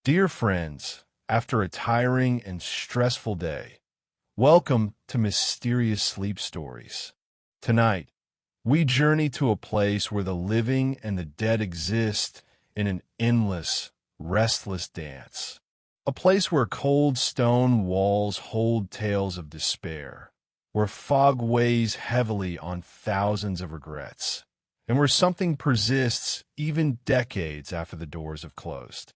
Dear friends, after a tiring and stressful day, welcome to Mysterious Sleep Stories. Tonight, we journey to a place where the living and the dead exist in an endless, restless dance. A place where cold stone walls hold tales of despair, where fog weighs heavily on thousands of regrets, and where something persists even decades after the doors have closed.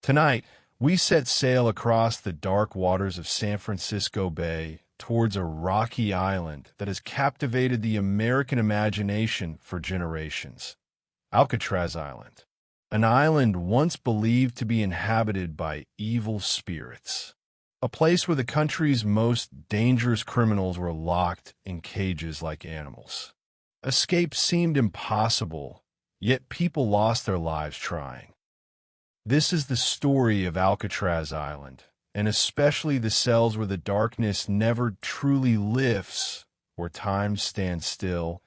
Tonight, we set sail across the dark waters of San Francisco Bay towards a rocky island that has captivated the American imagination for generations. Alcatraz Island, an island once believed to be inhabited by evil spirits. A place where the country's most dangerous criminals were locked in cages like animals. Escape seemed impossible, yet people lost their lives trying. This is the story of Alcatraz Island, and especially the cells where the darkness never truly lifts, where time stands still,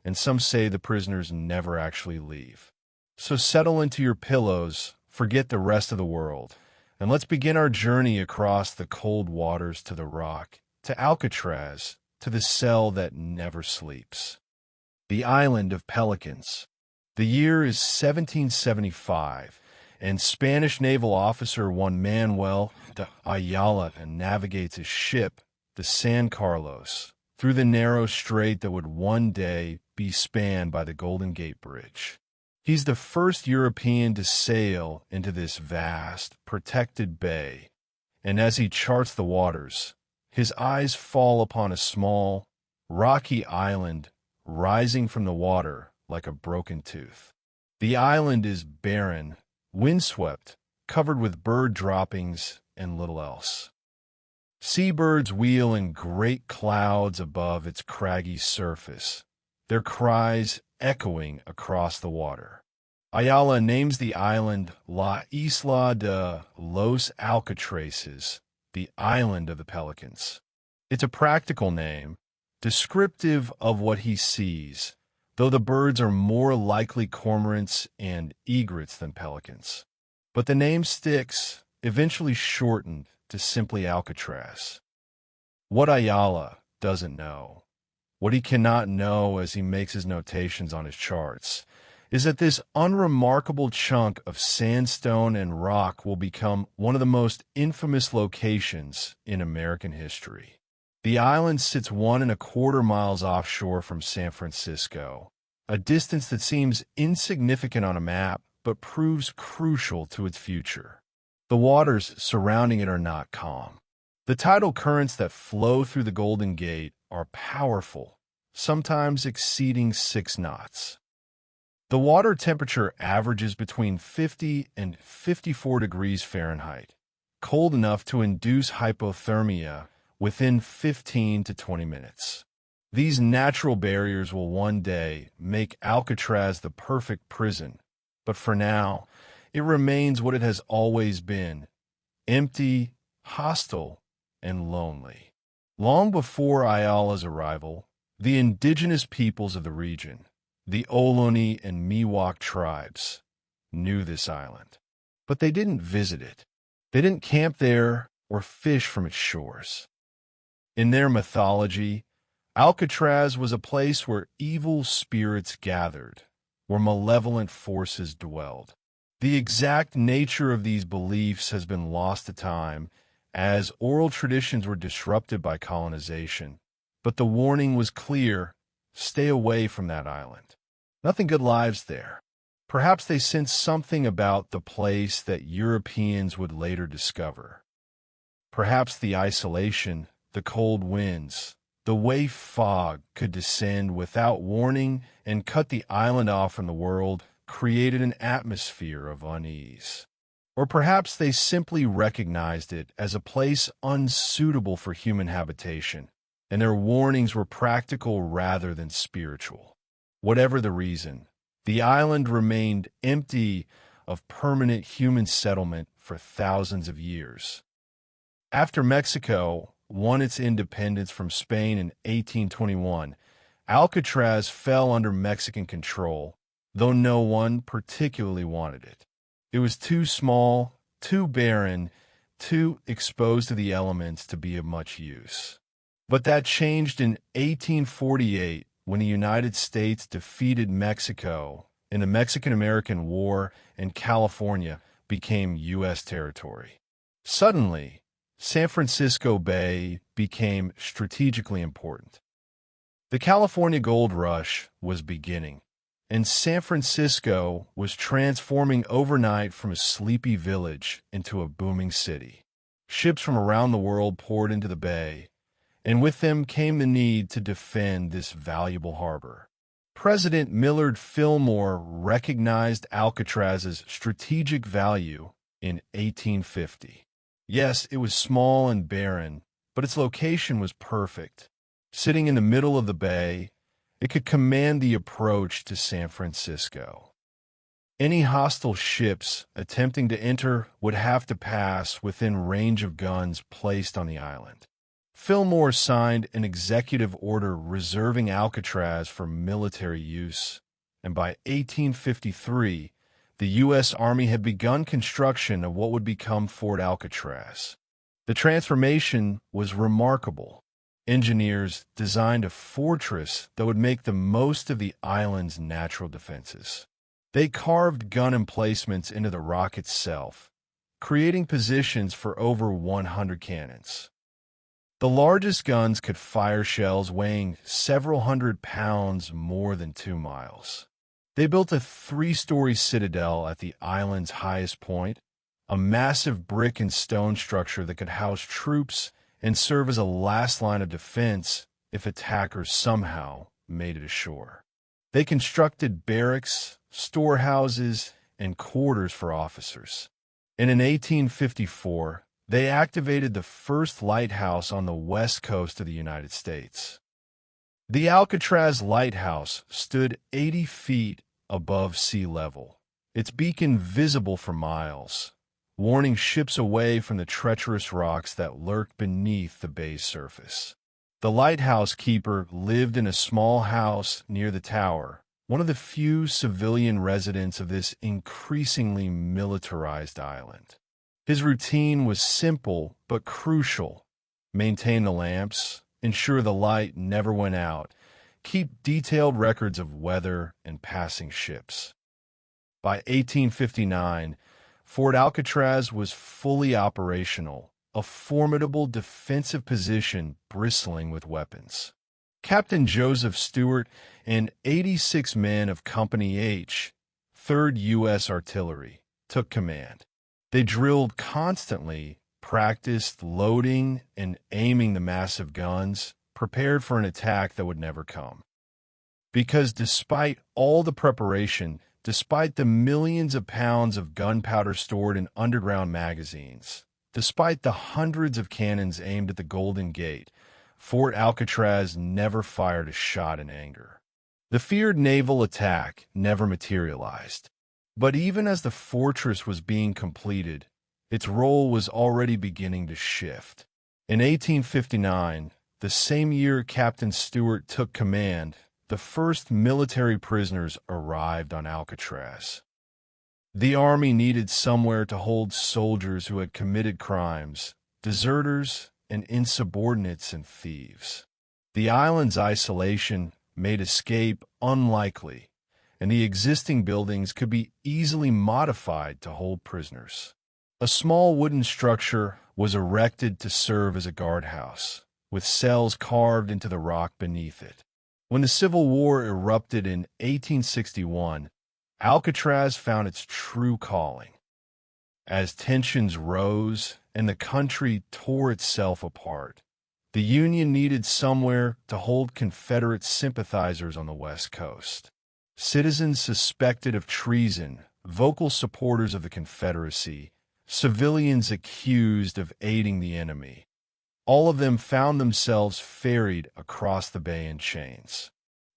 and some say the prisoners never actually leave. So settle into your pillows, forget the rest of the world, and let's begin our journey across the cold waters to the rock, to Alcatraz, to the cell that never sleeps. The Island of Pelicans. The year is 1775. And Spanish naval officer Juan Manuel de Ayala navigates his ship, the San Carlos, through the narrow strait that would one day be spanned by the Golden Gate Bridge. He's the first European to sail into this vast, protected bay, and as he charts the waters, his eyes fall upon a small, rocky island rising from the water like a broken tooth. The island is barren, windswept, covered with bird droppings and little else. Seabirds wheel in great clouds above its craggy surface, their cries echoing across the water. Ayala names the island La Isla de los Alcatrazes, the Island of the Pelicans. It's a practical name, descriptive of what he sees, though the birds are more likely cormorants and egrets than pelicans. But the name sticks, eventually shortened to simply Alcatraz. What Ayala doesn't know, what he cannot know as he makes his notations on his charts, is that this unremarkable chunk of sandstone and rock will become one of the most infamous locations in American history. The island sits 1.25 miles offshore from San Francisco, a distance that seems insignificant on a map but proves crucial to its future. The waters surrounding it are not calm. The tidal currents that flow through the Golden Gate are powerful, sometimes exceeding 6 knots. The water temperature averages between 50 and 54 degrees Fahrenheit, cold enough to induce hypothermia within 15 to 20 minutes. These natural barriers will one day make Alcatraz the perfect prison, but for now, it remains what it has always been: empty, hostile, and lonely. Long before Ayala's arrival, the indigenous peoples of the region, the Ohlone and Miwok tribes, knew this island. But they didn't visit it. They didn't camp there or fish from its shores. In their mythology, Alcatraz was a place where evil spirits gathered, where malevolent forces dwelled. The exact nature of these beliefs has been lost to time as oral traditions were disrupted by colonization. But the warning was clear: stay away from that island. Nothing good lives there. Perhaps they sensed something about the place that Europeans would later discover. Perhaps the isolation, the cold winds, the way fog could descend without warning and cut the island off from the world created an atmosphere of unease. Or perhaps they simply recognized it as a place unsuitable for human habitation, and their warnings were practical rather than spiritual. Whatever the reason, the island remained empty of permanent human settlement for thousands of years. After Mexico won its independence from Spain in 1821, Alcatraz fell under Mexican control, though no one particularly wanted it. It was too small, too barren, too exposed to the elements to be of much use. But that changed in 1848 when the United States defeated Mexico in the Mexican-American War and California became U.S. territory. Suddenly, San Francisco Bay became strategically important. The California Gold Rush was beginning, and San Francisco was transforming overnight from a sleepy village into a booming city. Ships from around the world poured into the bay, and with them came the need to defend this valuable harbor. President Millard Fillmore recognized Alcatraz's strategic value in 1850. Yes, it was small and barren, but its location was perfect. Sitting in the middle of the bay, it could command the approach to San Francisco. Any hostile ships attempting to enter would have to pass within range of guns placed on the island. Fillmore signed an executive order reserving Alcatraz for military use, and by 1853, the U.S. Army had begun construction of what would become Fort Alcatraz. The transformation was remarkable. Engineers designed a fortress that would make the most of the island's natural defenses. They carved gun emplacements into the rock itself, creating positions for over 100 cannons. The largest guns could fire shells weighing several hundred pounds more than 2 miles. They built a 3-story citadel at the island's highest point, a massive brick and stone structure that could house troops and serve as a last line of defense if attackers somehow made it ashore. They constructed barracks, storehouses, and quarters for officers. And in 1854, they activated the first lighthouse on the west coast of the United States. The Alcatraz Lighthouse stood 80 feet above sea level, its beacon visible for miles, warning ships away from the treacherous rocks that lurked beneath the bay's surface. The lighthouse keeper lived in a small house near the tower, one of the few civilian residents of this increasingly militarized island. His routine was simple but crucial: maintain the lamps, ensure the light never went out, keep detailed records of weather and passing ships. By 1859, Fort Alcatraz was fully operational, a formidable defensive position bristling with weapons. Captain Joseph Stewart and 86 men of Company H, 3rd U.S. Artillery, took command. They drilled constantly, practiced loading and aiming the massive guns, prepared for an attack that would never come. Because despite all the preparation, despite the millions of pounds of gunpowder stored in underground magazines, despite the hundreds of cannons aimed at the Golden Gate, Fort Alcatraz never fired a shot in anger. The feared naval attack never materialized. But even as the fortress was being completed, its role was already beginning to shift. In 1859, the same year Captain Stewart took command, the first military prisoners arrived on Alcatraz. The Army needed somewhere to hold soldiers who had committed crimes, deserters, and insubordinates and thieves. The island's isolation made escape unlikely, and the existing buildings could be easily modified to hold prisoners. A small wooden structure was erected to serve as a guardhouse, with cells carved into the rock beneath it. When the Civil War erupted in 1861, Alcatraz found its true calling. As tensions rose and the country tore itself apart, the Union needed somewhere to hold Confederate sympathizers on the West Coast. Citizens suspected of treason, vocal supporters of the Confederacy, civilians accused of aiding the enemy. All of them found themselves ferried across the bay in chains.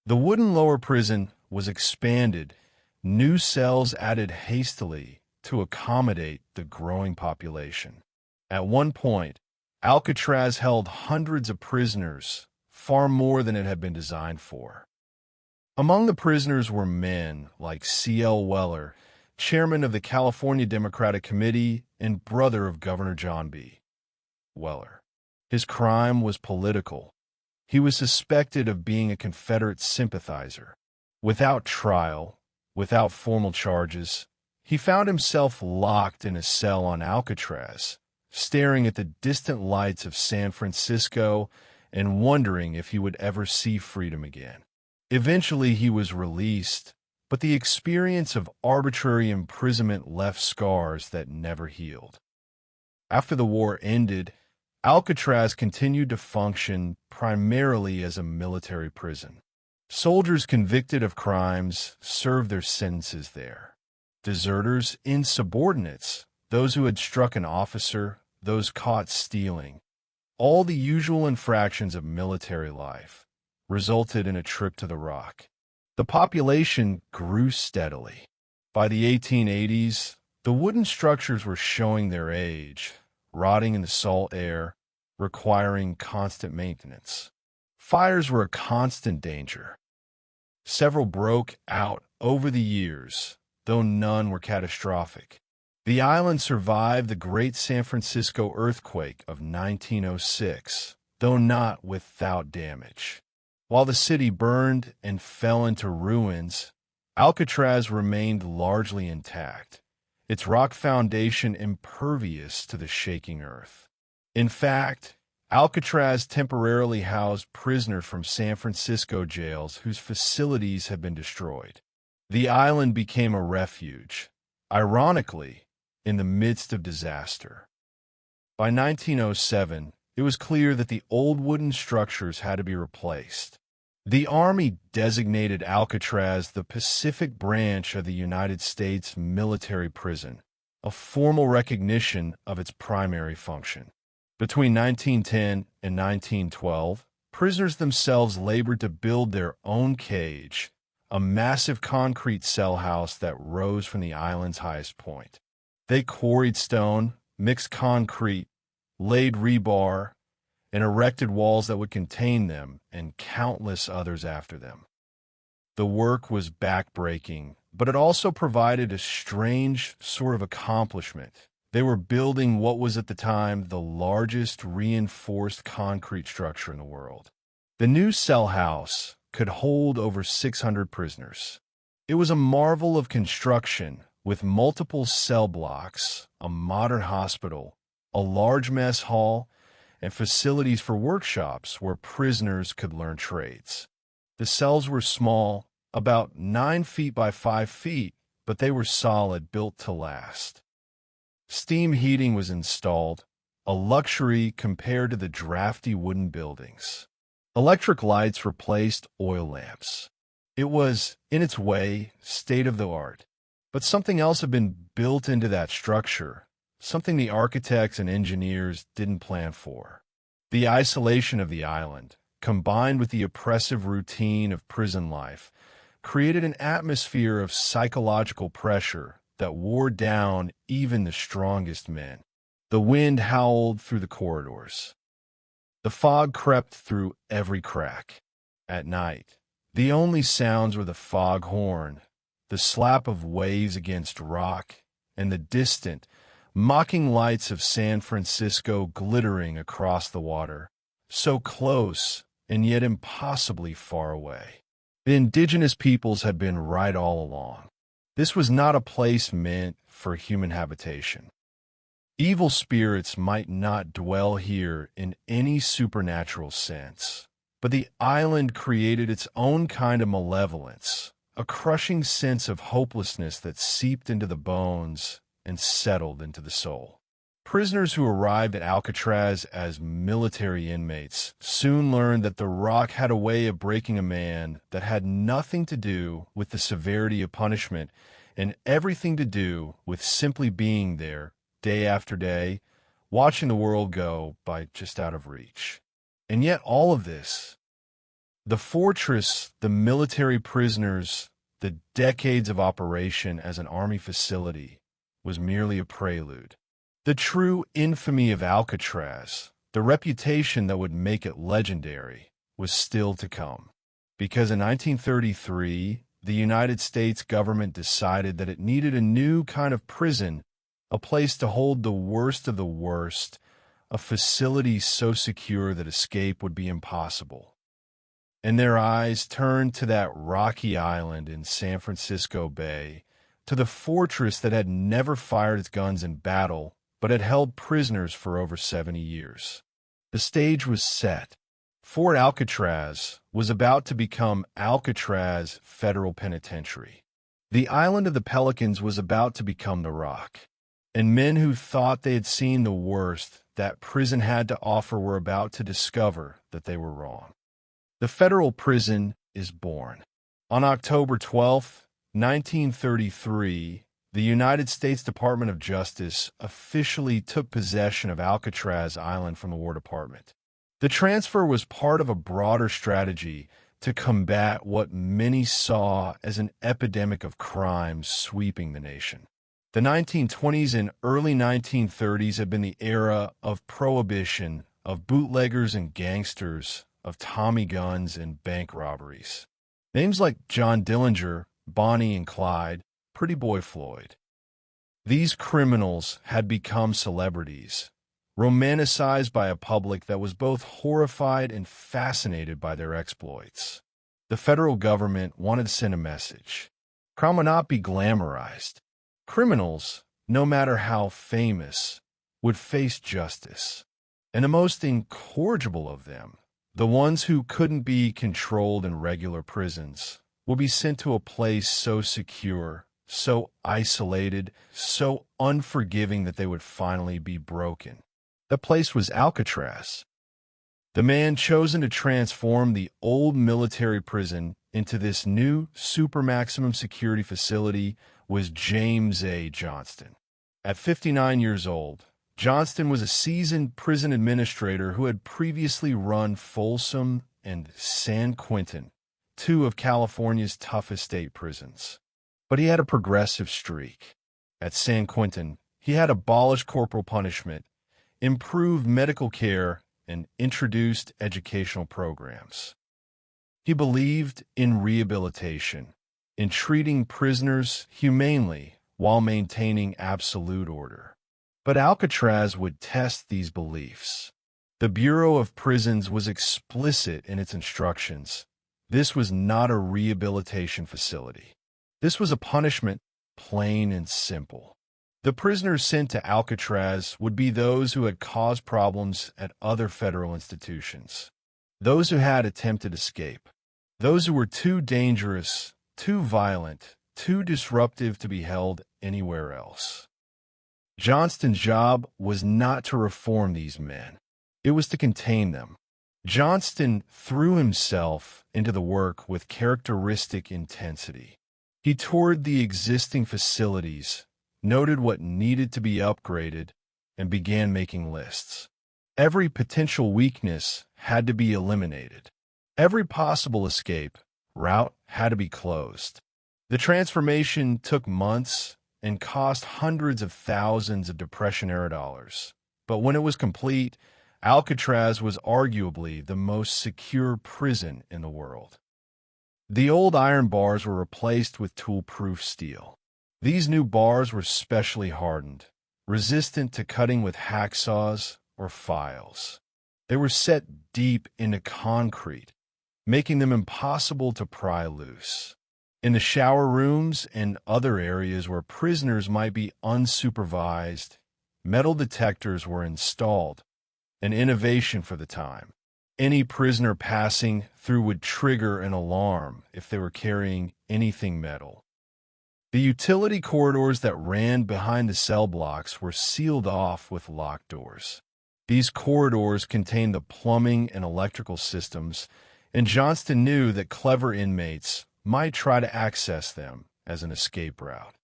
The wooden lower prison was expanded, new cells added hastily to accommodate the growing population. At one point, Alcatraz held hundreds of prisoners, far more than it had been designed for. Among the prisoners were men like C.L. Weller, chairman of the California Democratic Committee and brother of Governor John B. Weller. His crime was political. He was suspected of being a Confederate sympathizer. Without trial, without formal charges, he found himself locked in a cell on Alcatraz, staring at the distant lights of San Francisco and wondering if he would ever see freedom again. Eventually, he was released, but the experience of arbitrary imprisonment left scars that never healed. After the war ended, Alcatraz continued to function primarily as a military prison. Soldiers convicted of crimes served their sentences there. Deserters, insubordinates, those who had struck an officer, those caught stealing, all the usual infractions of military life, resulted in a trip to the Rock. The population grew steadily. By the 1880s, the wooden structures were showing their age, rotting in the salt air, requiring constant maintenance. Fires were a constant danger. Several broke out over the years, though none were catastrophic. The island survived the Great San Francisco earthquake of 1906, though not without damage. While the city burned and fell into ruins, Alcatraz remained largely intact, its rock foundation impervious to the shaking earth. In fact, Alcatraz temporarily housed prisoners from San Francisco jails whose facilities had been destroyed. The island became a refuge, ironically, in the midst of disaster. By 1907, it was clear that the old wooden structures had to be replaced. The Army designated Alcatraz the Pacific branch of the United States military prison, a formal recognition of its primary function. Between 1910 and 1912, prisoners themselves labored to build their own cage, a massive concrete cell house that rose from the island's highest point. They quarried stone, mixed concrete, laid rebar, and erected walls that would contain them and countless others after them. The work was backbreaking, but it also provided a strange sort of accomplishment. They were building what was at the time the largest reinforced concrete structure in the world. The new cell house could hold over 600 prisoners. It was a marvel of construction, with multiple cell blocks, a modern hospital, a large mess hall, and facilities for workshops where prisoners could learn trades. The cells were small, about 9 feet by 5 feet, but they were solid, built to last. Steam heating was installed, a luxury compared to the drafty wooden buildings. Electric lights replaced oil lamps. It was, in its way, state-of-the-art. But something else had been built into that structure, something the architects and engineers didn't plan for. The isolation of the island, combined with the oppressive routine of prison life, created an atmosphere of psychological pressure that wore down even the strongest men. The wind howled through the corridors. The fog crept through every crack. At night, the only sounds were the fog horn, the slap of waves against rock, and the distant, mocking lights of San Francisco glittering across the water, so close and yet impossibly far away. The indigenous peoples had been right all along. This was not a place meant for human habitation. Evil spirits might not dwell here in any supernatural sense, but the island created its own kind of malevolence, a crushing sense of hopelessness that seeped into the bones and settled into the soul. Prisoners who arrived at Alcatraz as military inmates soon learned that the Rock had a way of breaking a man that had nothing to do with the severity of punishment and everything to do with simply being there day after day, watching the world go by just out of reach. And yet all of this, the fortress, the military prisoners, the decades of operation as an army facility, was merely a prelude. The true infamy of Alcatraz, the reputation that would make it legendary, was still to come. Because in 1933, the United States government decided that it needed a new kind of prison a place to hold the worst of the worst, a facility so secure that escape would be impossible. And their eyes turned to that rocky island in San Francisco Bay, to the fortress that had never fired its guns in battle, but had held prisoners for over 70 years. The stage was set. Fort Alcatraz was about to become Alcatraz Federal Penitentiary. The Island of the Pelicans was about to become the Rock. And men who thought they had seen the worst that prison had to offer were about to discover that they were wrong. The federal prison is born. On October 12, 1933, the United States Department of Justice officially took possession of Alcatraz Island from the War Department. The transfer was part of a broader strategy to combat what many saw as an epidemic of crime sweeping the nation. The 1920s and early 1930s had been the era of prohibition, of bootleggers and gangsters, of Tommy guns and bank robberies. Names like John Dillinger, Bonnie and Clyde, Pretty Boy Floyd. These criminals had become celebrities, romanticized by a public that was both horrified and fascinated by their exploits. The federal government wanted to send a message. Crime would not be glamorized. Criminals, no matter how famous, would face justice. And the most incorrigible of them, the ones who couldn't be controlled in regular prisons, would be sent to a place so secure, so isolated, so unforgiving that they would finally be broken. The place was Alcatraz. The man chosen to transform the old military prison into this new super maximum security facility was James A. Johnston. At 59 years old, Johnston was a seasoned prison administrator who had previously run Folsom and San Quentin, two of California's toughest state prisons. But he had a progressive streak. At San Quentin, he had abolished corporal punishment, improved medical care, and introduced educational programs. He believed in rehabilitation, in treating prisoners humanely while maintaining absolute order. But Alcatraz would test these beliefs. The Bureau of Prisons was explicit in its instructions. This was not a rehabilitation facility. This was a punishment, plain and simple. The prisoners sent to Alcatraz would be those who had caused problems at other federal institutions, those who had attempted escape, those who were too dangerous, too violent, too disruptive to be held anywhere else. Johnston's job was not to reform these men. It was to contain them. Johnston threw himself into the work with characteristic intensity. He toured the existing facilities, noted what needed to be upgraded, and began making lists. Every potential weakness had to be eliminated. Every possible escape route had to be closed. The transformation took months and cost hundreds of thousands of Depression-era dollars. But when it was complete, Alcatraz was arguably the most secure prison in the world. The old iron bars were replaced with tool-proof steel. These new bars were specially hardened, resistant to cutting with hacksaws or files. They were set deep into concrete, making them impossible to pry loose. In the shower rooms and other areas where prisoners might be unsupervised, metal detectors were installed, an innovation for the time. Any prisoner passing through would trigger an alarm if they were carrying anything metal. The utility corridors that ran behind the cell blocks were sealed off with locked doors. These corridors contained the plumbing and electrical systems, and Johnston knew that clever inmates might try to access them as an escape route.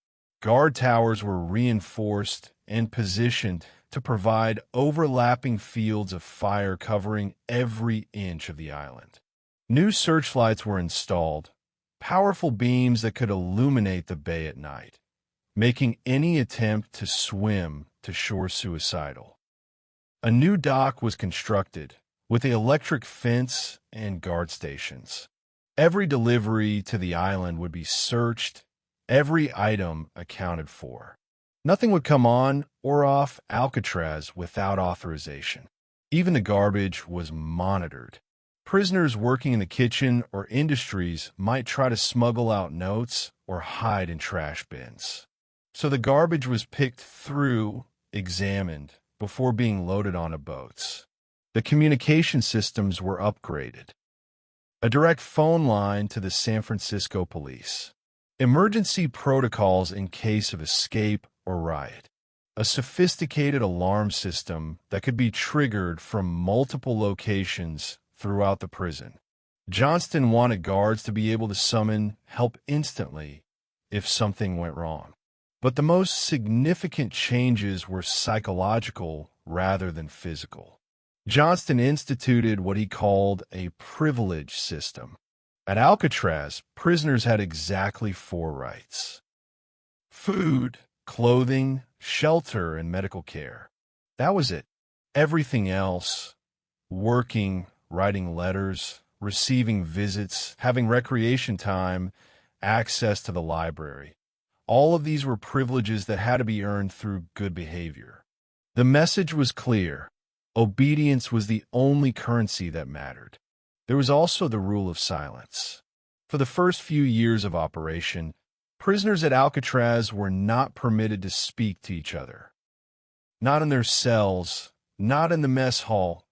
Guard towers were reinforced and positioned to provide overlapping fields of fire covering every inch of the island. New searchlights were installed, powerful beams that could illuminate the bay at night, making any attempt to swim to shore suicidal. A new dock was constructed, with an electric fence and guard stations. Every delivery to the island would be searched, every item accounted for. Nothing would come on or off Alcatraz without authorization. Even the garbage was monitored. Prisoners working in the kitchen or industries might try to smuggle out notes or hide in trash bins. So the garbage was picked through, examined, before being loaded onto boats. The communication systems were upgraded. A direct phone line to the San Francisco police. Emergency protocols in case of escape or riot. A sophisticated alarm system that could be triggered from multiple locations throughout the prison. Johnston wanted guards to be able to summon help instantly if something went wrong. But the most significant changes were psychological rather than physical. Johnston instituted what he called a privilege system. At Alcatraz, prisoners had exactly 4 rights: food, clothing, shelter, and medical care. That was it. Everything else, working, writing letters, receiving visits, having recreation time, access to the library, all of these were privileges that had to be earned through good behavior. The message was clear. Obedience was the only currency that mattered. There was also the rule of silence. For the first few years of operation, prisoners at Alcatraz were not permitted to speak to each other. Not in their cells, not in the mess hall,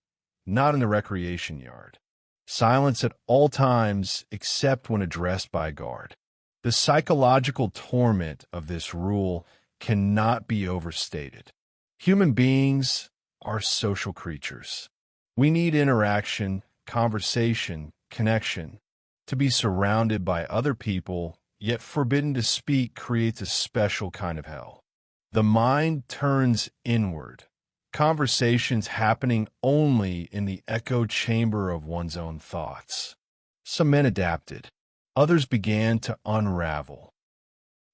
not in the recreation yard. Silence at all times except when addressed by a guard. The psychological torment of this rule cannot be overstated. Human beings are social creatures. We need interaction, conversation, connection. To be surrounded by other people, yet forbidden to speak, creates a special kind of hell. The mind turns inward. Conversations happening only in the echo chamber of one's own thoughts. Some men adapted. Others began to unravel.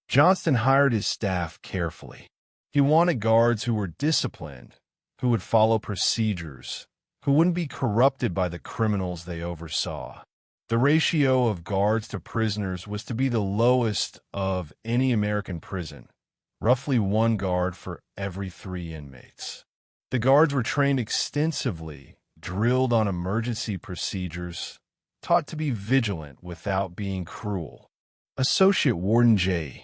Johnston hired his staff carefully. He wanted guards who were disciplined, who would follow procedures, who wouldn't be corrupted by the criminals they oversaw. The ratio of guards to prisoners was to be the lowest of any American prison, roughly 1 guard for every 3 inmates. The guards were trained extensively, drilled on emergency procedures, taught to be vigilant without being cruel. Associate Warden J.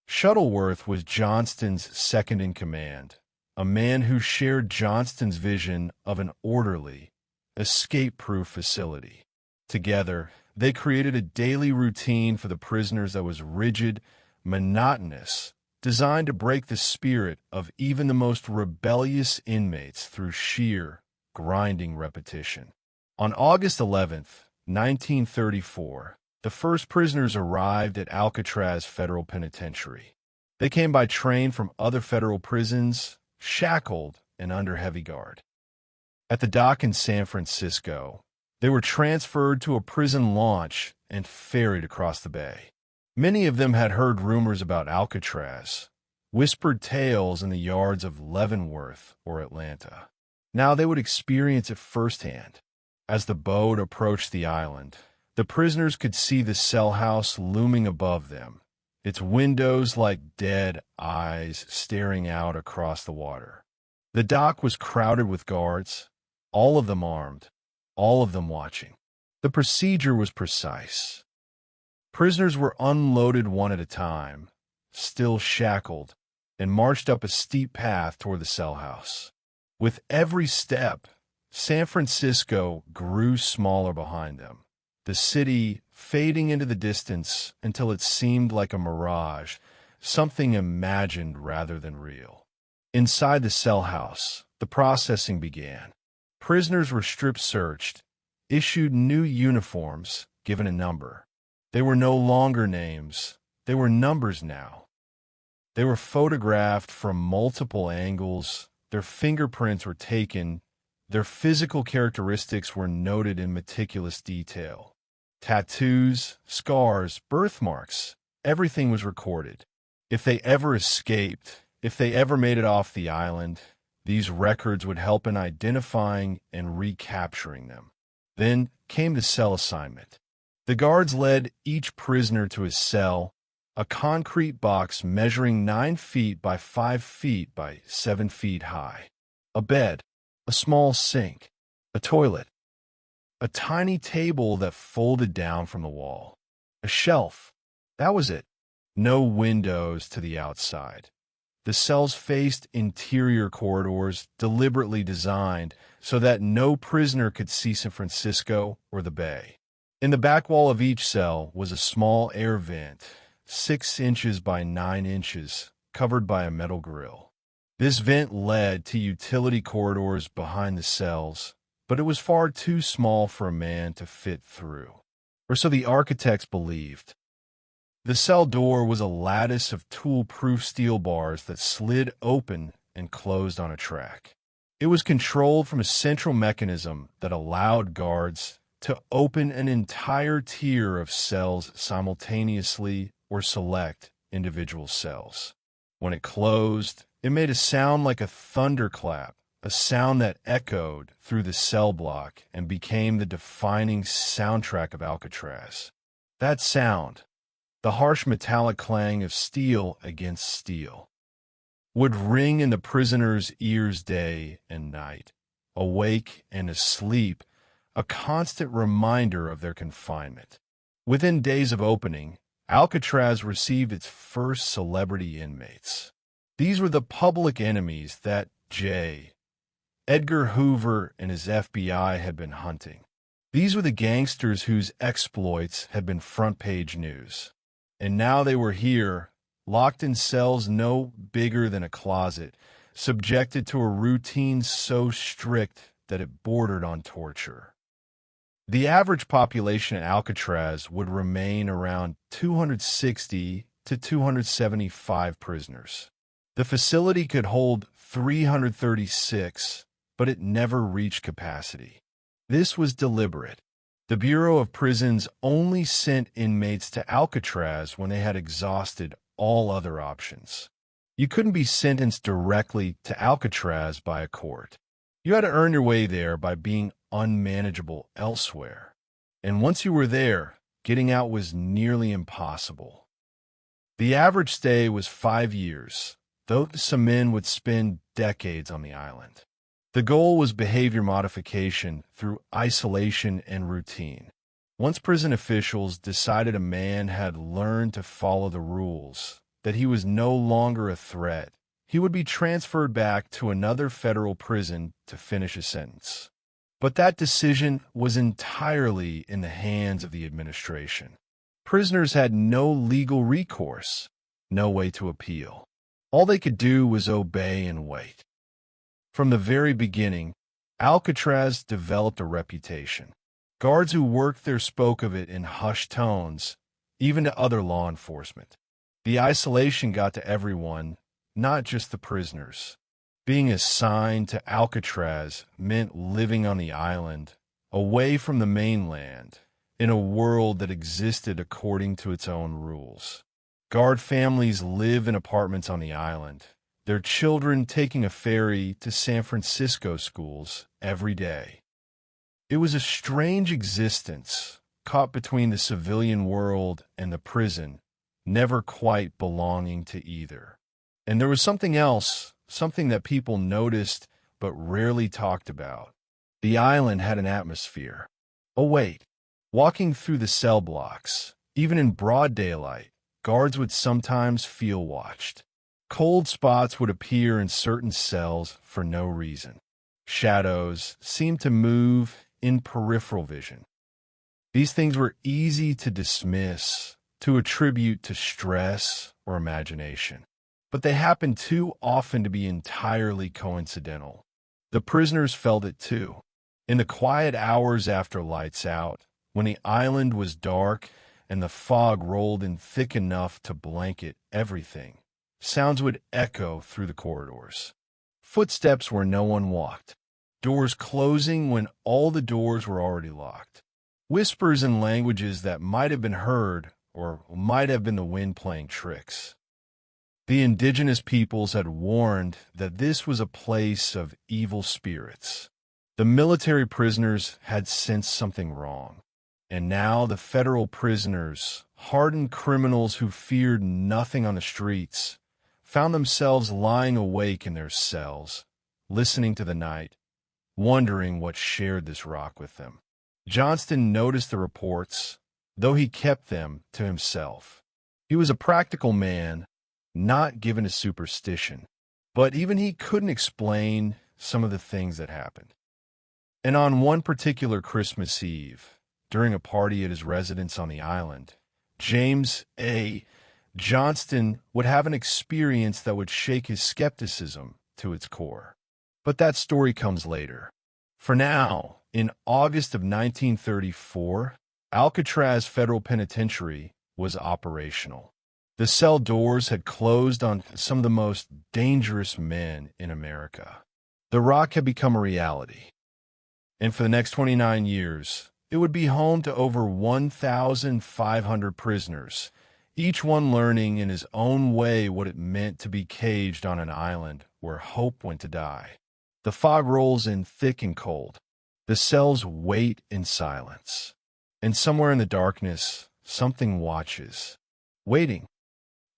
Shuttleworth was Johnston's second-in-command, a man who shared Johnston's vision of an orderly, escape-proof facility. Together, they created a daily routine for the prisoners that was rigid, monotonous, designed to break the spirit of even the most rebellious inmates through sheer, grinding repetition. On August 11th, 1934, the first prisoners arrived at Alcatraz Federal Penitentiary. They came by train from other federal prisons, shackled and under heavy guard. At the dock in San Francisco, they were transferred to a prison launch and ferried across the bay. Many of them had heard rumors about Alcatraz, whispered tales in the yards of Leavenworth or Atlanta. Now they would experience it firsthand. As the boat approached the island, the prisoners could see the cellhouse looming above them, its windows like dead eyes staring out across the water. The dock was crowded with guards, all of them armed, all of them watching. The procedure was precise. Prisoners were unloaded one at a time, still shackled, and marched up a steep path toward the cellhouse. With every step, San Francisco grew smaller behind them, the city fading into the distance until it seemed like a mirage, something imagined rather than real. Inside the cellhouse, the processing began. Prisoners were strip-searched, issued new uniforms, given a number. They were no longer names, they were numbers now. They were photographed from multiple angles, their fingerprints were taken, their physical characteristics were noted in meticulous detail. Tattoos, scars, birthmarks, everything was recorded. If they ever escaped, if they ever made it off the island, these records would help in identifying and recapturing them. Then came the cell assignment. The guards led each prisoner to his cell, a concrete box measuring 9 feet by 5 feet by 7 feet high, a bed, a small sink, a toilet, a tiny table that folded down from the wall, a shelf. That was it. No windows to the outside. The cells faced interior corridors deliberately designed so that no prisoner could see San Francisco or the bay. In the back wall of each cell was a small air vent, 6 inches by 9 inches, covered by a metal grill. This vent led to utility corridors behind the cells, but it was far too small for a man to fit through, or so the architects believed. The cell door was a lattice of tool-proof steel bars that slid open and closed on a track. It was controlled from a central mechanism that allowed guards to open an entire tier of cells simultaneously or select individual cells. When it closed, it made a sound like a thunderclap, a sound that echoed through the cell block and became the defining soundtrack of Alcatraz. That sound, the harsh metallic clang of steel against steel, would ring in the prisoners' ears day and night, awake and asleep, a constant reminder of their confinement. Within days of opening, Alcatraz received its first celebrity inmates. These were the public enemies that Edgar Hoover and his FBI had been hunting. These were the gangsters whose exploits had been front-page news. And now they were here, locked in cells no bigger than a closet, subjected to a routine so strict that it bordered on torture. The average population at Alcatraz would remain around 260 to 275 prisoners. The facility could hold 336, but it never reached capacity. This was deliberate. The Bureau of Prisons only sent inmates to Alcatraz when they had exhausted all other options. You couldn't be sentenced directly to Alcatraz by a court. You had to earn your way there by being unmanageable elsewhere. And once you were there, getting out was nearly impossible. The average stay was 5 years, though some men would spend decades on the island. The goal was behavior modification through isolation and routine. Once prison officials decided a man had learned to follow the rules, that he was no longer a threat, he would be transferred back to another federal prison to finish his sentence. But that decision was entirely in the hands of the administration. Prisoners had no legal recourse, no way to appeal. All they could do was obey and wait. From the very beginning, Alcatraz developed a reputation. Guards who worked there spoke of it in hushed tones, even to other law enforcement. The isolation got to everyone, not just the prisoners. Being assigned to Alcatraz meant living on the island, away from the mainland, in a world that existed according to its own rules. Guard families live in apartments on the island, their children taking a ferry to San Francisco schools every day. It was a strange existence, caught between the civilian world and the prison, never quite belonging to either. And there was something else, something that people noticed but rarely talked about. The island had an atmosphere. Oh wait, walking through the cell blocks, even in broad daylight, guards would sometimes feel watched. Cold spots would appear in certain cells for no reason. Shadows seemed to move in peripheral vision. These things were easy to dismiss, to attribute to stress or imagination. But they happened too often to be entirely coincidental. The prisoners felt it too. In the quiet hours after lights out, when the island was dark and the fog rolled in thick enough to blanket everything, sounds would echo through the corridors. Footsteps where no one walked. Doors closing when all the doors were already locked. Whispers in languages that might have been heard or might have been the wind playing tricks. The indigenous peoples had warned that this was a place of evil spirits. The military prisoners had sensed something wrong, and now the federal prisoners, hardened criminals who feared nothing on the streets found themselves lying awake in their cells, listening to the night, wondering what shared this rock with them. Johnston noticed the reports, though he kept them to himself. He was a practical man, not given to superstition, but even he couldn't explain some of the things that happened. And on one particular Christmas Eve, during a party at his residence on the island, James A. Johnston would have an experience that would shake his skepticism to its core. But that story comes later. For now, in August of 1934, Alcatraz Federal Penitentiary was operational. The cell doors had closed on some of the most dangerous men in America. The rock had become a reality. And for the next 29 years, it would be home to over 1,500 prisoners, each one learning in his own way what it meant to be caged on an island where hope went to die. The fog rolls in thick and cold. The cells wait in silence. And somewhere in the darkness, something watches. Waiting.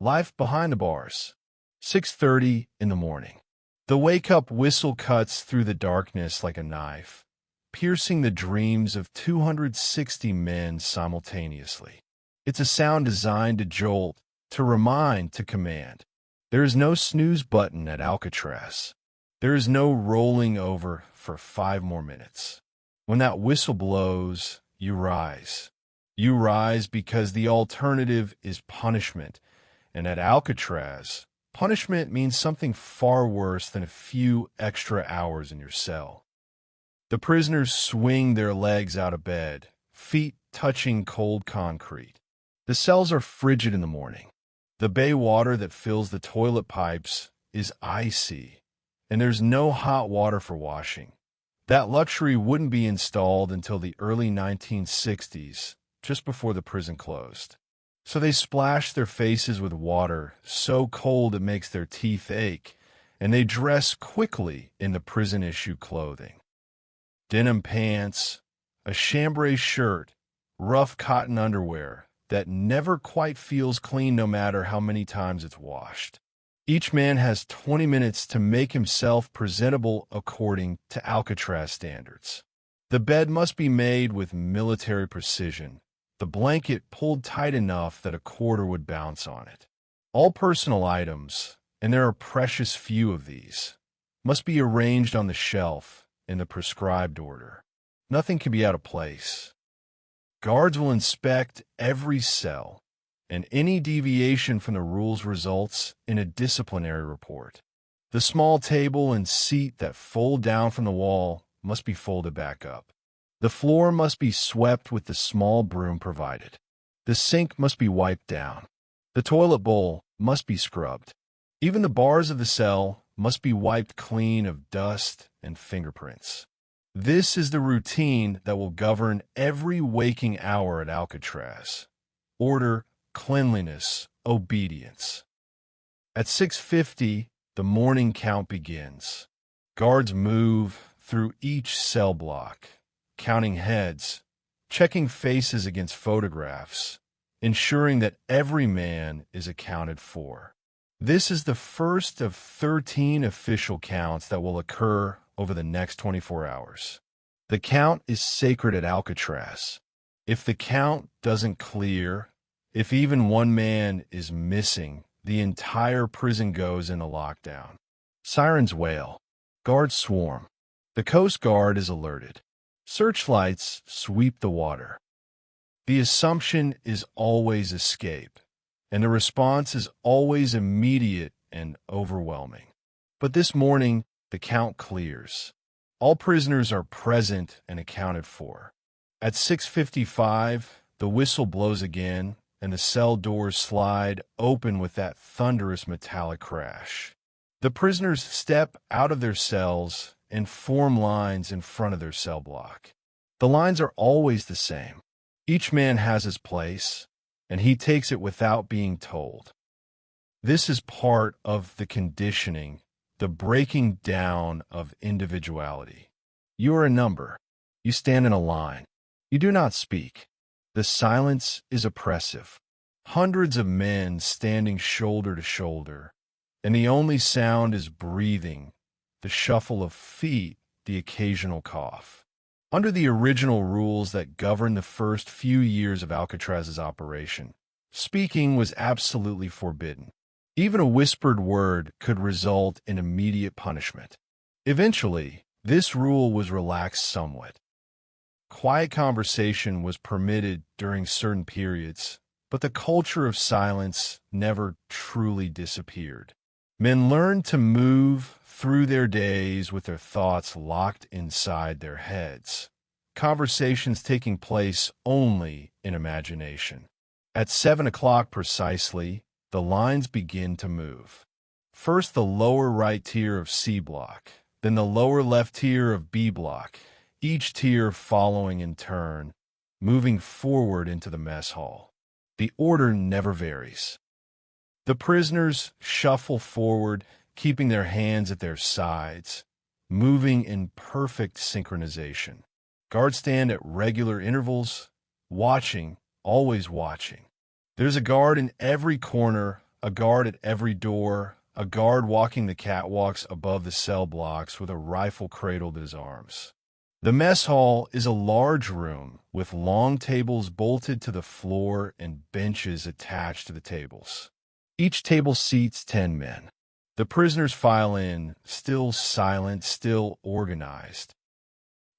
Life behind the bars. 6:30 in the morning. The wake-up whistle cuts through the darkness like a knife, piercing the dreams of 260 men simultaneously. It's a sound designed to jolt, to remind, to command. There is no snooze button at Alcatraz. There is no rolling over for 5 more minutes. When that whistle blows, you rise. You rise because the alternative is punishment. And at Alcatraz, punishment means something far worse than a few extra hours in your cell. The prisoners swing their legs out of bed, feet touching cold concrete. The cells are frigid in the morning. The bay water that fills the toilet pipes is icy, and there's no hot water for washing. That luxury wouldn't be installed until the early 1960s, just before the prison closed. So they splash their faces with water so cold it makes their teeth ache, and they dress quickly in the prison-issue clothing. Denim pants, a chambray shirt, rough cotton underwear that never quite feels clean no matter how many times it's washed. Each man has 20 minutes to make himself presentable according to Alcatraz standards. The bed must be made with military precision, the blanket pulled tight enough that a quarter would bounce on it. All personal items, and there are precious few of these, must be arranged on the shelf in the prescribed order. Nothing can be out of place. Guards will inspect every cell, and any deviation from the rules results in a disciplinary report. The small table and seat that fold down from the wall must be folded back up. The floor must be swept with the small broom provided. The sink must be wiped down. The toilet bowl must be scrubbed. Even the bars of the cell must be wiped clean of dust and fingerprints. This is the routine that will govern every waking hour at Alcatraz. Order, cleanliness, obedience. At 6:50, the morning count begins. Guards move through each cell block, counting heads, checking faces against photographs, ensuring that every man is accounted for. This is the first of 13 official counts that will occur over the next 24 hours. The count is sacred at Alcatraz. If the count doesn't clear, if even one man is missing, the entire prison goes into lockdown. Sirens wail. Guards swarm. The Coast Guard is alerted. Searchlights sweep the water. The assumption is always escape, and the response is always immediate and overwhelming. But this morning, the count clears. All prisoners are present and accounted for. At 6:55, the whistle blows again, and the cell doors slide open with that thunderous metallic crash. The prisoners step out of their cells and form lines in front of their cell block. The lines are always the same. Each man has his place, and he takes it without being told. This is part of the conditioning, the breaking down of individuality. You are a number. You stand in a line. You do not speak. The silence is oppressive. Hundreds of men standing shoulder to shoulder, and the only sound is breathing, the shuffle of feet, the occasional cough. Under the original rules that governed the first few years of Alcatraz's operation, speaking was absolutely forbidden. Even a whispered word could result in immediate punishment. Eventually, this rule was relaxed somewhat. Quiet conversation was permitted during certain periods, but the culture of silence never truly disappeared. Men learned to move through their days with their thoughts locked inside their heads, conversations taking place only in imagination. At 7 o'clock precisely, the lines begin to move. First the lower right tier of C block, then the lower left tier of B block, each tier following in turn, moving forward into the mess hall. The order never varies. The prisoners shuffle forward, keeping their hands at their sides, moving in perfect synchronization. Guards stand at regular intervals, watching, always watching. There's a guard in every corner, a guard at every door, a guard walking the catwalks above the cell blocks with a rifle cradled in his arms. The mess hall is a large room with long tables bolted to the floor and benches attached to the tables. Each table seats 10 men. The prisoners file in, still silent, still organized.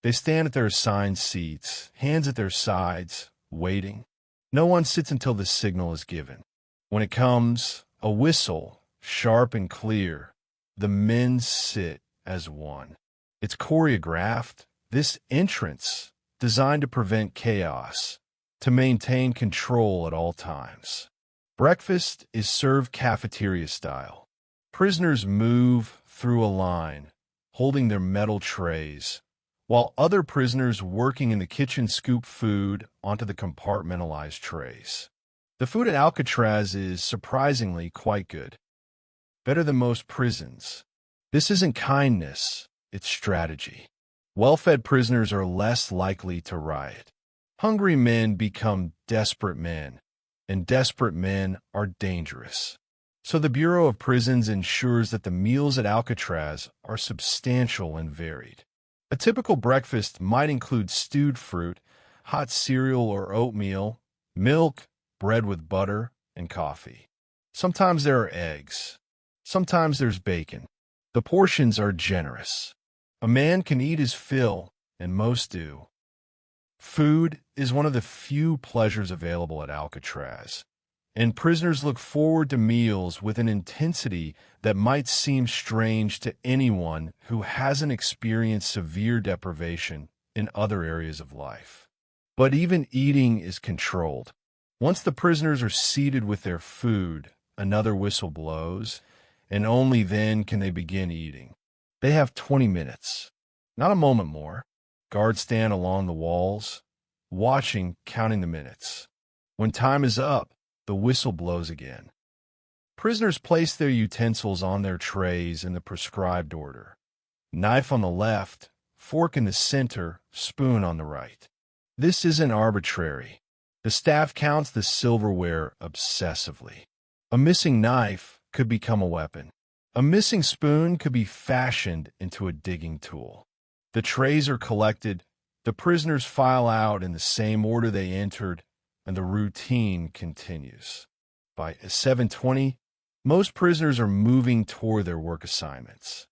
They stand at their assigned seats, hands at their sides, waiting. No one sits until the signal is given. When it comes, a whistle, sharp and clear, the men sit as one. It's choreographed, this entrance, designed to prevent chaos, to maintain control at all times. Breakfast is served cafeteria style. Prisoners move through a line, holding their metal trays, while other prisoners working in the kitchen scoop food onto the compartmentalized trays. The food at Alcatraz is surprisingly quite good. Better than most prisons. This isn't kindness, it's strategy. Well-fed prisoners are less likely to riot. Hungry men become desperate men, and desperate men are dangerous. So the Bureau of Prisons ensures that the meals at Alcatraz are substantial and varied. A typical breakfast might include stewed fruit, hot cereal or oatmeal, milk, bread with butter, and coffee. Sometimes there are eggs. Sometimes there's bacon. The portions are generous. A man can eat his fill, and most do. Food is one of the few pleasures available at Alcatraz, and prisoners look forward to meals with an intensity that might seem strange to anyone who hasn't experienced severe deprivation in other areas of life. But even eating is controlled. Once the prisoners are seated with their food, another whistle blows, and only then can they begin eating. They have 20 minutes, not a moment more. Guards stand along the walls, watching, counting the minutes. When time is up, the whistle blows again. Prisoners place their utensils on their trays in the prescribed order. Knife on the left, fork in the center, spoon on the right. This isn't arbitrary. The staff counts the silverware obsessively. A missing knife could become a weapon. A missing spoon could be fashioned into a digging tool. The trays are collected, the prisoners file out in the same order they entered, and the routine continues. By 7:20, most prisoners are moving toward their work assignments.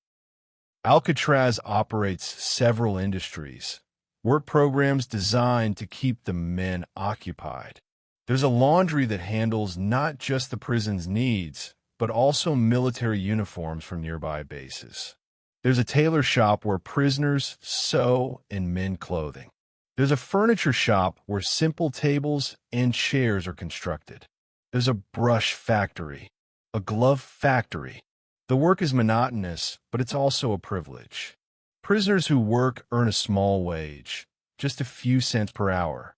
Alcatraz operates several industries, work programs designed to keep the men occupied. There's a laundry that handles not just the prison's needs, but also military uniforms from nearby bases. There's a tailor shop where prisoners sew and mend clothing. There's a furniture shop where simple tables and chairs are constructed. There's a brush factory, a glove factory. The work is monotonous, but it's also a privilege. Prisoners who work earn a small wage, just a few cents per hour.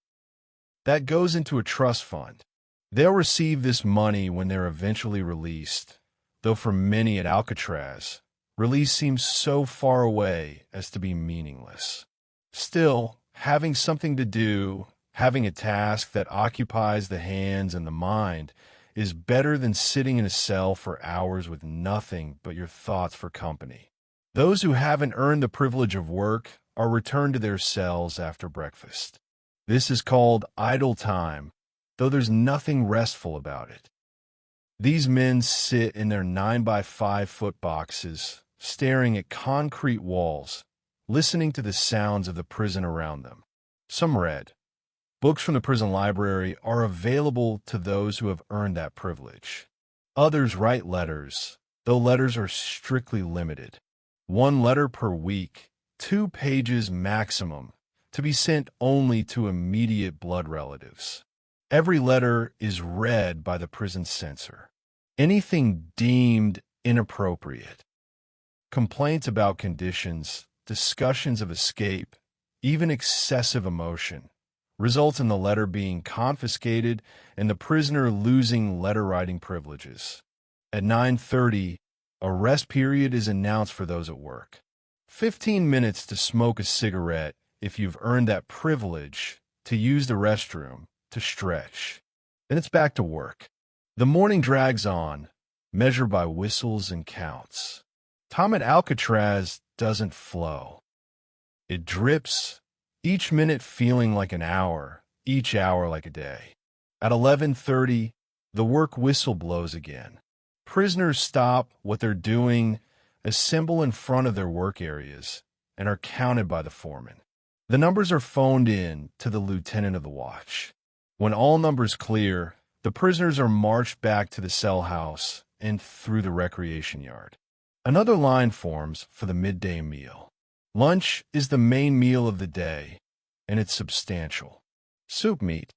That goes into a trust fund. They'll receive this money when they're eventually released, though for many at Alcatraz, release seems so far away as to be meaningless. Still, having something to do, Having a task that occupies the hands and the mind is better than sitting in a cell for hours with nothing but your thoughts for company. Those who haven't earned the privilege of work are returned to their cells after breakfast. This is called idle time, though there's nothing restful about it. These men sit in their 9 by 5 foot boxes, staring at concrete walls, listening to the sounds of the prison around them. Some read. Books from the prison library are available to those who have earned that privilege. Others write letters, though letters are strictly limited. 1 letter per week, 2 pages maximum, to be sent only to immediate blood relatives. Every letter is read by the prison censor. Anything deemed inappropriate, complaints about conditions, discussions of escape, even excessive emotion, results in the letter being confiscated and the prisoner losing letter-writing privileges. At 9:30, a rest period is announced for those at work. 15 minutes to smoke a cigarette if you've earned that privilege, to use the restroom, to stretch. Then it's back to work. The morning drags on, measured by whistles and counts. Time at Alcatraz doesn't flow. It drips, each minute feeling like an hour, each hour like a day. At 11:30, the work whistle blows again. Prisoners stop what they're doing, assemble in front of their work areas, and are counted by the foreman. The numbers are phoned in to the lieutenant of the watch. When all numbers clear, the prisoners are marched back to the cell house and through the recreation yard. Another line forms for the midday meal. Lunch is the main meal of the day, and it's substantial. Soup meat,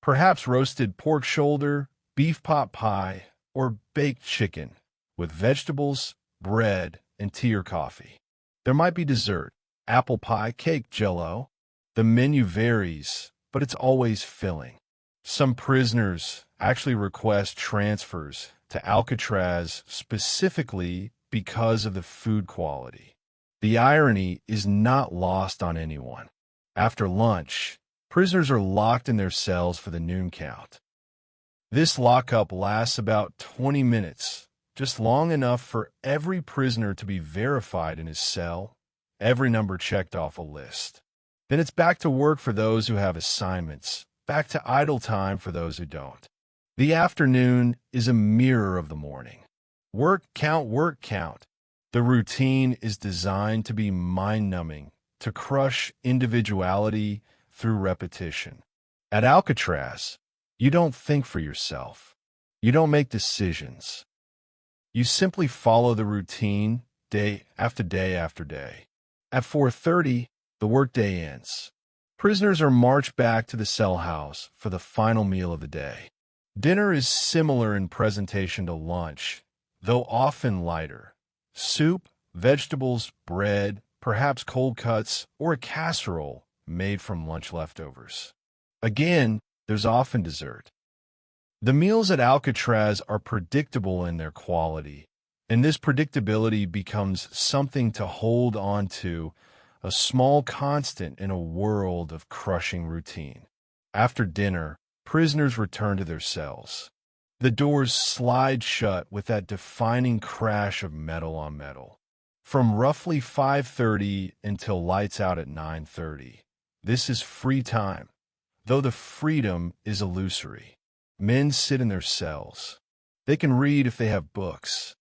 perhaps roasted pork shoulder, beef pot pie, or baked chicken, with vegetables, bread, and tea or coffee. There might be dessert, apple pie, cake, jello. The menu varies, but it's always filling. Some prisoners actually request transfers to Alcatraz specifically because of the food quality. The irony is not lost on anyone. After lunch, prisoners are locked in their cells for the noon count. This lockup lasts about 20 minutes, just long enough for every prisoner to be verified in his cell, every number checked off a list. Then it's back to work for those who have assignments, back to idle time for those who don't. The afternoon is a mirror of the morning. Work count, work count. The routine is designed to be mind-numbing, to crush individuality through repetition. At Alcatraz, you don't think for yourself. You don't make decisions. You simply follow the routine day after day after day. At 4:30, the workday ends. Prisoners are marched back to the cell house for the final meal of the day. Dinner is similar in presentation to lunch, though often lighter. Soup, vegetables, bread, perhaps cold cuts, or a casserole made from lunch leftovers. Again, there's often dessert. The meals at Alcatraz are predictable in their quality, and this predictability becomes something to hold on to, a small constant in a world of crushing routine. After dinner, prisoners return to their cells. The doors slide shut with that defining crash of metal on metal. From roughly 5:30 until lights out at 9:30, this is free time, though the freedom is illusory. Men sit in their cells. They can read if they have books.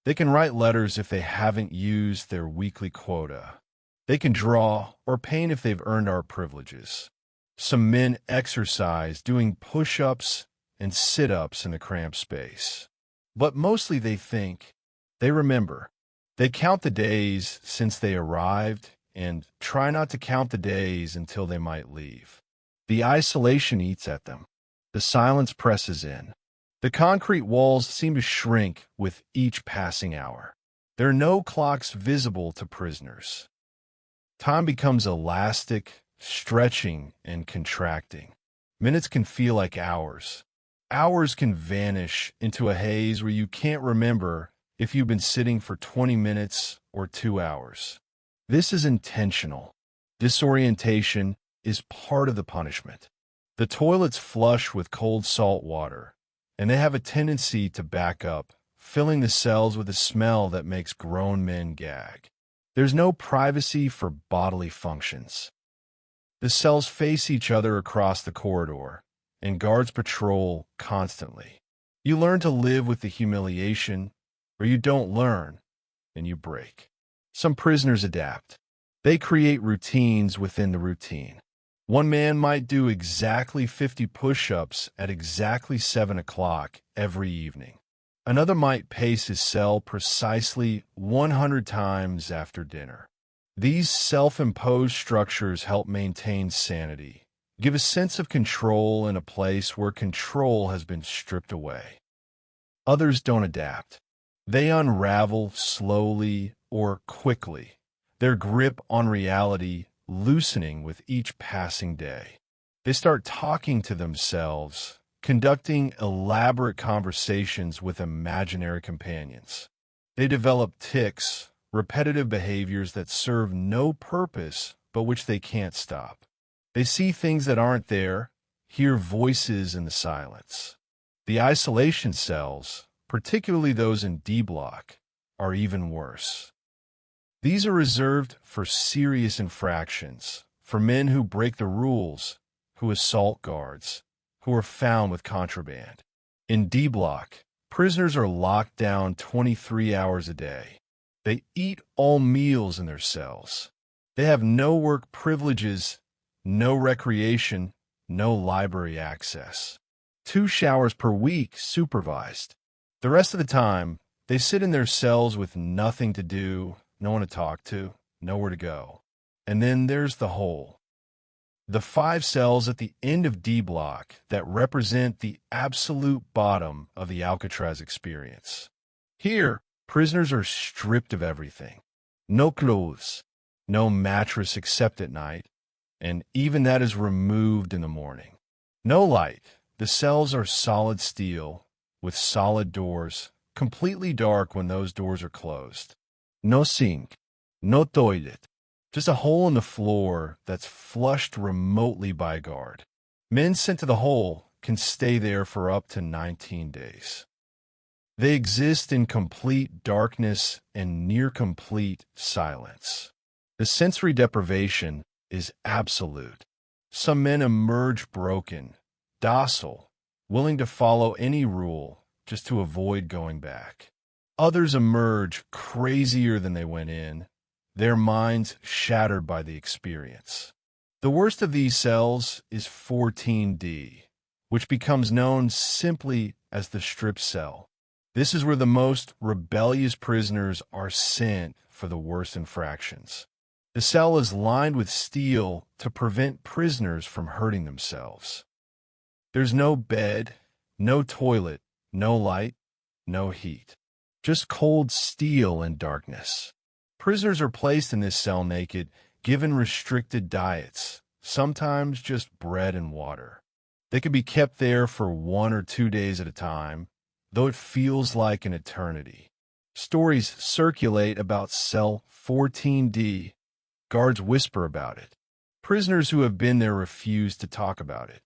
They can write letters if they haven't used their weekly quota. They can draw or paint if they've earned our privileges. Some men exercise, doing push-ups and sit-ups in the cramped space. But mostly they think, they remember. They count the days since they arrived and try not to count the days until they might leave. The isolation eats at them. The silence presses in. The concrete walls seem to shrink with each passing hour. There are no clocks visible to prisoners. Time becomes elastic, stretching and contracting. Minutes can feel like hours. Hours can vanish into a haze where you can't remember if you've been sitting for 20 minutes or 2 hours. This is intentional. Disorientation is part of the punishment. The toilets flush with cold salt water, and they have a tendency to back up, filling the cells with a smell that makes grown men gag. There's no privacy for bodily functions. The cells face each other across the corridor, and guards patrol constantly. You learn to live with the humiliation, or you don't learn, and you break. Some prisoners adapt. They create routines within the routine. One man might do exactly 50 push-ups at exactly 7 o'clock every evening. Another might pace his cell precisely 100 times after dinner. These self-imposed structures help maintain sanity, give a sense of control in a place where control has been stripped away. Others don't adapt. They unravel slowly or quickly, their grip on reality loosening with each passing day. They start talking to themselves, conducting elaborate conversations with imaginary companions. They develop tics, repetitive behaviors that serve no purpose but which they can't stop. They see things that aren't there, hear voices in the silence. The isolation cells, particularly those in D block, are even worse. These are reserved for serious infractions, for men who break the rules, who assault guards, who are found with contraband. In D block, prisoners are locked down 23 hours a day. They eat all meals in their cells. They have no work privileges, no recreation, no library access. 2 showers per week supervised. The rest of the time, they sit in their cells with nothing to do, no one to talk to, nowhere to go. And then there's the hole. The 5 cells at the end of D block that represent the absolute bottom of the Alcatraz experience. Here, prisoners are stripped of everything. No clothes, no mattress except at night, and even that is removed in the morning. No light. The cells are solid steel, with solid doors, completely dark when those doors are closed. No sink, no toilet, just a hole in the floor that's flushed remotely by a guard. Men sent to the hole can stay there for up to 19 days. They exist in complete darkness and near-complete silence. The sensory deprivation is absolute. Some men emerge broken, docile, willing to follow any rule just to avoid going back. Others emerge crazier than they went in, their minds shattered by the experience. The worst of these cells is 14D, which becomes known simply as the strip cell. This is where the most rebellious prisoners are sent for the worst infractions. The cell is lined with steel to prevent prisoners from hurting themselves. There's no bed, no toilet, no light, no heat. Just cold steel and darkness. Prisoners are placed in this cell naked, given restricted diets, sometimes just bread and water. They can be kept there for 1 or 2 days at a time, though it feels like an eternity. Stories circulate about cell 14D. Guards whisper about it. Prisoners who have been there refuse to talk about it.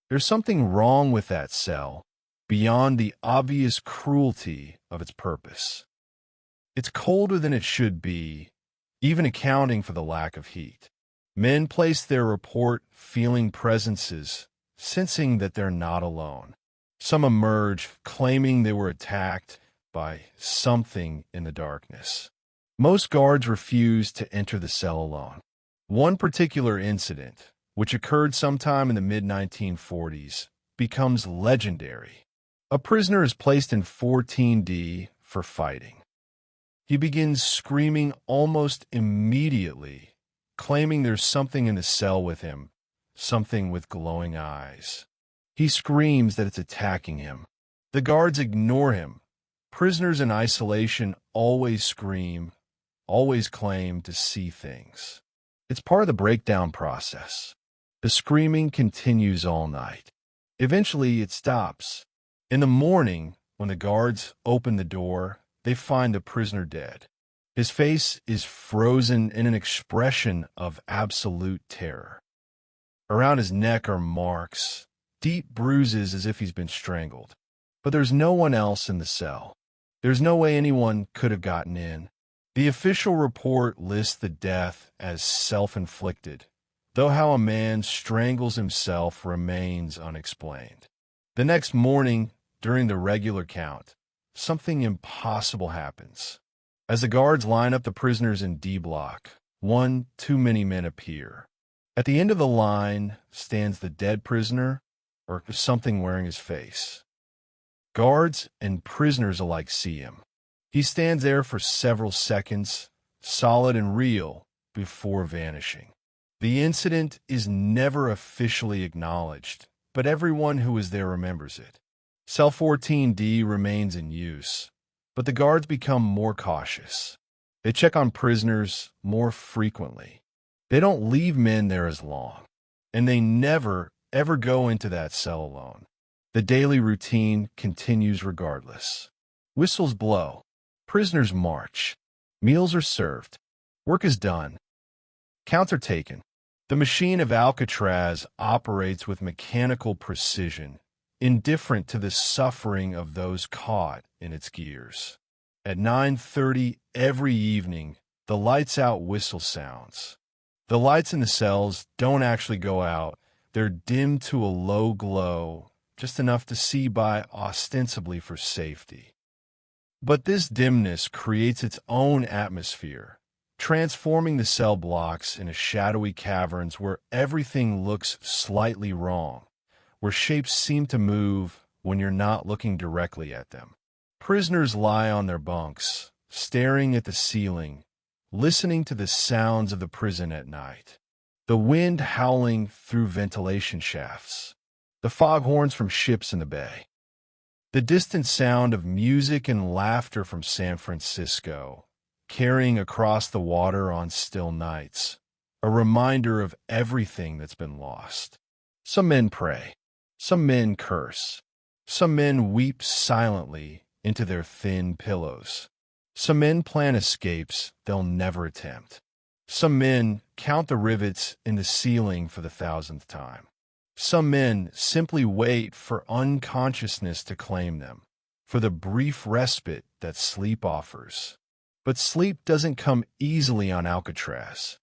There's something wrong with that cell, beyond the obvious cruelty of its purpose. It's colder than it should be, even accounting for the lack of heat. Men place their report feeling presences, sensing that they're not alone. Some emerge claiming they were attacked by something in the darkness. Most guards refuse to enter the cell alone. One particular incident, which occurred sometime in the mid-1940s, becomes legendary. A prisoner is placed in 14D for fighting. He begins screaming almost immediately, claiming there's something in the cell with him, something with glowing eyes. He screams that it's attacking him. The guards ignore him. Prisoners in isolation always scream, always claim to see things. It's part of the breakdown process. The screaming continues all night. Eventually, it stops. In the morning, when the guards open the door, they find the prisoner dead. His face is frozen in an expression of absolute terror. Around his neck are marks, deep bruises as if he's been strangled. But there's no one else in the cell. There's no way anyone could have gotten in. The official report lists the death as self-inflicted, though how a man strangles himself remains unexplained. The next morning, during the regular count, something impossible happens. As the guards line up the prisoners in D block, one too many men appear. At the end of the line stands the dead prisoner, or something wearing his face. Guards and prisoners alike see him. He stands there for several seconds, solid and real, before vanishing. The incident is never officially acknowledged, but everyone who was there remembers it. Cell 14D remains in use, but the guards become more cautious. They check on prisoners more frequently. They don't leave men there as long, and they never, ever go into that cell alone. The daily routine continues regardless. Whistles blow. Prisoners march. Meals are served. Work is done. Counts are taken. The machine of Alcatraz operates with mechanical precision, indifferent to the suffering of those caught in its gears. At 9:30 every evening, the lights-out whistle sounds. The lights in the cells don't actually go out. They're dimmed to a low glow, just enough to see by ostensibly for safety. But this dimness creates its own atmosphere, transforming the cell blocks into shadowy caverns where everything looks slightly wrong, where shapes seem to move when you're not looking directly at them. Prisoners lie on their bunks, staring at the ceiling, listening to the sounds of the prison at night. The wind howling through ventilation shafts, the foghorns from ships in the bay, the distant sound of music and laughter from San Francisco, carrying across the water on still nights, a reminder of everything that's been lost. Some men pray, some men curse, some men weep silently into their thin pillows. Some men plan escapes they'll never attempt. Some men count the rivets in the ceiling for the 1,000th time. Some men simply wait for unconsciousness to claim them, for the brief respite that sleep offers. But sleep doesn't come easily on Alcatraz.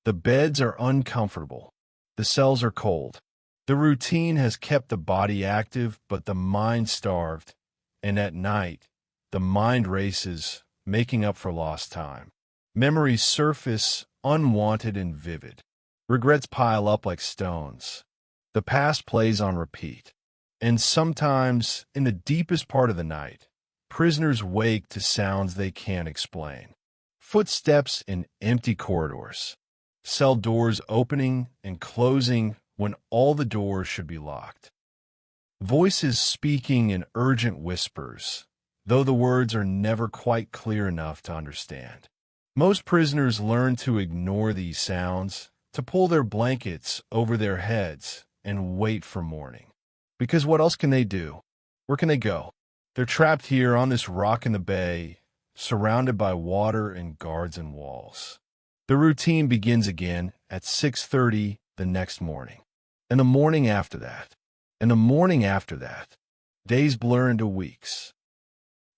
The beds are uncomfortable. The cells are cold. The routine has kept the body active, but the mind starved. And at night, the mind races, making up for lost time. Memories surface, unwanted and vivid. Regrets pile up like stones. The past plays on repeat. And sometimes, in the deepest part of the night, prisoners wake to sounds they can't explain. Footsteps in empty corridors. Cell doors opening and closing when all the doors should be locked. Voices speaking in urgent whispers, though the words are never quite clear enough to understand. Most prisoners learn to ignore these sounds, to pull their blankets over their heads and wait for morning. Because what else can they do? Where can they go? They're trapped here on this rock in the bay, surrounded by water and guards and walls. The routine begins again at 6:30 the next morning. And the morning after that. And the morning after that. Days blur into weeks.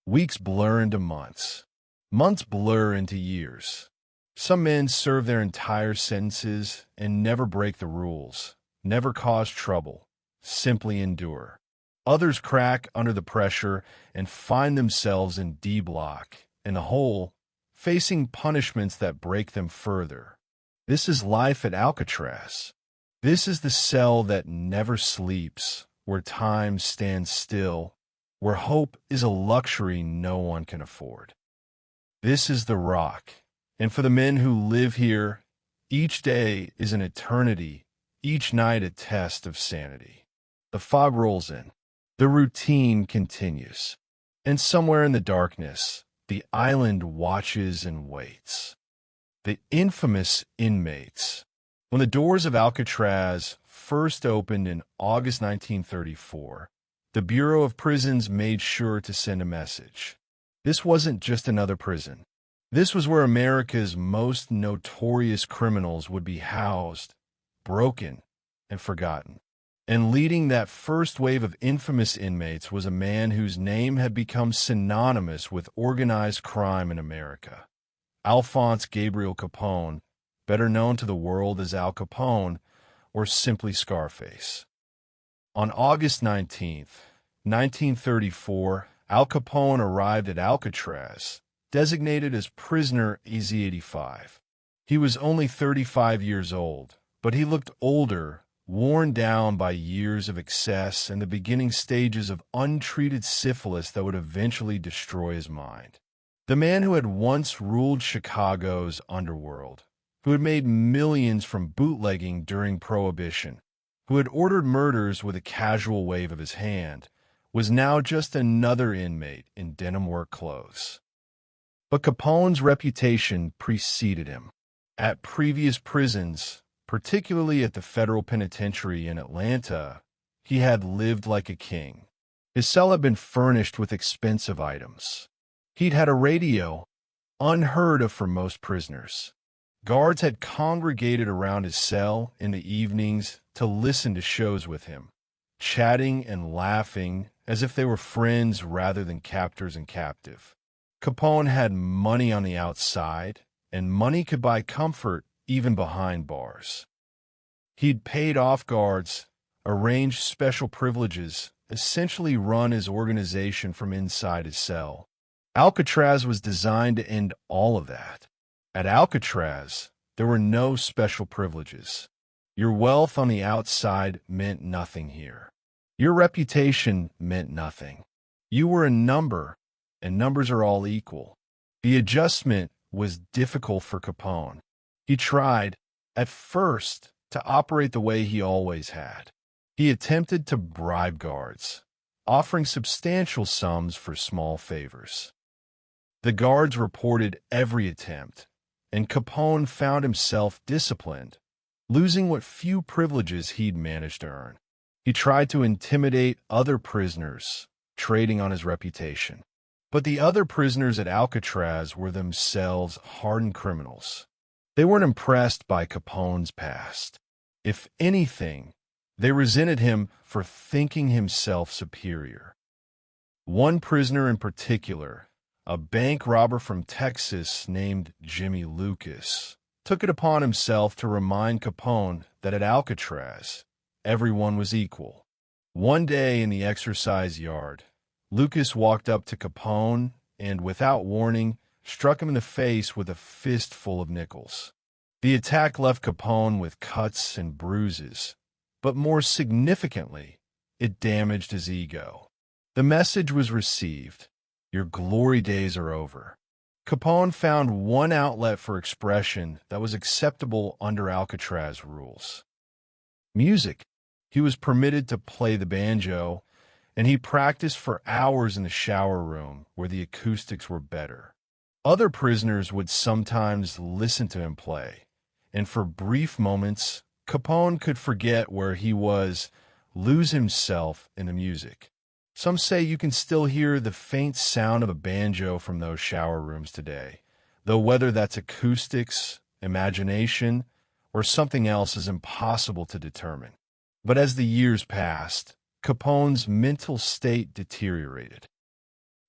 Weeks blur into months. Months blur into years. Some men serve their entire sentences and never break the rules, never cause trouble, simply endure. Others crack under the pressure and find themselves in D block, in the hole, facing punishments that break them further. This is life at Alcatraz. This is the cell that never sleeps, where time stands still, where hope is a luxury no one can afford. This is the rock, and for the men who live here, each day is an eternity, each night a test of sanity. The fog rolls in. The routine continues. And somewhere in the darkness, the island watches and waits. The infamous Inmates. When the doors of Alcatraz first opened in August 1934, the Bureau of Prisons made sure to send a message. This wasn't just another prison. This was where America's most notorious criminals would be housed, broken, and forgotten. And leading that first wave of infamous inmates was a man whose name had become synonymous with organized crime in America. Alphonse Gabriel Capone, better known to the world as Al Capone, or simply Scarface. On August 19, 1934, Al Capone arrived at Alcatraz, designated as prisoner EZ-85. He was only 35 years old, but he looked older, worn down by years of excess and the beginning stages of untreated syphilis that would eventually destroy his mind. The man who had once ruled Chicago's underworld, who had made millions from bootlegging during Prohibition, who had ordered murders with a casual wave of his hand, was now just another inmate in denim work clothes. But Capone's reputation preceded him. At previous prisons, particularly at the federal penitentiary in Atlanta, he had lived like a king. His cell had been furnished with expensive items. He'd had a radio, unheard of for most prisoners. Guards had congregated around his cell in the evenings to listen to shows with him, chatting and laughing as if they were friends rather than captors and captive. Capone had money on the outside, and money could buy comfort even behind bars. He'd paid off guards, arranged special privileges, essentially run his organization from inside his cell. Alcatraz was designed to end all of that. At Alcatraz, there were no special privileges. Your wealth on the outside meant nothing here. Your reputation meant nothing. You were a number, and numbers are all equal. The adjustment was difficult for Capone. He tried, at first, to operate the way he always had. He attempted to bribe guards, offering substantial sums for small favors. The guards reported every attempt, and Capone found himself disciplined, losing what few privileges he'd managed to earn. He tried to intimidate other prisoners, trading on his reputation. But the other prisoners at Alcatraz were themselves hardened criminals. They weren't impressed by Capone's past. If anything, they resented him for thinking himself superior. One prisoner in particular, a bank robber from Texas named Jimmy Lucas, took it upon himself to remind Capone that at Alcatraz, everyone was equal. One day in the exercise yard, Lucas walked up to Capone and, without warning, struck him in the face with a fistful of nickels. The attack left Capone with cuts and bruises, but more significantly, it damaged his ego. The message was received: your glory days are over. Capone found one outlet for expression that was acceptable under Alcatraz rules: music. He was permitted to play the banjo, and he practiced for hours in the shower room where the acoustics were better. Other prisoners would sometimes listen to him play, and for brief moments, Capone could forget where he was, lose himself in the music. Some say you can still hear the faint sound of a banjo from those shower rooms today, though whether that's acoustics, imagination, or something else is impossible to determine. But as the years passed, Capone's mental state deteriorated.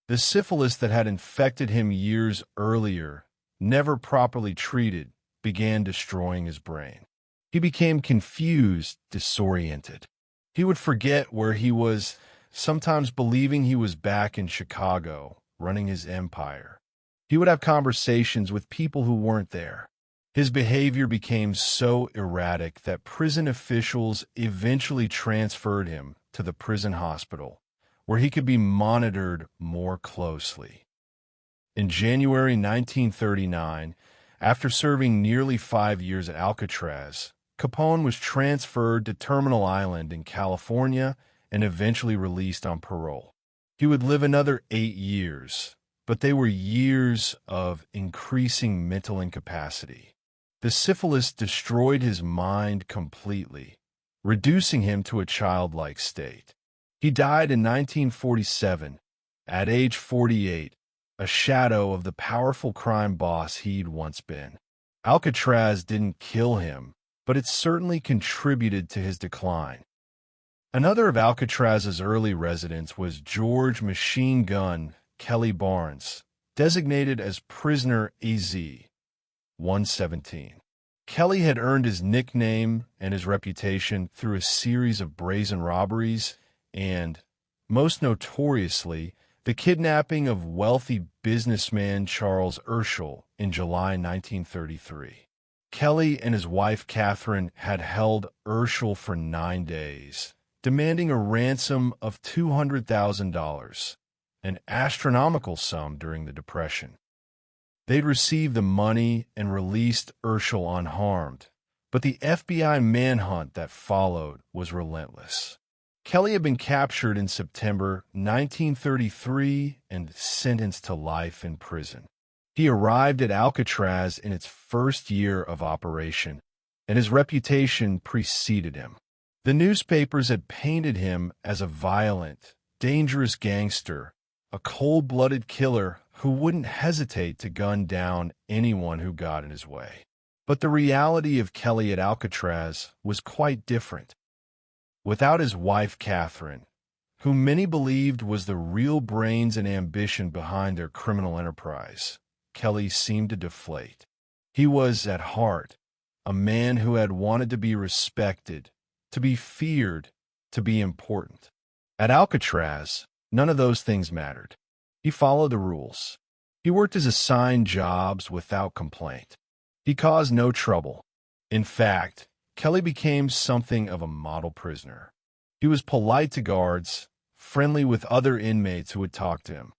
The syphilis that had infected him years earlier, never properly treated, began destroying his brain. He became confused, disoriented. He would forget where he was, sometimes believing he was back in Chicago, running his empire. He would have conversations with people who weren't there. His behavior became so erratic that prison officials eventually transferred him to the prison hospital, where he could be monitored more closely. In January 1939, after serving nearly 5 years at Alcatraz, Capone was transferred to Terminal Island in California and eventually released on parole. He would live another 8 years, but they were years of increasing mental incapacity. The syphilis destroyed his mind completely, reducing him to a childlike state. He died in 1947, at age 48, a shadow of the powerful crime boss he'd once been. Alcatraz didn't kill him, but it certainly contributed to his decline. Another of Alcatraz's early residents was George Machine Gun Kelly Barnes, designated as Prisoner AZ-117. Kelly had earned his nickname and his reputation through a series of brazen robberies and, most notoriously, the kidnapping of wealthy businessman Charles Urschel in July 1933. Kelly and his wife Catherine had held Urschel for 9 days, demanding a ransom of $200,000, an astronomical sum during the Depression. They'd received the money and released Urschel unharmed, but the FBI manhunt that followed was relentless. Kelly had been captured in September 1933 and sentenced to life in prison. He arrived at Alcatraz in its first year of operation, and his reputation preceded him. The newspapers had painted him as a violent, dangerous gangster, a cold-blooded killer who wouldn't hesitate to gun down anyone who got in his way. But the reality of Kelly at Alcatraz was quite different. Without his wife Catherine, who many believed was the real brains and ambition behind their criminal enterprise, Kelly seemed to deflate. He was, at heart, a man who had wanted to be respected, to be feared, to be important. At Alcatraz, none of those things mattered. He followed the rules. He worked his assigned jobs without complaint. He caused no trouble. In fact, Kelly became something of a model prisoner. He was polite to guards, friendly with other inmates who would talk to him.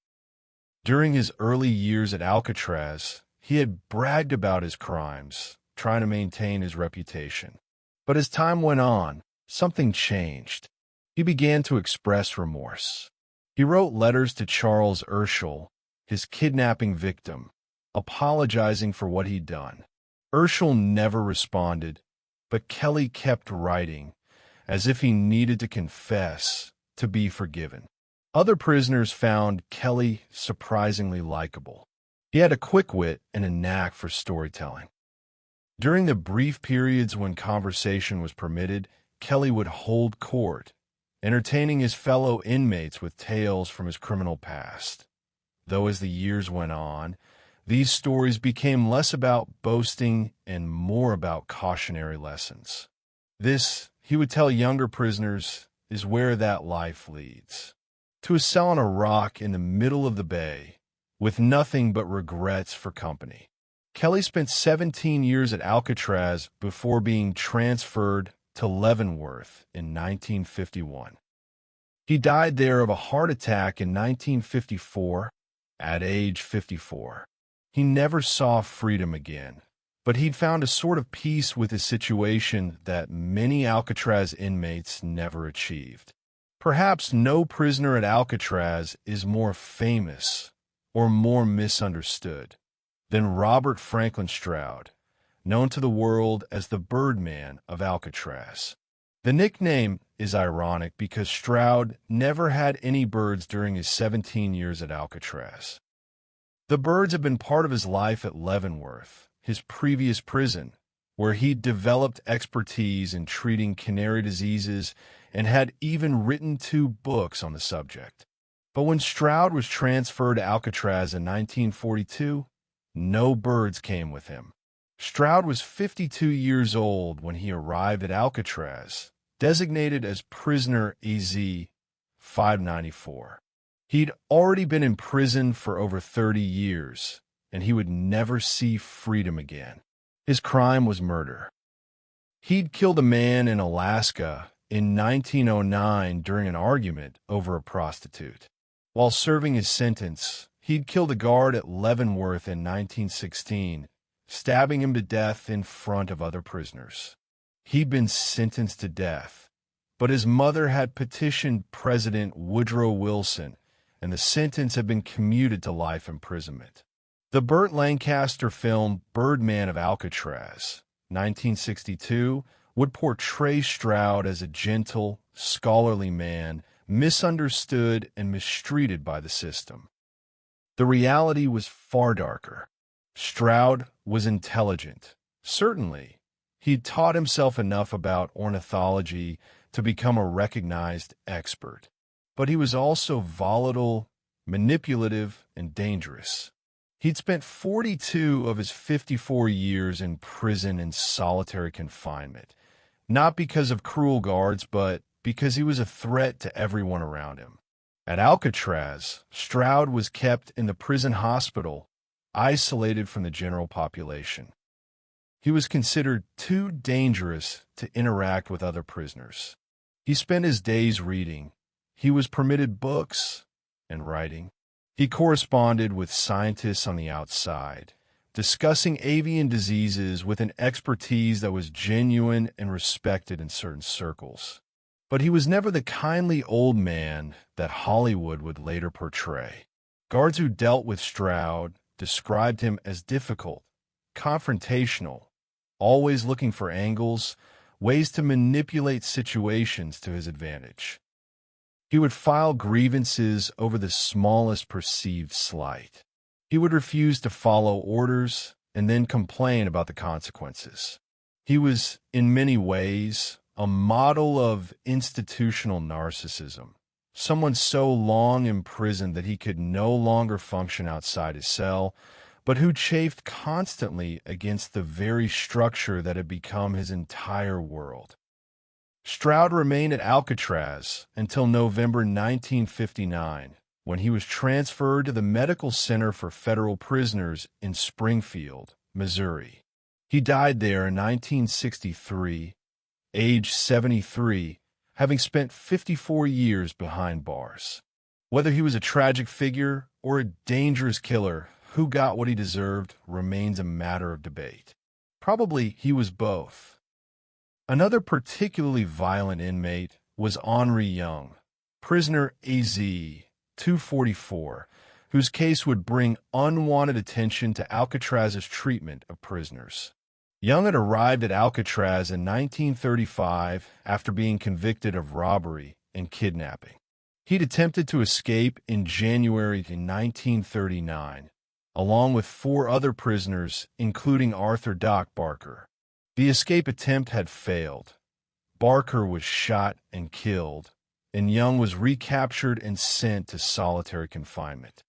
During his early years at Alcatraz, he had bragged about his crimes, trying to maintain his reputation. But as time went on, something changed. He began to express remorse. He wrote letters to Charles Urschel, his kidnapping victim, apologizing for what he'd done. Urschel never responded, but Kelly kept writing, as if he needed to confess to be forgiven. Other prisoners found Kelly surprisingly likable. He had a quick wit and a knack for storytelling. During the brief periods when conversation was permitted, Kelly would hold court, entertaining his fellow inmates with tales from his criminal past. Though as the years went on, these stories became less about boasting and more about cautionary lessons. This, he would tell younger prisoners, is where that life leads. To a cell on a rock in the middle of the bay, with nothing but regrets for company. Kelly spent 17 years at Alcatraz before being transferred to Leavenworth in 1951. He died there of a heart attack in 1954 at age 54. He never saw freedom again, but he'd found a sort of peace with his situation that many Alcatraz inmates never achieved. Perhaps no prisoner at Alcatraz is more famous or more misunderstood than Robert Franklin Stroud, known to the world as the Birdman of Alcatraz. The nickname is ironic because Stroud never had any birds during his 17 years at Alcatraz. The birds have been part of his life at Leavenworth, his previous prison, where he'd developed expertise in treating canary diseases and had even written 2 books on the subject. But when Stroud was transferred to Alcatraz in 1942, no birds came with him. Stroud was 52 years old when he arrived at Alcatraz, designated as Prisoner AZ-594. He'd already been in prison for over 30 years, and he would never see freedom again. His crime was murder. He'd killed a man in Alaska in 1909 during an argument over a prostitute. While serving his sentence, he'd killed a guard at Leavenworth in 1916, stabbing him to death in front of other prisoners. He'd been sentenced to death, but his mother had petitioned President Woodrow Wilson, and the sentence had been commuted to life imprisonment. The Burt Lancaster film Birdman of Alcatraz, 1962, would portray Stroud as a gentle, scholarly man, misunderstood and mistreated by the system. The reality was far darker. Stroud was intelligent. Certainly, He'd taught himself enough about ornithology to become a recognized expert. But he was also volatile, manipulative, and dangerous. He'd spent 42 of his 54 years in prison in solitary confinement, not because of cruel guards, but because he was a threat to everyone around him. At Alcatraz, Stroud was kept in the prison hospital, isolated from the general population. He was considered too dangerous to interact with other prisoners. He spent his days reading. He was permitted books and writing. He corresponded with scientists on the outside, discussing avian diseases with an expertise that was genuine and respected in certain circles. But he was never the kindly old man that Hollywood would later portray. Guards who dealt with Stroud described him as difficult, confrontational, always looking for angles, ways to manipulate situations to his advantage. He would file grievances over the smallest perceived slight. He would refuse to follow orders and then complain about the consequences. He was, in many ways, a model of institutional narcissism, someone so long imprisoned that he could no longer function outside his cell, but who chafed constantly against the very structure that had become his entire world. Stroud remained at Alcatraz until November 1959, when he was transferred to the Medical Center for Federal Prisoners in Springfield, Missouri. He died there in 1963, age 73, having spent 54 years behind bars. Whether he was a tragic figure or a dangerous killer who got what he deserved remains a matter of debate. Probably he was both. Another particularly violent inmate was Henry Young, prisoner AZ-244, whose case would bring unwanted attention to Alcatraz's treatment of prisoners. Young had arrived at Alcatraz in 1935 after being convicted of robbery and kidnapping. He'd attempted to escape in January 1939, along with 4 other prisoners, including Arthur "Doc" Barker. The escape attempt had failed. Barker was shot and killed, and Young was recaptured and sent to solitary confinement.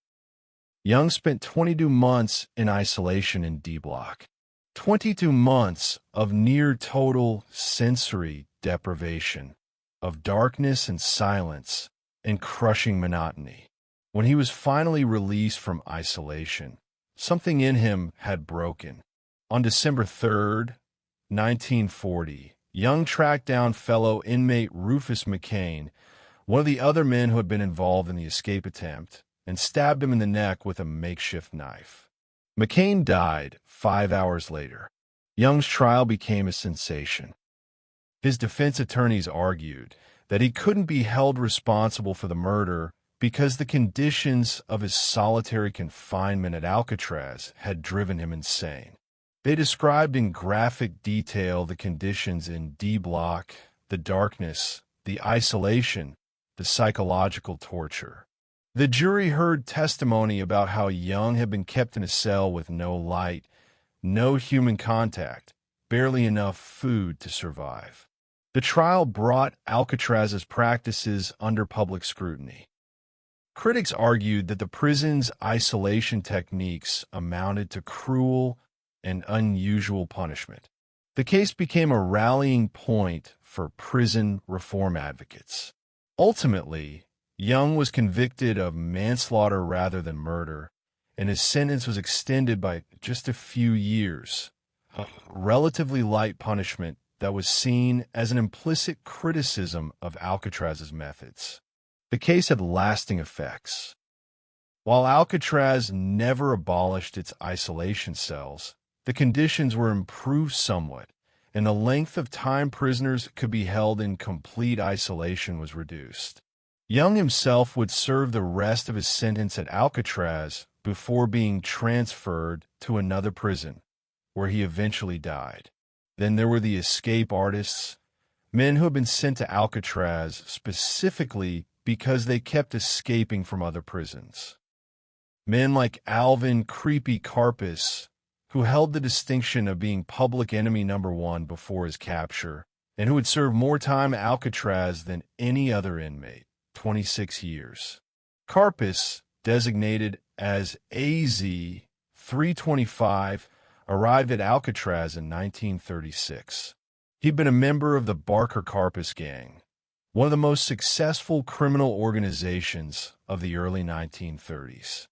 Young spent 22 months in isolation in D Block. 22 months of near-total sensory deprivation, of darkness and silence and crushing monotony. When he was finally released from isolation, something in him had broken. On December 3rd, 1940, Young tracked down fellow inmate Rufus McCain, one of the other men who had been involved in the escape attempt, and stabbed him in the neck with a makeshift knife. McCain died 5 hours later. Young's trial became a sensation. His defense attorneys argued that he couldn't be held responsible for the murder because the conditions of his solitary confinement at Alcatraz had driven him insane. They described in graphic detail the conditions in D Block, the darkness, the isolation, the psychological torture. The jury heard testimony about how Young had been kept in a cell with no light, no human contact, barely enough food to survive. The trial brought Alcatraz's practices under public scrutiny. Critics argued that the prison's isolation techniques amounted to cruel and unusual punishment. The case became a rallying point for prison reform advocates. Ultimately, Young was convicted of manslaughter rather than murder, and his sentence was extended by just a few years, a relatively light punishment that was seen as an implicit criticism of Alcatraz's methods. The case had lasting effects. While Alcatraz never abolished its isolation cells, the conditions were improved somewhat, and the length of time prisoners could be held in complete isolation was reduced. Young himself would serve the rest of his sentence at Alcatraz before being transferred to another prison, where he eventually died. Then there were the escape artists, men who had been sent to Alcatraz specifically because they kept escaping from other prisons. Men like Alvin "Creepy" Karpis, who held the distinction of being public enemy number one before his capture, and who had served more time at Alcatraz than any other inmate, 26 years. Karpis, designated as AZ-325, arrived at Alcatraz in 1936. He'd been a member of the Barker Karpis gang, one of the most successful criminal organizations of the early 1930s.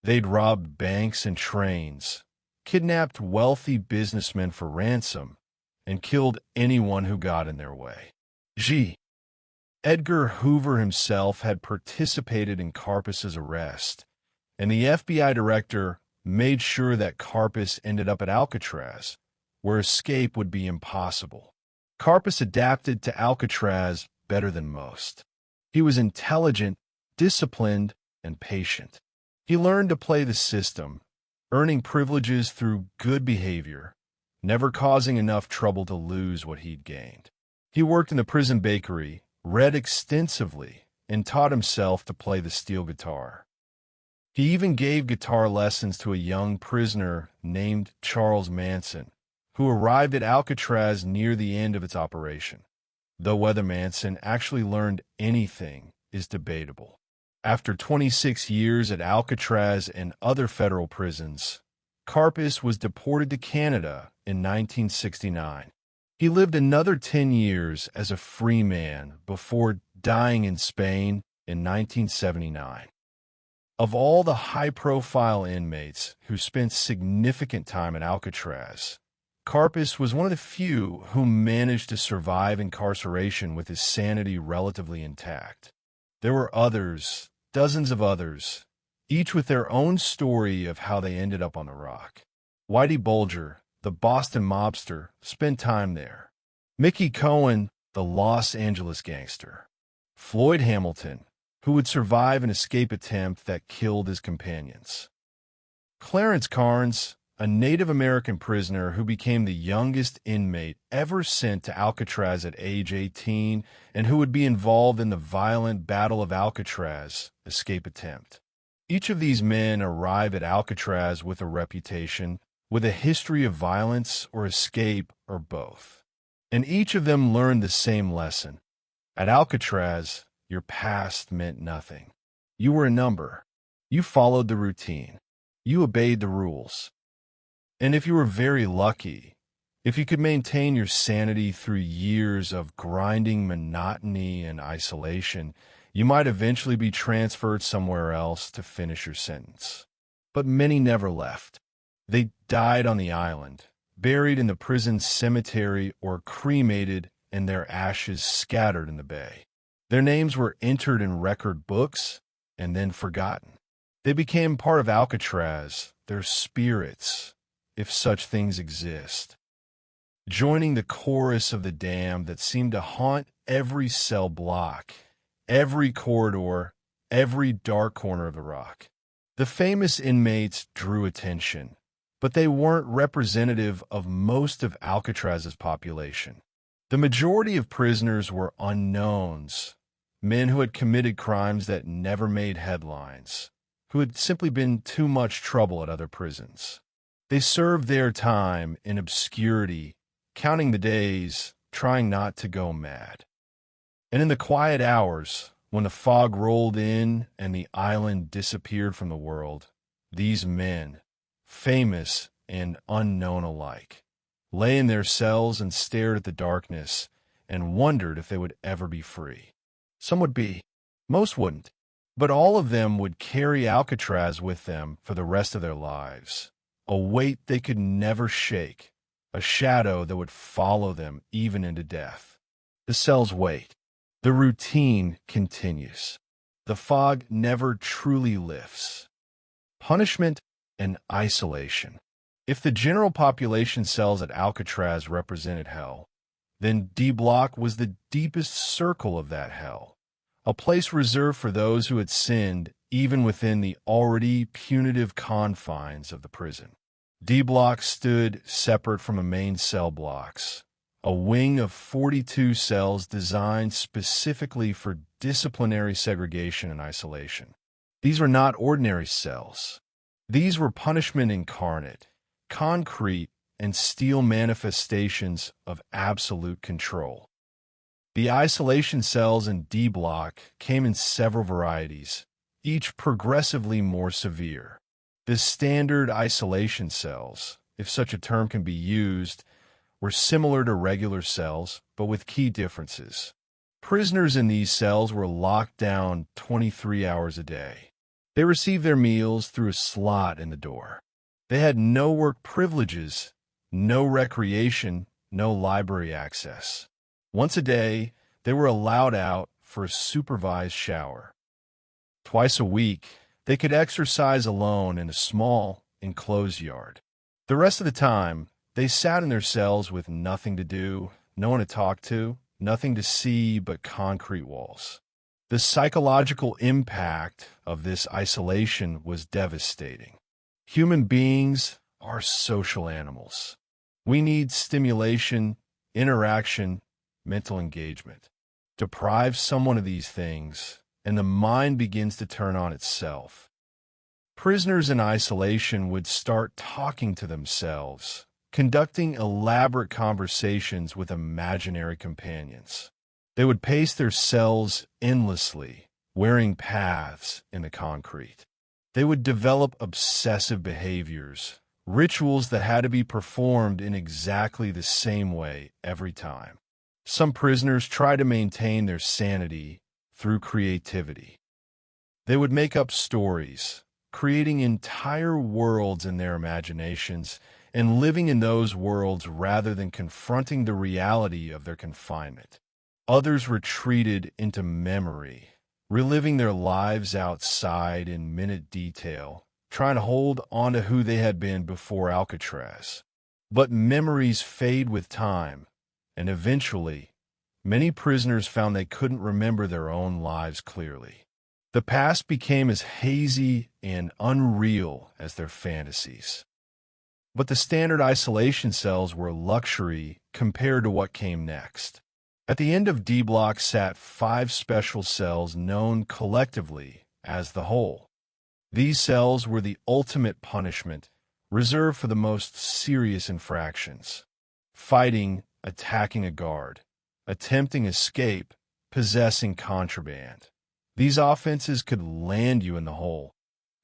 They'd robbed banks and trains, kidnapped wealthy businessmen for ransom, and killed anyone who got in their way. G. Edgar Hoover himself had participated in Karpis's arrest, and the FBI director made sure that Karpis ended up at Alcatraz, where escape would be impossible. Karpis adapted to Alcatraz better than most. He was intelligent, disciplined, and patient. He learned to play the system, earning privileges through good behavior, never causing enough trouble to lose what he'd gained. He worked in the prison bakery, read extensively, and taught himself to play the steel guitar. He even gave guitar lessons to a young prisoner named Charles Manson, who arrived at Alcatraz near the end of its operation. Though whether Manson actually learned anything is debatable. After 26 years at Alcatraz and other federal prisons, Karpis was deported to Canada in 1969. He lived another 10 years as a free man before dying in Spain in 1979. Of all the high-profile inmates who spent significant time at Alcatraz, Karpis was one of the few who managed to survive incarceration with his sanity relatively intact. There were others, dozens of others, each with their own story of how they ended up on the rock. Whitey Bulger, the Boston mobster, spent time there. Mickey Cohen, the Los Angeles gangster. Floyd Hamilton, who would survive an escape attempt that killed his companions. Clarence Carnes, a Native American prisoner who became the youngest inmate ever sent to Alcatraz at age 18 and who would be involved in the violent Battle of Alcatraz escape attempt. Each of these men arrive at Alcatraz with a reputation, with a history of violence or escape or both. And each of them learned the same lesson. At Alcatraz, your past meant nothing. You were a number. You followed the routine. You obeyed the rules. And if you were very lucky, if you could maintain your sanity through years of grinding monotony and isolation, you might eventually be transferred somewhere else to finish your sentence. But many never left. They died on the island, buried in the prison cemetery or cremated and their ashes scattered in the bay. Their names were entered in record books and then forgotten. They became part of Alcatraz, their spirits, if such things exist, joining the chorus of the damned that seemed to haunt every cell block, every corridor, every dark corner of the rock. The famous inmates drew attention, but they weren't representative of most of Alcatraz's population. The majority of prisoners were unknowns, men who had committed crimes that never made headlines, who had simply been too much trouble at other prisons. They served their time in obscurity, counting the days, trying not to go mad. And in the quiet hours, when the fog rolled in and the island disappeared from the world, these men, famous and unknown alike, lay in their cells and stared at the darkness and wondered if they would ever be free. Some would be, most wouldn't, but all of them would carry Alcatraz with them for the rest of their lives, a weight they could never shake, a shadow that would follow them even into death. The cells wait. The routine continues. The fog never truly lifts. Punishment and isolation. If the general population cells at Alcatraz represented hell, then D Block was the deepest circle of that hell, a place reserved for those who had sinned even within the already punitive confines of the prison. D Block stood separate from the main cell blocks, a wing of 42 cells designed specifically for disciplinary segregation and isolation. These were not ordinary cells. These were punishment incarnate, concrete, and steel manifestations of absolute control. The isolation cells in D Block came in several varieties, each progressively more severe. The standard isolation cells, if such a term can be used, were similar to regular cells, but with key differences. Prisoners in these cells were locked down 23 hours a day. They received their meals through a slot in the door. They had no work privileges, no recreation, no library access. Once a day, they were allowed out for a supervised shower. Twice a week, they could exercise alone in a small, enclosed yard. The rest of the time, they sat in their cells with nothing to do, no one to talk to, nothing to see but concrete walls. The psychological impact of this isolation was devastating. Human beings are social animals. We need stimulation, interaction, mental engagement. Deprive someone of these things, and the mind begins to turn on itself. Prisoners in isolation would start talking to themselves, conducting elaborate conversations with imaginary companions. They would pace their cells endlessly, wearing paths in the concrete. They would develop obsessive behaviors, rituals that had to be performed in exactly the same way every time. Some prisoners try to maintain their sanity through creativity. They would make up stories, creating entire worlds in their imaginations and living in those worlds rather than confronting the reality of their confinement. Others retreated into memory, reliving their lives outside in minute detail, trying to hold on to who they had been before Alcatraz. But memories fade with time, and eventually, many prisoners found they couldn't remember their own lives clearly. The past became as hazy and unreal as their fantasies. But the standard isolation cells were luxury compared to what came next. At the end of D Block sat 5 special cells known collectively as the Hole. These cells were the ultimate punishment, reserved for the most serious infractions: fighting, attacking a guard, attempting escape, possessing contraband. These offenses could land you in the hole,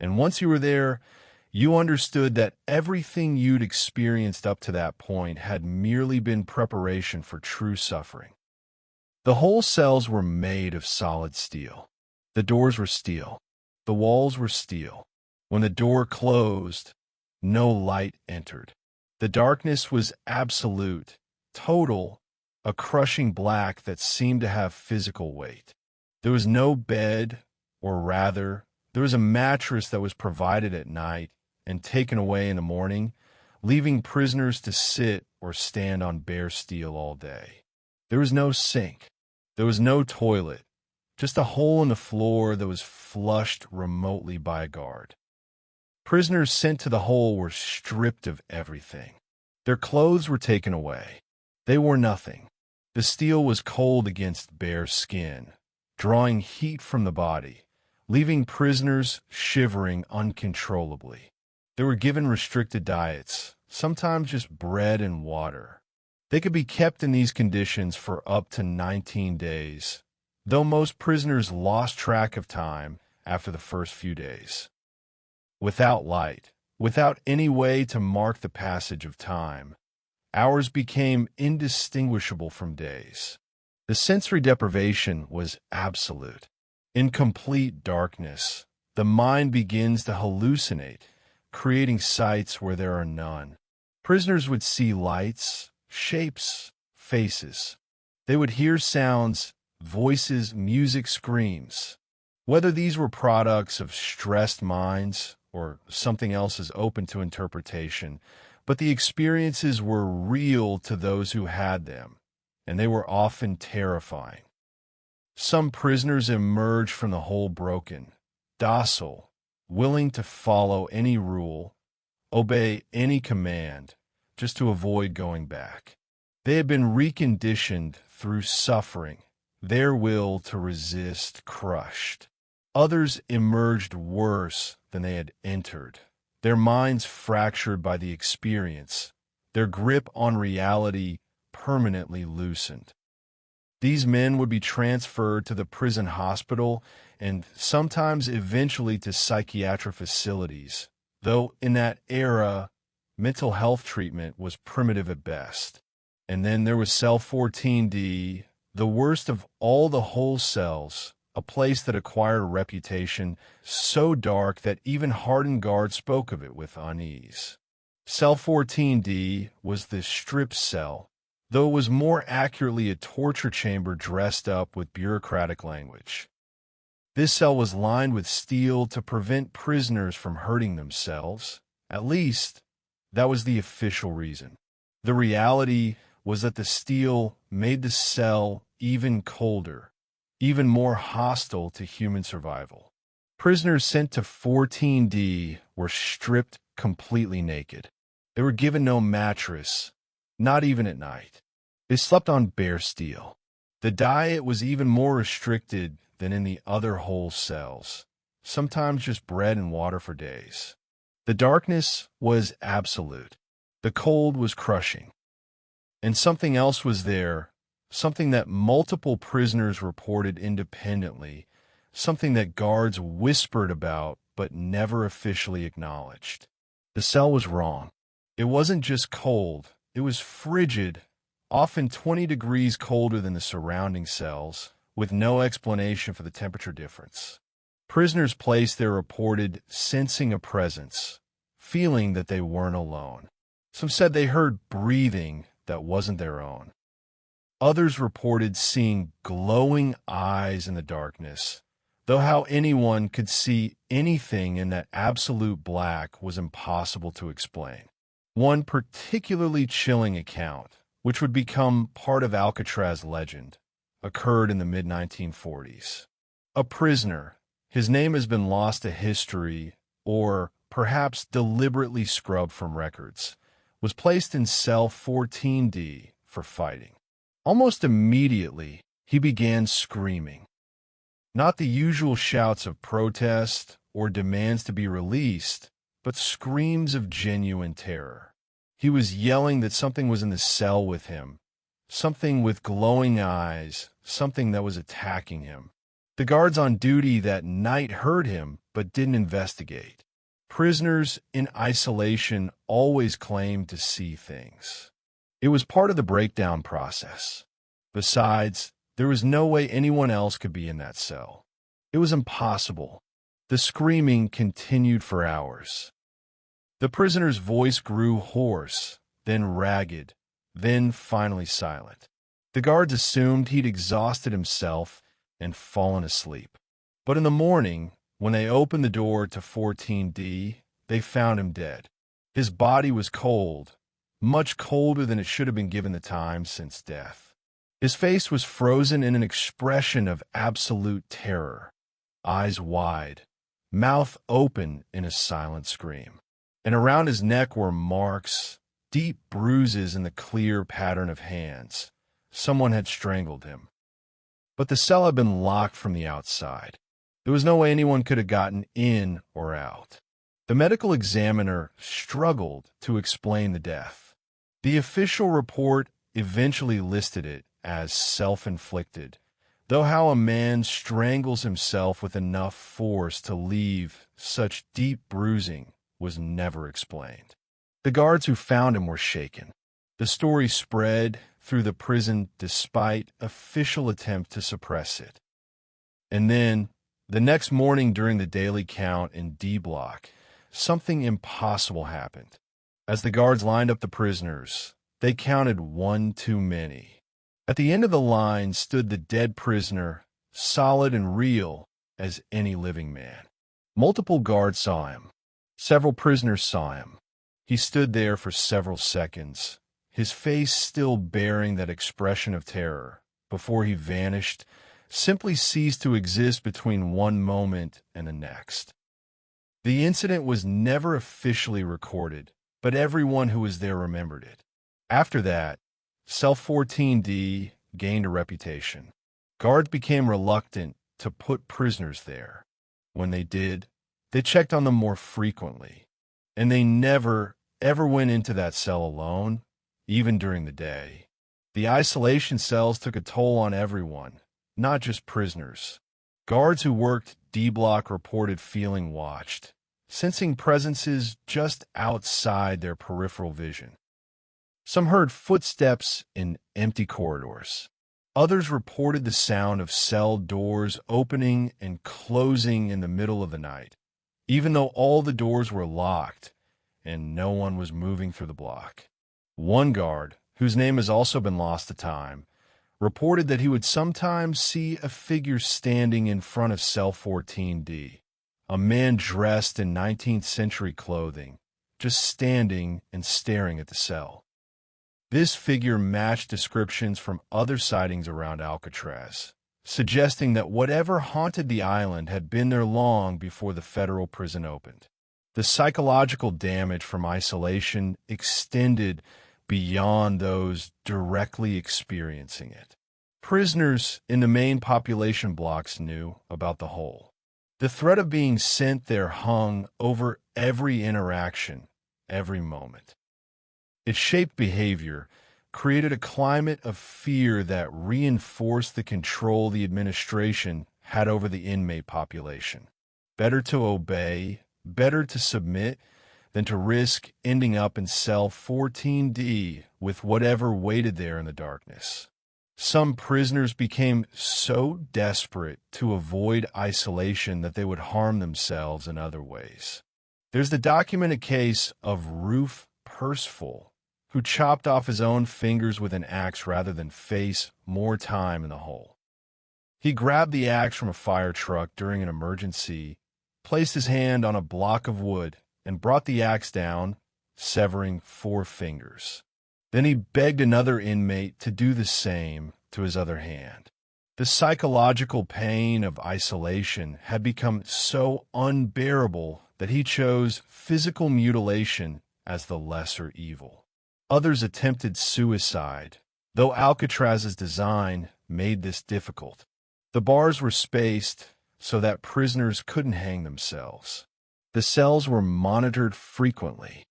and once you were there, you understood that everything you'd experienced up to that point had merely been preparation for true suffering. The Hole cells were made of solid steel. The doors were steel. The walls were steel. When the door closed, no light entered. The darkness was absolute, total, a crushing black that seemed to have physical weight. There was no bed, or rather, there was a mattress that was provided at night and taken away in the morning, leaving prisoners to sit or stand on bare steel all day. There was no sink. There was no toilet, just a hole in the floor that was flushed remotely by a guard. Prisoners sent to the hole were stripped of everything. Their clothes were taken away. They wore nothing. The steel was cold against bare skin, drawing heat from the body, leaving prisoners shivering uncontrollably. They were given restricted diets, sometimes just bread and water. They could be kept in these conditions for up to 19 days, though most prisoners lost track of time after the first few days. Without light, without any way to mark the passage of time, hours became indistinguishable from days. The sensory deprivation was absolute. In complete darkness, the mind begins to hallucinate, creating sights where there are none. Prisoners would see lights, shapes, faces. They would hear sounds, voices, music, screams. Whether these were products of stressed minds or something else is open to interpretation, but the experiences were real to those who had them, and they were often terrifying. Some prisoners emerged from the hole broken, docile, willing to follow any rule, obey any command, just to avoid going back. They had been reconditioned through suffering, their will to resist crushed. Others emerged worse than they had entered, their minds fractured by the experience, their grip on reality permanently loosened. These men would be transferred to the prison hospital and sometimes eventually to psychiatric facilities, though in that era, mental health treatment was primitive at best. And then there was Cell 14D, the worst of all the whole cells, a place that acquired a reputation so dark that even hardened guards spoke of it with unease. Cell 14D was the strip cell, though it was more accurately a torture chamber dressed up with bureaucratic language. This cell was lined with steel to prevent prisoners from hurting themselves. At least, that was the official reason. The reality was that the steel made the cell even colder, even more hostile to human survival. Prisoners sent to 14D were stripped completely naked. They were given no mattress, not even at night. They slept on bare steel. The diet was even more restricted than in the other whole cells, sometimes just bread and water for days. The darkness was absolute. The cold was crushing. And something else was there, something that multiple prisoners reported independently, something that guards whispered about but never officially acknowledged. The cell was wrong. It wasn't just cold, it was frigid, often 20 degrees colder than the surrounding cells, with no explanation for the temperature difference. Prisoners placed there reported sensing a presence, feeling that they weren't alone. Some said they heard breathing that wasn't their own. Others reported seeing glowing eyes in the darkness, though how anyone could see anything in that absolute black was impossible to explain. One particularly chilling account, which would become part of Alcatraz legend, occurred in the mid-1940s. A prisoner, his name has been lost to history or perhaps deliberately scrubbed from records, was placed in cell 14D for fighting. Almost immediately, he began screaming. Not the usual shouts of protest or demands to be released, but screams of genuine terror. He was yelling that something was in the cell with him, something with glowing eyes, something that was attacking him. The guards on duty that night heard him but didn't investigate. Prisoners in isolation always claimed to see things. It was part of the breakdown process. Besides, there was no way anyone else could be in that cell. It was impossible. The screaming continued for hours. The prisoner's voice grew hoarse, then ragged, then finally silent. The guards assumed he'd exhausted himself and fallen asleep. But in the morning, when they opened the door to 14D, they found him dead. His body was cold, much colder than it should have been given the time since death. His face was frozen in an expression of absolute terror, eyes wide, mouth open in a silent scream. And around his neck were marks, deep bruises in the clear pattern of hands. Someone had strangled him. But the cell had been locked from the outside. There was no way anyone could have gotten in or out. The medical examiner struggled to explain the death. The official report eventually listed it as self-inflicted, though how a man strangles himself with enough force to leave such deep bruising was never explained. The guards who found him were shaken. The story spread through the prison despite official attempts to suppress it. And then, the next morning during the daily count in D Block, something impossible happened. As the guards lined up the prisoners, they counted one too many. At the end of the line stood the dead prisoner, solid and real as any living man. Multiple guards saw him. Several prisoners saw him. He stood there for several seconds, his face still bearing that expression of terror, before he vanished, simply ceased to exist between one moment and the next. The incident was never officially recorded, but everyone who was there remembered it. After that, Cell 14D gained a reputation. Guards became reluctant to put prisoners there. When they did, they checked on them more frequently. and they never, ever went into that cell alone, even during the day. The isolation cells took a toll on everyone, not just prisoners. Guards who worked D-block reported feeling watched, sensing presences just outside their peripheral vision. Some heard footsteps in empty corridors. Others reported the sound of cell doors opening and closing in the middle of the night, even though all the doors were locked and no one was moving through the block. One guard, whose name has also been lost to time, reported that he would sometimes see a figure standing in front of cell 14D, a man dressed in 19th century clothing, just standing and staring at the cell. This figure matched descriptions from other sightings around Alcatraz, suggesting that whatever haunted the island had been there long before the federal prison opened. The psychological damage from isolation extended beyond those directly experiencing it. Prisoners in the main population blocks knew about the hole. The threat of being sent there hung over every interaction, every moment. It shaped behavior, created a climate of fear that reinforced the control the administration had over the inmate population. Better to obey, better to submit, than to risk ending up in cell 14D with whatever waited there in the darkness. Some prisoners became so desperate to avoid isolation that they would harm themselves in other ways. There's the documented case of Roof Purseful, who chopped off his own fingers with an axe rather than face more time in the hole. He grabbed the axe from a fire truck during an emergency, placed his hand on a block of wood, and brought the axe down, severing 4 fingers. Then he begged another inmate to do the same to his other hand. The psychological pain of isolation had become so unbearable that he chose physical mutilation as the lesser evil. Others attempted suicide, though Alcatraz's design made this difficult. The bars were spaced so that prisoners couldn't hang themselves. The cells were monitored frequently.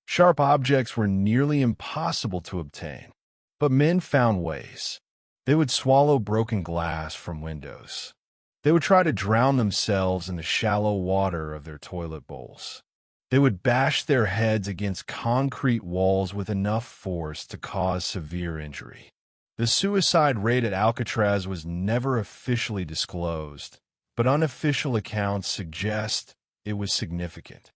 Sharp objects were nearly impossible to obtain, but men found ways. They would swallow broken glass from windows. They would try to drown themselves in the shallow water of their toilet bowls. They would bash their heads against concrete walls with enough force to cause severe injury. The suicide rate at Alcatraz was never officially disclosed, but unofficial accounts suggest it was significant.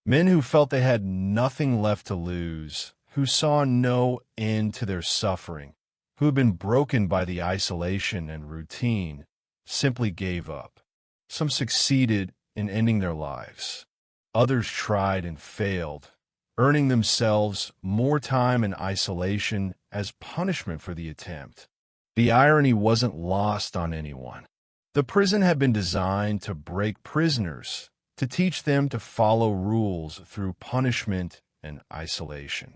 Men who felt they had nothing left to lose, who saw no end to their suffering, who had been broken by the isolation and routine, simply gave up. Some succeeded in ending their lives. Others tried and failed, earning themselves more time in isolation as punishment for the attempt. The irony wasn't lost on anyone. The prison had been designed to break prisoners, to teach them to follow rules through punishment and isolation.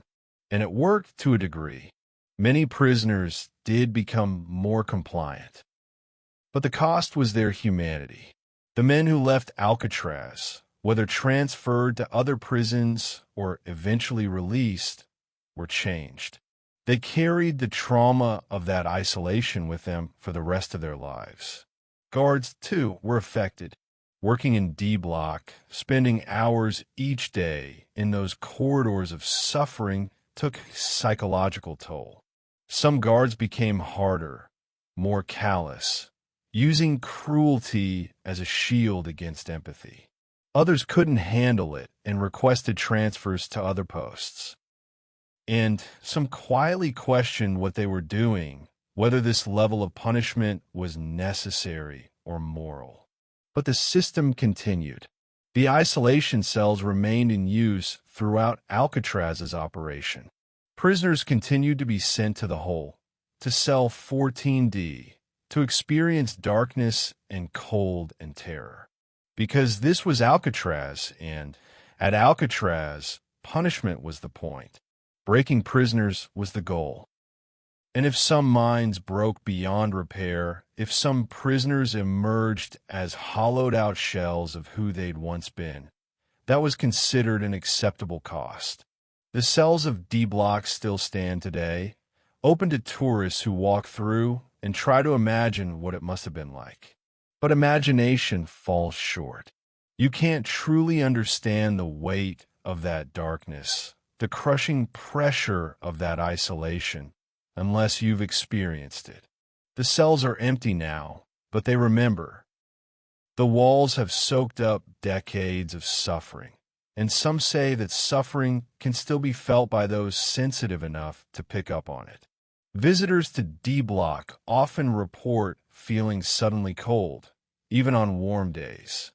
And it worked to a degree. Many prisoners did become more compliant. But the cost was their humanity. The men who left Alcatraz, whether transferred to other prisons or eventually released, were changed. They carried the trauma of that isolation with them for the rest of their lives. Guards, too, were affected, working in D Block, spending hours each day in those corridors of suffering took psychological toll. Some guards became harder, more callous, using cruelty as a shield against empathy. Others couldn't handle it and requested transfers to other posts. And some quietly questioned what they were doing, whether this level of punishment was necessary or moral. But the system continued. The isolation cells remained in use throughout Alcatraz's operation. Prisoners continued to be sent to the hole, to cell 14D, to experience darkness and cold and terror. Because this was Alcatraz, and at Alcatraz, punishment was the point. Breaking prisoners was the goal. And if some minds broke beyond repair, if some prisoners emerged as hollowed-out shells of who they'd once been, That was considered an acceptable cost. The cells of D Block still stand today, open to tourists who walk through and try to imagine what it must have been like. But imagination falls short. You can't truly understand the weight of that darkness, the crushing pressure of that isolation, unless you've experienced it. The cells are empty now, but they remember. The walls have soaked up decades of suffering, and some say that suffering can still be felt by those sensitive enough to pick up on it. Visitors to D Block often report feeling suddenly cold, even on warm days.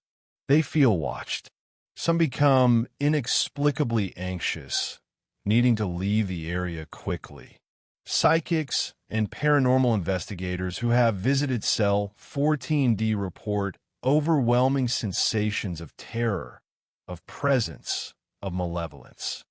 They feel watched. Some become inexplicably anxious, needing to leave the area quickly. Psychics and paranormal investigators who have visited Cell 14D report overwhelming sensations of terror, of presence, of malevolence.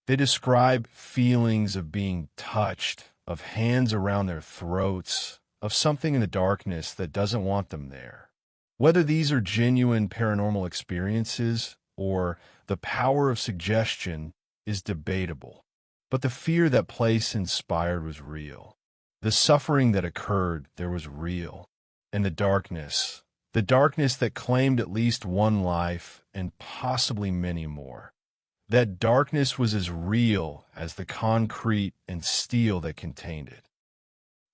They describe feelings of being touched, of hands around their throats, of something in the darkness that doesn't want them there. Whether these are genuine paranormal experiences or the power of suggestion is debatable. But the fear that place inspired was real. The suffering that occurred there was real. And the darkness that claimed at least one life and possibly many more. That darkness was as real as the concrete and steel that contained it.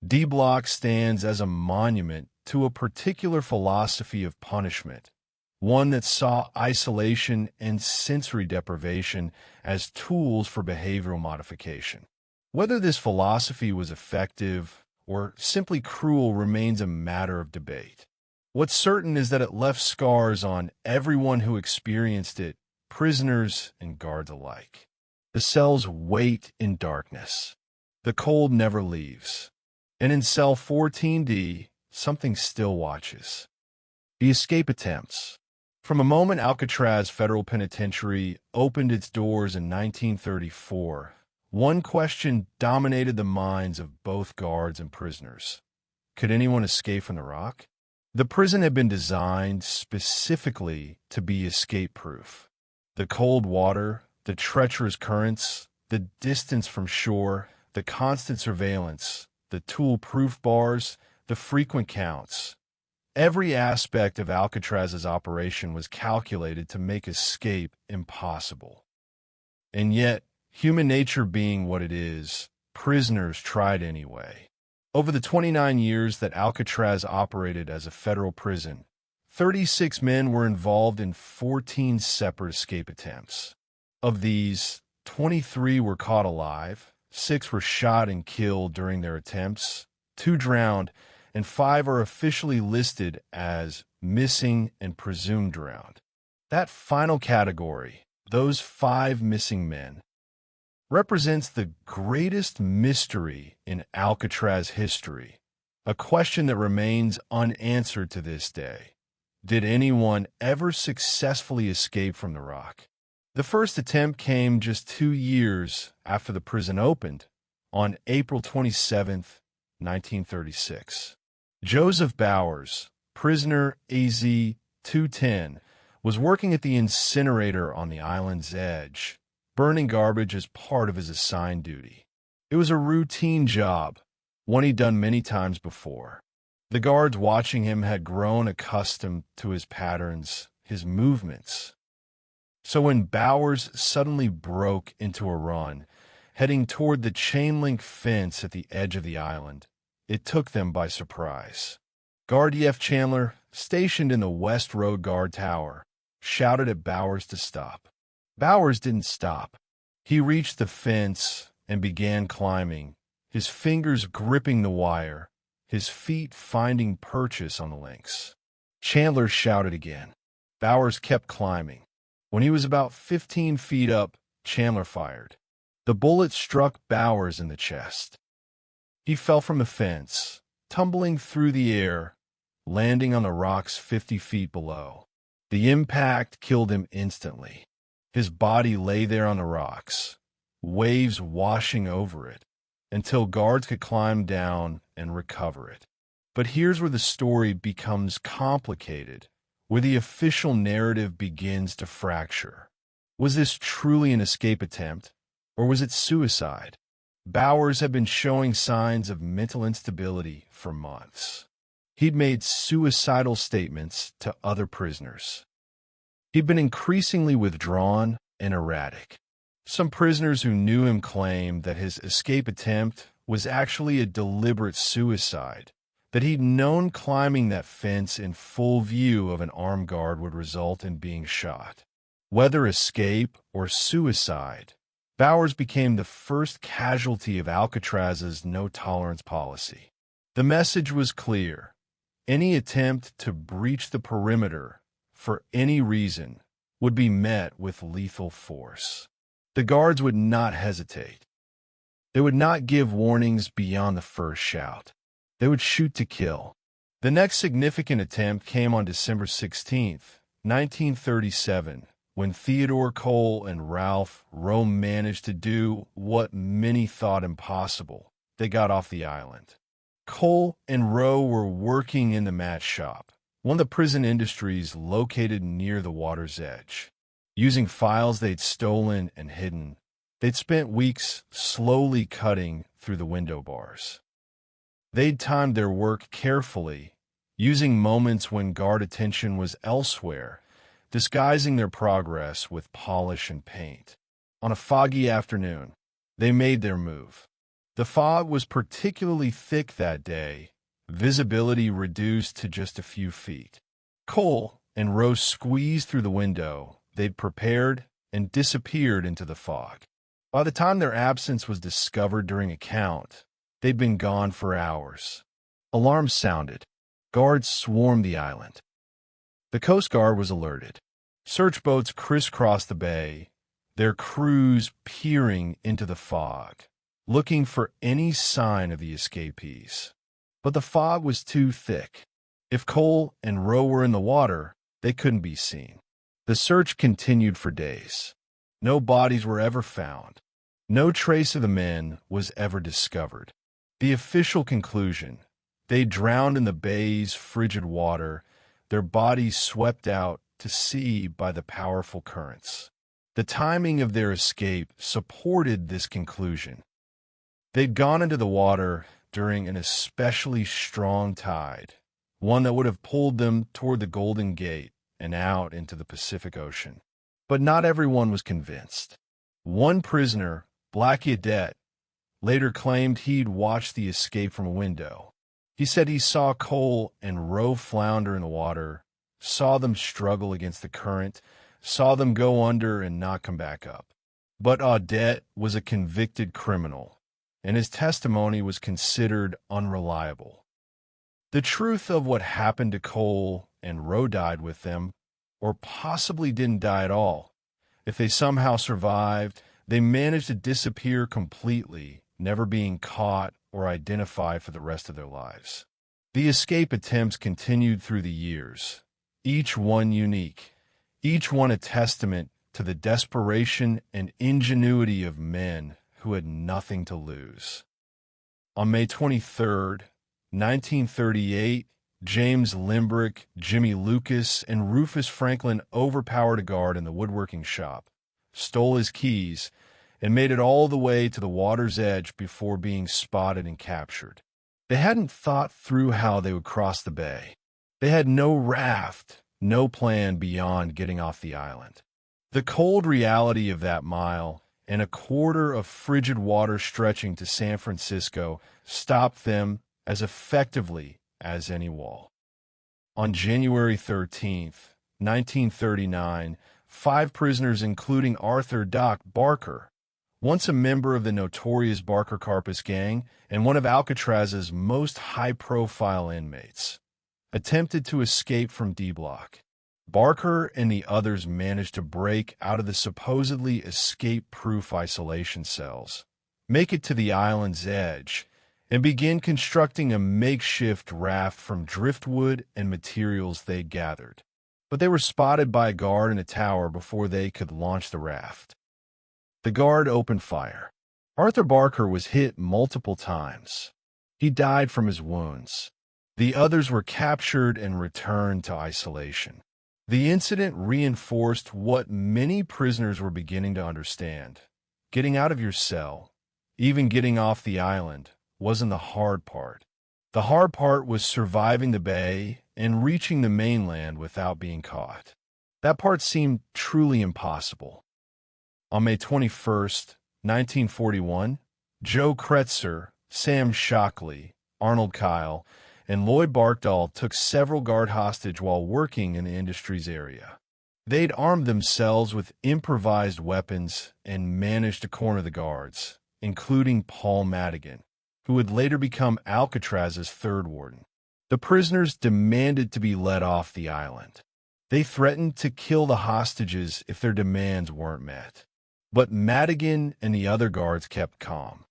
D Block stands as a monument to a particular philosophy of punishment, one that saw isolation and sensory deprivation as tools for behavioral modification. Whether this philosophy was effective or simply cruel remains a matter of debate. What's certain is that it left scars on everyone who experienced it, prisoners and guards alike. The cells wait in darkness. The cold never leaves. And in Cell 14D, something still watches. The escape attempts. From a moment Alcatraz Federal Penitentiary opened its doors in 1934, one question dominated the minds of both guards and prisoners. Could anyone escape from the rock? The prison had been designed specifically to be escape-proof. The cold water, the treacherous currents, the distance from shore, the constant surveillance, the tool-proof bars, the frequent counts. Every aspect of Alcatraz's operation was calculated to make escape impossible. And yet, human nature being what it is, prisoners tried anyway. Over the 29 years that Alcatraz operated as a federal prison, 36 men were involved in 14 separate escape attempts. Of these, 23 were caught alive, 6 were shot and killed during their attempts, 2 drowned, and 5 are officially listed as missing and presumed drowned. That final category, those 5 missing men, represents the greatest mystery in Alcatraz history, a question that remains unanswered to this day. Did anyone ever successfully escape from the rock? The first attempt came just 2 years after the prison opened, on April 27, 1936. Joseph Bowers, prisoner AZ-210, was working at the incinerator on the island's edge, burning garbage as part of his assigned duty. It was a routine job, one he'd done many times before. The guards watching him had grown accustomed to his patterns, his movements. So when Bowers suddenly broke into a run, heading toward the chain-link fence at the edge of the island, it took them by surprise. Guard E.F. Chandler, stationed in the West Road Guard Tower, shouted at Bowers to stop. Bowers didn't stop. He reached the fence and began climbing, his fingers gripping the wire, his feet finding purchase on the links. Chandler shouted again. Bowers kept climbing. When he was about 15 feet up, Chandler fired. The bullet struck Bowers in the chest. He fell from the fence, tumbling through the air, landing on the rocks 50 feet below. The impact killed him instantly. His body lay there on the rocks, waves washing over it, until guards could climb down and recover it. But here's where the story becomes complicated, where the official narrative begins to fracture. Was this truly an escape attempt, or was it suicide? Bowers had been showing signs of mental instability for months. He'd made suicidal statements to other prisoners. He'd been increasingly withdrawn and erratic. Some prisoners who knew him claimed that his escape attempt was actually a deliberate suicide, that he'd known climbing that fence in full view of an armed guard would result in being shot. Whether escape or suicide, Bowers became the first casualty of Alcatraz's no-tolerance policy. The message was clear. Any attempt to breach the perimeter, for any reason, would be met with lethal force. The guards would not hesitate. They would not give warnings beyond the first shout. They would shoot to kill. The next significant attempt came on December 16, 1937, when Theodore Cole and Ralph Rowe managed to do what many thought impossible. They got off the island. Cole and Rowe were working in the match shop, one of the prison industries located near the water's edge. Using files they'd stolen and hidden, they'd spent weeks slowly cutting through the window bars. They'd timed their work carefully, using moments when guard attention was elsewhere, disguising their progress with polish and paint. On a foggy afternoon, they made their move. The fog was particularly thick that day, visibility reduced to just a few feet. Cole and Rose squeezed through the window they'd prepared and disappeared into the fog. By the time their absence was discovered during a count, they'd been gone for hours. Alarms sounded. Guards swarmed the island. The Coast Guard was alerted. Search boats crisscrossed the bay, their crews peering into the fog, looking for any sign of the escapees. But the fog was too thick. If Cole and Rowe were in the water, they couldn't be seen. The search continued for days. No bodies were ever found. No trace of the men was ever discovered. The official conclusion: they drowned in the bay's frigid water, their bodies swept out to sea by the powerful currents. The timing of their escape supported this conclusion. They'd gone into the water during an especially strong tide, one that would have pulled them toward the Golden Gate and out into the Pacific Ocean. But not everyone was convinced. One prisoner, Blackie Adet, later claimed he'd watched the escape from a window. He said he saw Cole and Rowe flounder in the water, saw them struggle against the current, saw them go under and not come back up. But Adet was a convicted criminal, and his testimony was considered unreliable. The truth of what happened to Cole and Rowe died with them, or possibly didn't die at all. If they somehow survived, they managed to disappear completely, never being caught or identified for the rest of their lives. The escape attempts continued through the years, each one unique, each one a testament to the desperation and ingenuity of men who had nothing to lose. On May 23, 1938, James Limbrick, Jimmy Lucas, and Rufus Franklin overpowered a guard in the woodworking shop, stole his keys, and made it all the way to the water's edge before being spotted and captured. They hadn't thought through how they would cross the bay. They had no raft, no plan beyond getting off the island. The cold reality of that mile and a quarter of frigid water stretching to San Francisco stopped them as effectively as any wall. On January 13, 1939, 5 prisoners, including Arthur "Doc" Barker, once a member of the notorious Barker Carpus gang and one of Alcatraz's most high-profile inmates, attempted to escape from D-Block. Barker and the others managed to break out of the supposedly escape-proof isolation cells, make it to the island's edge, and begin constructing a makeshift raft from driftwood and materials they gathered. But they were spotted by a guard in a tower before they could launch the raft. The guard opened fire. Arthur Barker was hit multiple times. He died from his wounds. The others were captured and returned to isolation. The incident reinforced what many prisoners were beginning to understand. Getting out of your cell, even getting off the island, wasn't the hard part. The hard part was surviving the bay and reaching the mainland without being caught. That part seemed truly impossible. On May 21st, 1941, Joe Kretzer, Sam Shockley, Arnold Kyle, and Lloyd Barkdahl took several guard hostage while working in the industries area. They'd armed themselves with improvised weapons and managed to corner the guards, including Paul Madigan, who would later become Alcatraz's third warden. The prisoners demanded to be let off the island. They threatened to kill the hostages if their demands weren't met. But Madigan and the other guards kept calm.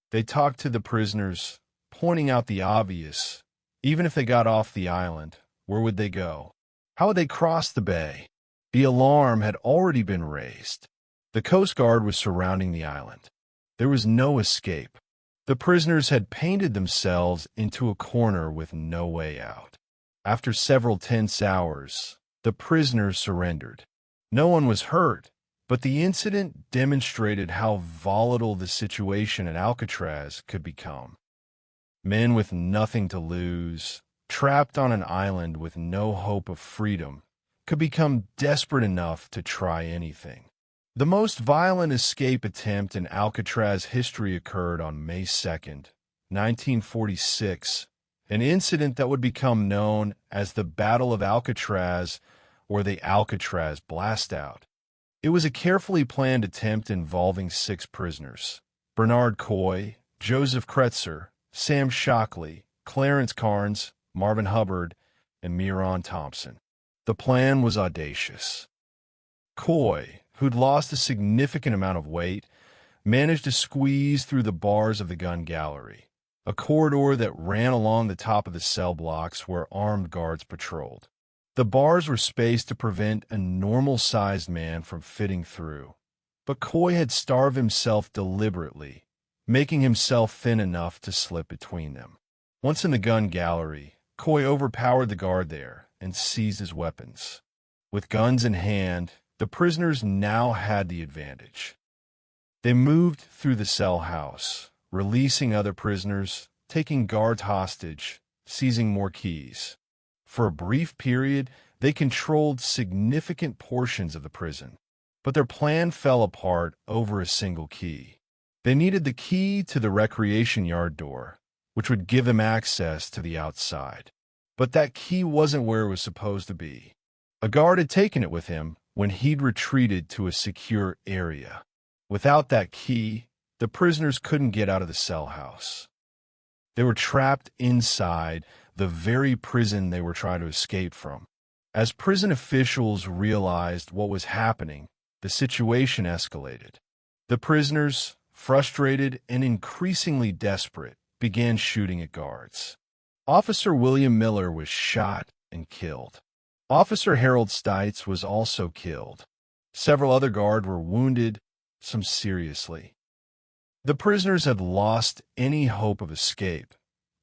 They talked to the prisoners, pointing out the obvious. Even if they got off the island, where would they go? How would they cross the bay? The alarm had already been raised. The Coast Guard was surrounding the island. There was no escape. The prisoners had painted themselves into a corner with no way out. After several tense hours, the prisoners surrendered. No one was hurt, but the incident demonstrated how volatile the situation at Alcatraz could become. Men with nothing to lose, trapped on an island with no hope of freedom, could become desperate enough to try anything. The most violent escape attempt in Alcatraz history occurred on May 2nd, 1946, an incident that would become known as the Battle of Alcatraz or the Alcatraz Blastout. It was a carefully planned attempt involving 6 prisoners: Bernard Coy, Joseph Kretzer, Sam Shockley, Clarence Carnes, Marvin Hubbard, and Miron Thompson. The plan was audacious. Coy, who'd lost a significant amount of weight, managed to squeeze through the bars of the gun gallery, a corridor that ran along the top of the cell blocks where armed guards patrolled. The bars were spaced to prevent a normal-sized man from fitting through, but Coy had starved himself deliberately, making himself thin enough to slip between them. Once in the gun gallery, Coy overpowered the guard there and seized his weapons. With guns in hand, the prisoners now had the advantage. They moved through the cell house, releasing other prisoners, taking guards hostage, seizing more keys. For a brief period, they controlled significant portions of the prison, but their plan fell apart over a single key. They needed the key to the recreation yard door, which would give them access to the outside. But that key wasn't where it was supposed to be. A guard had taken it with him when he'd retreated to a secure area. Without that key, the prisoners couldn't get out of the cell house. They were trapped inside the very prison they were trying to escape from. As prison officials realized what was happening, the situation escalated. The prisoners, frustrated and increasingly desperate, began shooting at guards. Officer William Miller was shot and killed. Officer Harold Stites was also killed. Several other guards were wounded, some seriously. The prisoners had lost any hope of escape,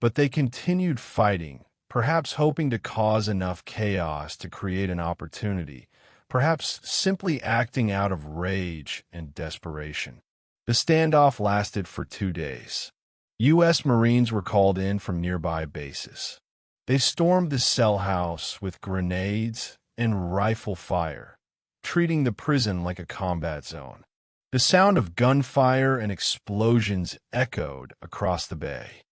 but they continued fighting, perhaps hoping to cause enough chaos to create an opportunity, perhaps simply acting out of rage and desperation. The standoff lasted for 2 days. U.S. Marines were called in from nearby bases. They stormed the cell house with grenades and rifle fire, treating the prison like a combat zone. The sound of gunfire and explosions echoed across the bay.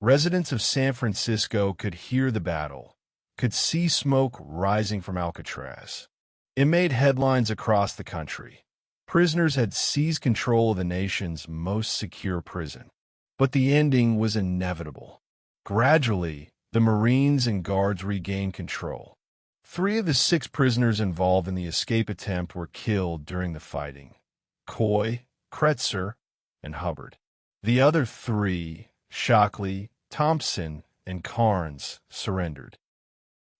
Residents of San Francisco could hear the battle, could see smoke rising from Alcatraz. It made headlines across the country. Prisoners had seized control of the nation's most secure prison. But the ending was inevitable. Gradually, the Marines and guards regained control. 3 of the 6 prisoners involved in the escape attempt were killed during the fighting: Coy, Kretzer, and Hubbard. The other 3, Shockley, Thompson, and Carnes, surrendered.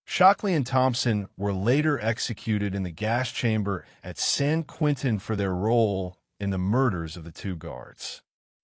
Shockley and Thompson were later executed in the gas chamber at San Quentin for their role in the murders of the 2 guards.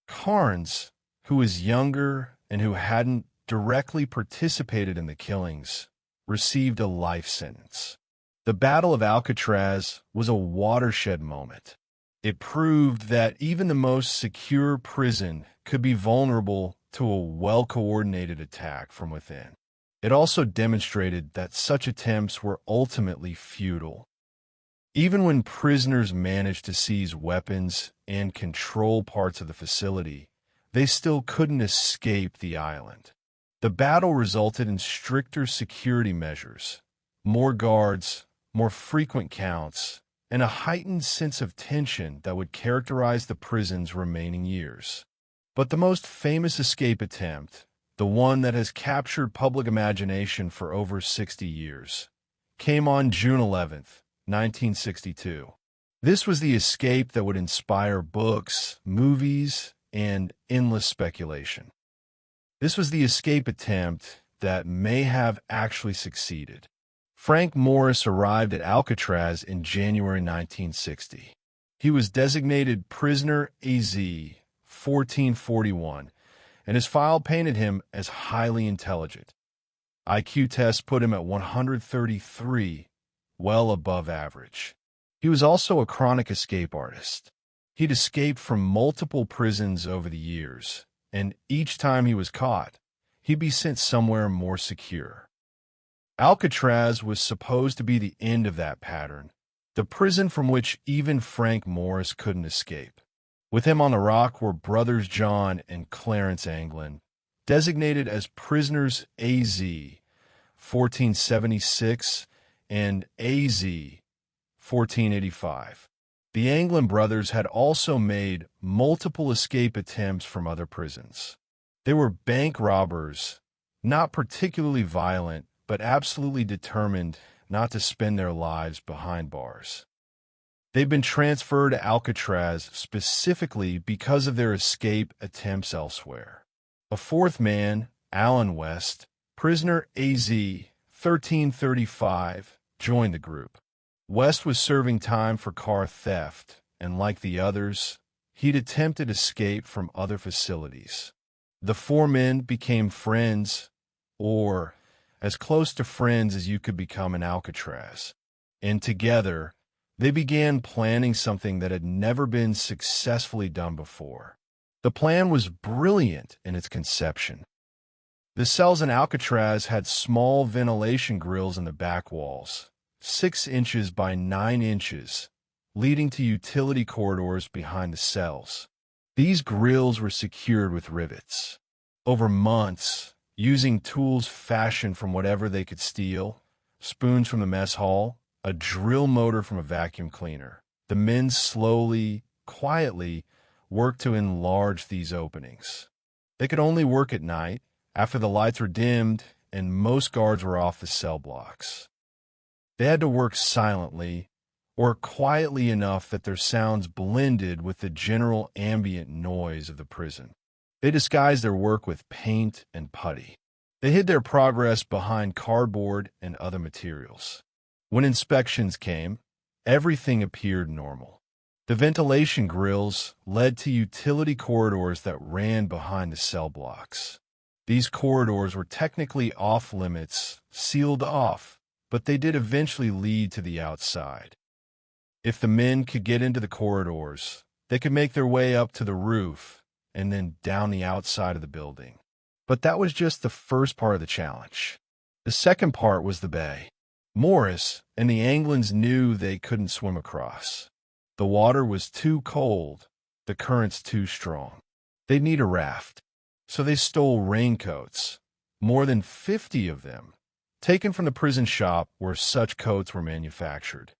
Carnes, who was younger and who hadn't directly participated in the killings, received a life sentence. The Battle of Alcatraz was a watershed moment. It proved that even the most secure prison could be vulnerable to a well-coordinated attack from within. It also demonstrated that such attempts were ultimately futile. Even when prisoners managed to seize weapons and control parts of the facility, they still couldn't escape the island. The battle resulted in stricter security measures, more guards, more frequent counts, and a heightened sense of tension that would characterize the prison's remaining years. But the most famous escape attempt, the one that has captured public imagination for over 60 years, came on June 11th, 1962. This was the escape that would inspire books, movies, and endless speculation. This was the escape attempt that may have actually succeeded. Frank Morris arrived at Alcatraz in January 1960. He was designated Prisoner AZ 1441, and his file painted him as highly intelligent. IQ tests put him at 133, well above average. He was also a chronic escape artist. He'd escaped from multiple prisons over the years, and each time he was caught, he'd be sent somewhere more secure. Alcatraz was supposed to be the end of that pattern, the prison from which even Frank Morris couldn't escape. With him on the rock were brothers John and Clarence Anglin, designated as prisoners AZ 1476 and AZ 1485. The Anglin brothers had also made multiple escape attempts from other prisons. They were bank robbers, not particularly violent, but absolutely determined not to spend their lives behind bars. They've been transferred to Alcatraz specifically because of their escape attempts elsewhere. A fourth man, Alan West, prisoner AZ 1335, joined the group. West was serving time for car theft, and like the others, he'd attempted escape from other facilities. The four men became friends, or as close to friends as you could become in Alcatraz, and together, they began planning something that had never been successfully done before. The plan was brilliant in its conception. The cells in Alcatraz had small ventilation grills in the back walls, 6 inches by 9 inches, leading to utility corridors behind the cells. These grills were secured with rivets. Over months, using tools fashioned from whatever they could steal, spoons from the mess hall, a drill motor from a vacuum cleaner, the men slowly, quietly worked to enlarge these openings. They could only work at night, after the lights were dimmed and most guards were off the cell blocks. They had to work silently, or quietly enough that their sounds blended with the general ambient noise of the prison. They disguised their work with paint and putty. They hid their progress behind cardboard and other materials. When inspections came, everything appeared normal. The ventilation grills led to utility corridors that ran behind the cell blocks. These corridors were technically off-limits, sealed off, but they did eventually lead to the outside. If the men could get into the corridors, they could make their way up to the roof and then down the outside of the building. But that was just the first part of the challenge. The second part was the bay. Morris and the Anglins knew they couldn't swim across. The water was too cold, the currents too strong. They'd need a raft. So they stole raincoats, more than 50 of them, taken from the prison shop where such coats were manufactured.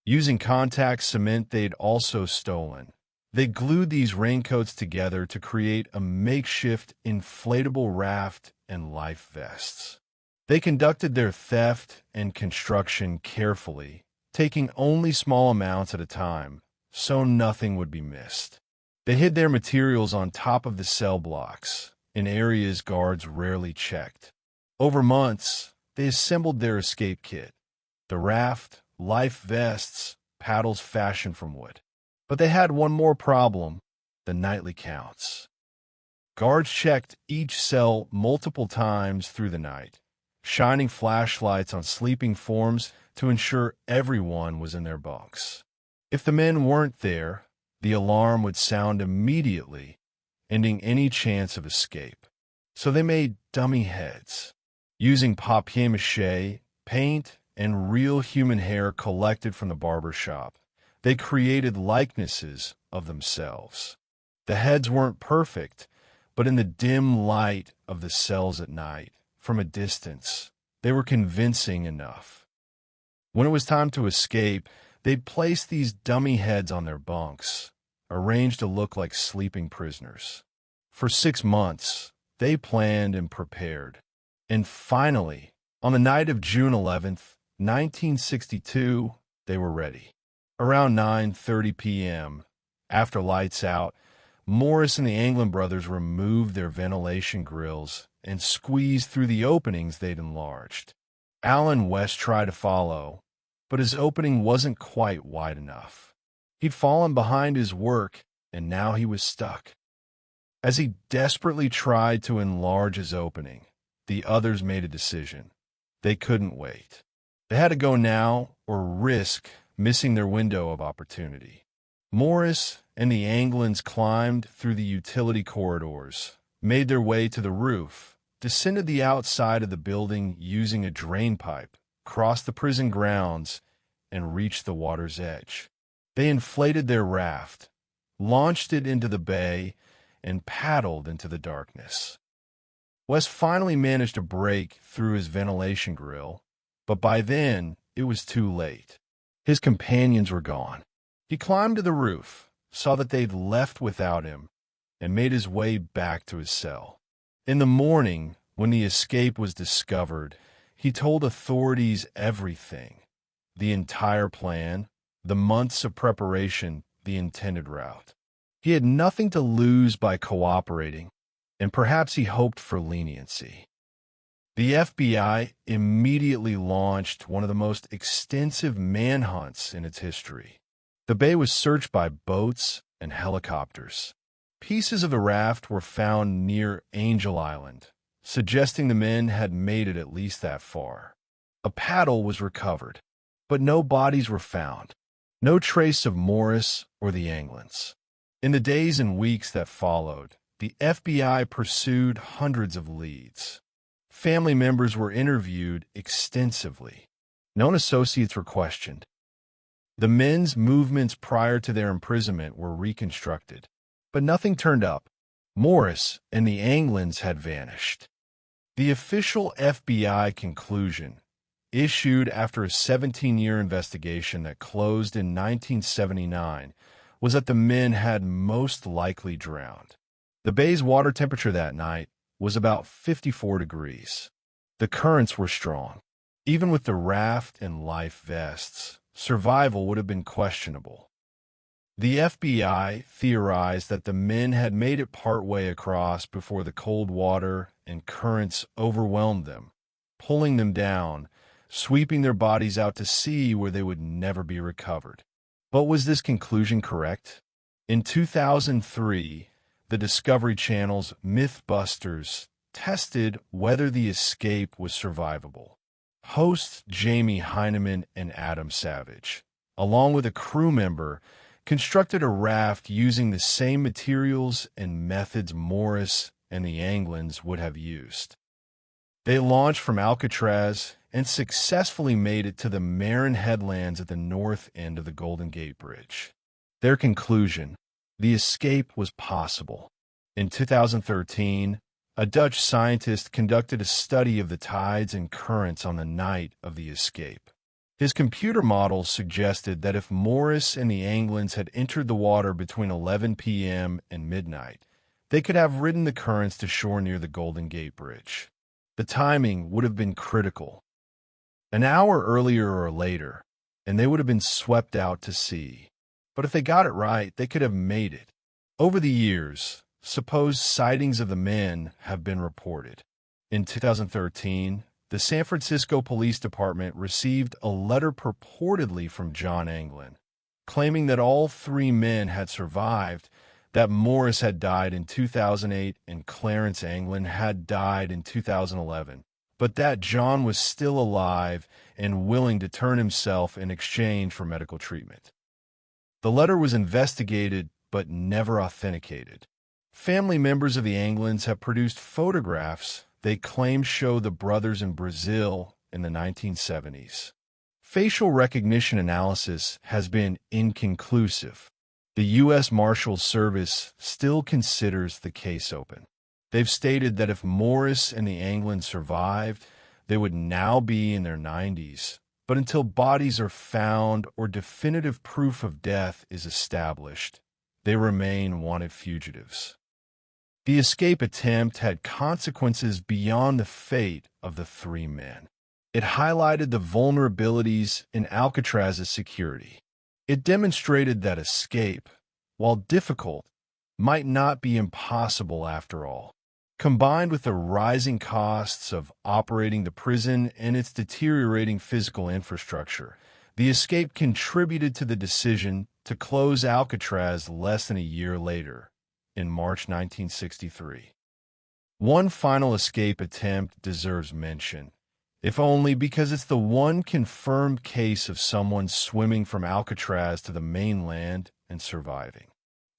Using contact cement they'd also stolen, they glued these raincoats together to create a makeshift inflatable raft and life vests. They conducted their theft and construction carefully, taking only small amounts at a time, so nothing would be missed. They hid their materials on top of the cell blocks, in areas guards rarely checked. Over months, they assembled their escape kit: the raft, life vests, paddles fashioned from wood. But they had one more problem: the nightly counts. Guards checked each cell multiple times through the night, shining flashlights on sleeping forms to ensure everyone was in their bunks. If the men weren't there, the alarm would sound immediately, ending any chance of escape. So they made dummy heads, using papier-mâché, paint, and real human hair collected from the barber shop. They created likenesses of themselves. The heads weren't perfect, but in the dim light of the cells at night, from a distance, they were convincing enough. When it was time to escape, they'd place these dummy heads on their bunks, arranged to look like sleeping prisoners. For 6 months, they planned and prepared. And finally, on the night of June 11th, 1962, they were ready. Around 9:30 p.m., after lights out, Morris and the Anglin brothers removed their ventilation grills and squeezed through the openings they'd enlarged. Alan West tried to follow, but his opening wasn't quite wide enough. He'd fallen behind his work, and now he was stuck. As he desperately tried to enlarge his opening, the others made a decision. They couldn't wait. They had to go now or risk missing their window of opportunity. Morris and the Anglins climbed through the utility corridors, made their way to the roof, descended the outside of the building using a drain pipe, crossed the prison grounds, and reached the water's edge. They inflated their raft, launched it into the bay, and paddled into the darkness. Wes finally managed to break through his ventilation grill, but by then it was too late. His companions were gone. He climbed to the roof, saw that they'd left without him, and made his way back to his cell. In the morning, when the escape was discovered, he told authorities everything: the entire plan, the months of preparation, the intended route. He had nothing to lose by cooperating, and perhaps he hoped for leniency. The FBI immediately launched one of the most extensive manhunts in its history. The bay was searched by boats and helicopters. Pieces of the raft were found near Angel Island, suggesting the men had made it at least that far. A paddle was recovered, but no bodies were found. No trace of Morris or the Anglins. In the days and weeks that followed, the FBI pursued hundreds of leads. Family members were interviewed extensively. Known associates were questioned. The men's movements prior to their imprisonment were reconstructed, but nothing turned up. Morris and the Anglins had vanished. The official FBI conclusion, issued after a 17-year investigation that closed in 1979, was that the men had most likely drowned. The bay's water temperature that night was about 54 degrees. The currents were strong. Even with the raft and life vests, survival would have been questionable. The FBI theorized that the men had made it partway across before the cold water and currents overwhelmed them, pulling them down, sweeping their bodies out to sea where they would never be recovered. But was this conclusion correct? In 2003, the Discovery Channel's Mythbusters tested whether the escape was survivable. Hosts Jamie Heineman and Adam Savage, along with a crew member, constructed a raft using the same materials and methods Morris and the Anglins would have used. They launched from Alcatraz and successfully made it to the Marin headlands at the north end of the Golden Gate Bridge. Their conclusion: the escape was possible. In 2013, a Dutch scientist conducted a study of the tides and currents on the night of the escape. His computer models suggested that if Morris and the Anglins had entered the water between 11 p.m. and midnight, they could have ridden the currents to shore near the Golden Gate Bridge. The timing would have been critical. An hour earlier or later, and they would have been swept out to sea. But if they got it right, they could have made it. Over the years, supposed sightings of the men have been reported. In 2013, the San Francisco Police Department received a letter purportedly from John Anglin, claiming that all three men had survived, that Morris had died in 2008 and Clarence Anglin had died in 2011, but that John was still alive and willing to turn himself in exchange for medical treatment. The letter was investigated but never authenticated. Family members of the Anglins have produced photographs they claim show the brothers in Brazil in the 1970s. Facial recognition analysis has been inconclusive. The U.S. Marshals Service still considers the case open. They've stated that if Morris and the Anglins survived, they would now be in their 90s. But until bodies are found or definitive proof of death is established, they remain wanted fugitives. The escape attempt had consequences beyond the fate of the three men. It highlighted the vulnerabilities in Alcatraz's security. It demonstrated that escape, while difficult, might not be impossible after all. Combined with the rising costs of operating the prison and its deteriorating physical infrastructure, the escape contributed to the decision to close Alcatraz less than a year later, in March 1963. One final escape attempt deserves mention, if only because it's the one confirmed case of someone swimming from Alcatraz to the mainland and surviving.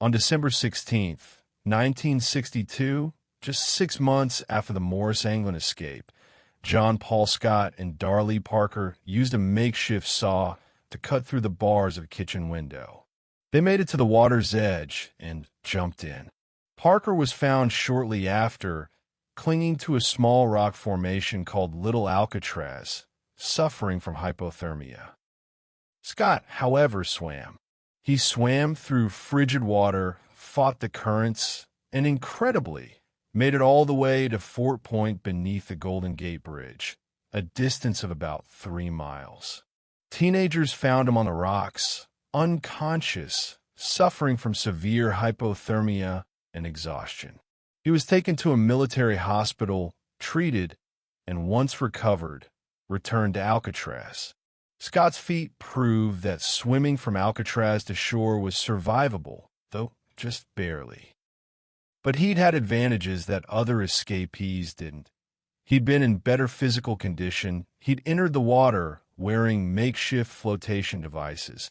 On December 16, 1962, just 6 months after the Morris Anglin escape, John Paul Scott and Darley Parker used a makeshift saw to cut through the bars of a kitchen window. They made it to the water's edge and jumped in. Parker was found shortly after, clinging to a small rock formation called Little Alcatraz, suffering from hypothermia. Scott, however, swam. He swam through frigid water, fought the currents, and incredibly, made it all the way to Fort Point beneath the Golden Gate Bridge, a distance of about 3 miles. Teenagers found him on the rocks, unconscious, suffering from severe hypothermia and exhaustion. He was taken to a military hospital, treated, and once recovered, returned to Alcatraz. Scott's feat proved that swimming from Alcatraz to shore was survivable, though just barely. But he'd had advantages that other escapees didn't. He'd been in better physical condition, he'd entered the water wearing makeshift flotation devices,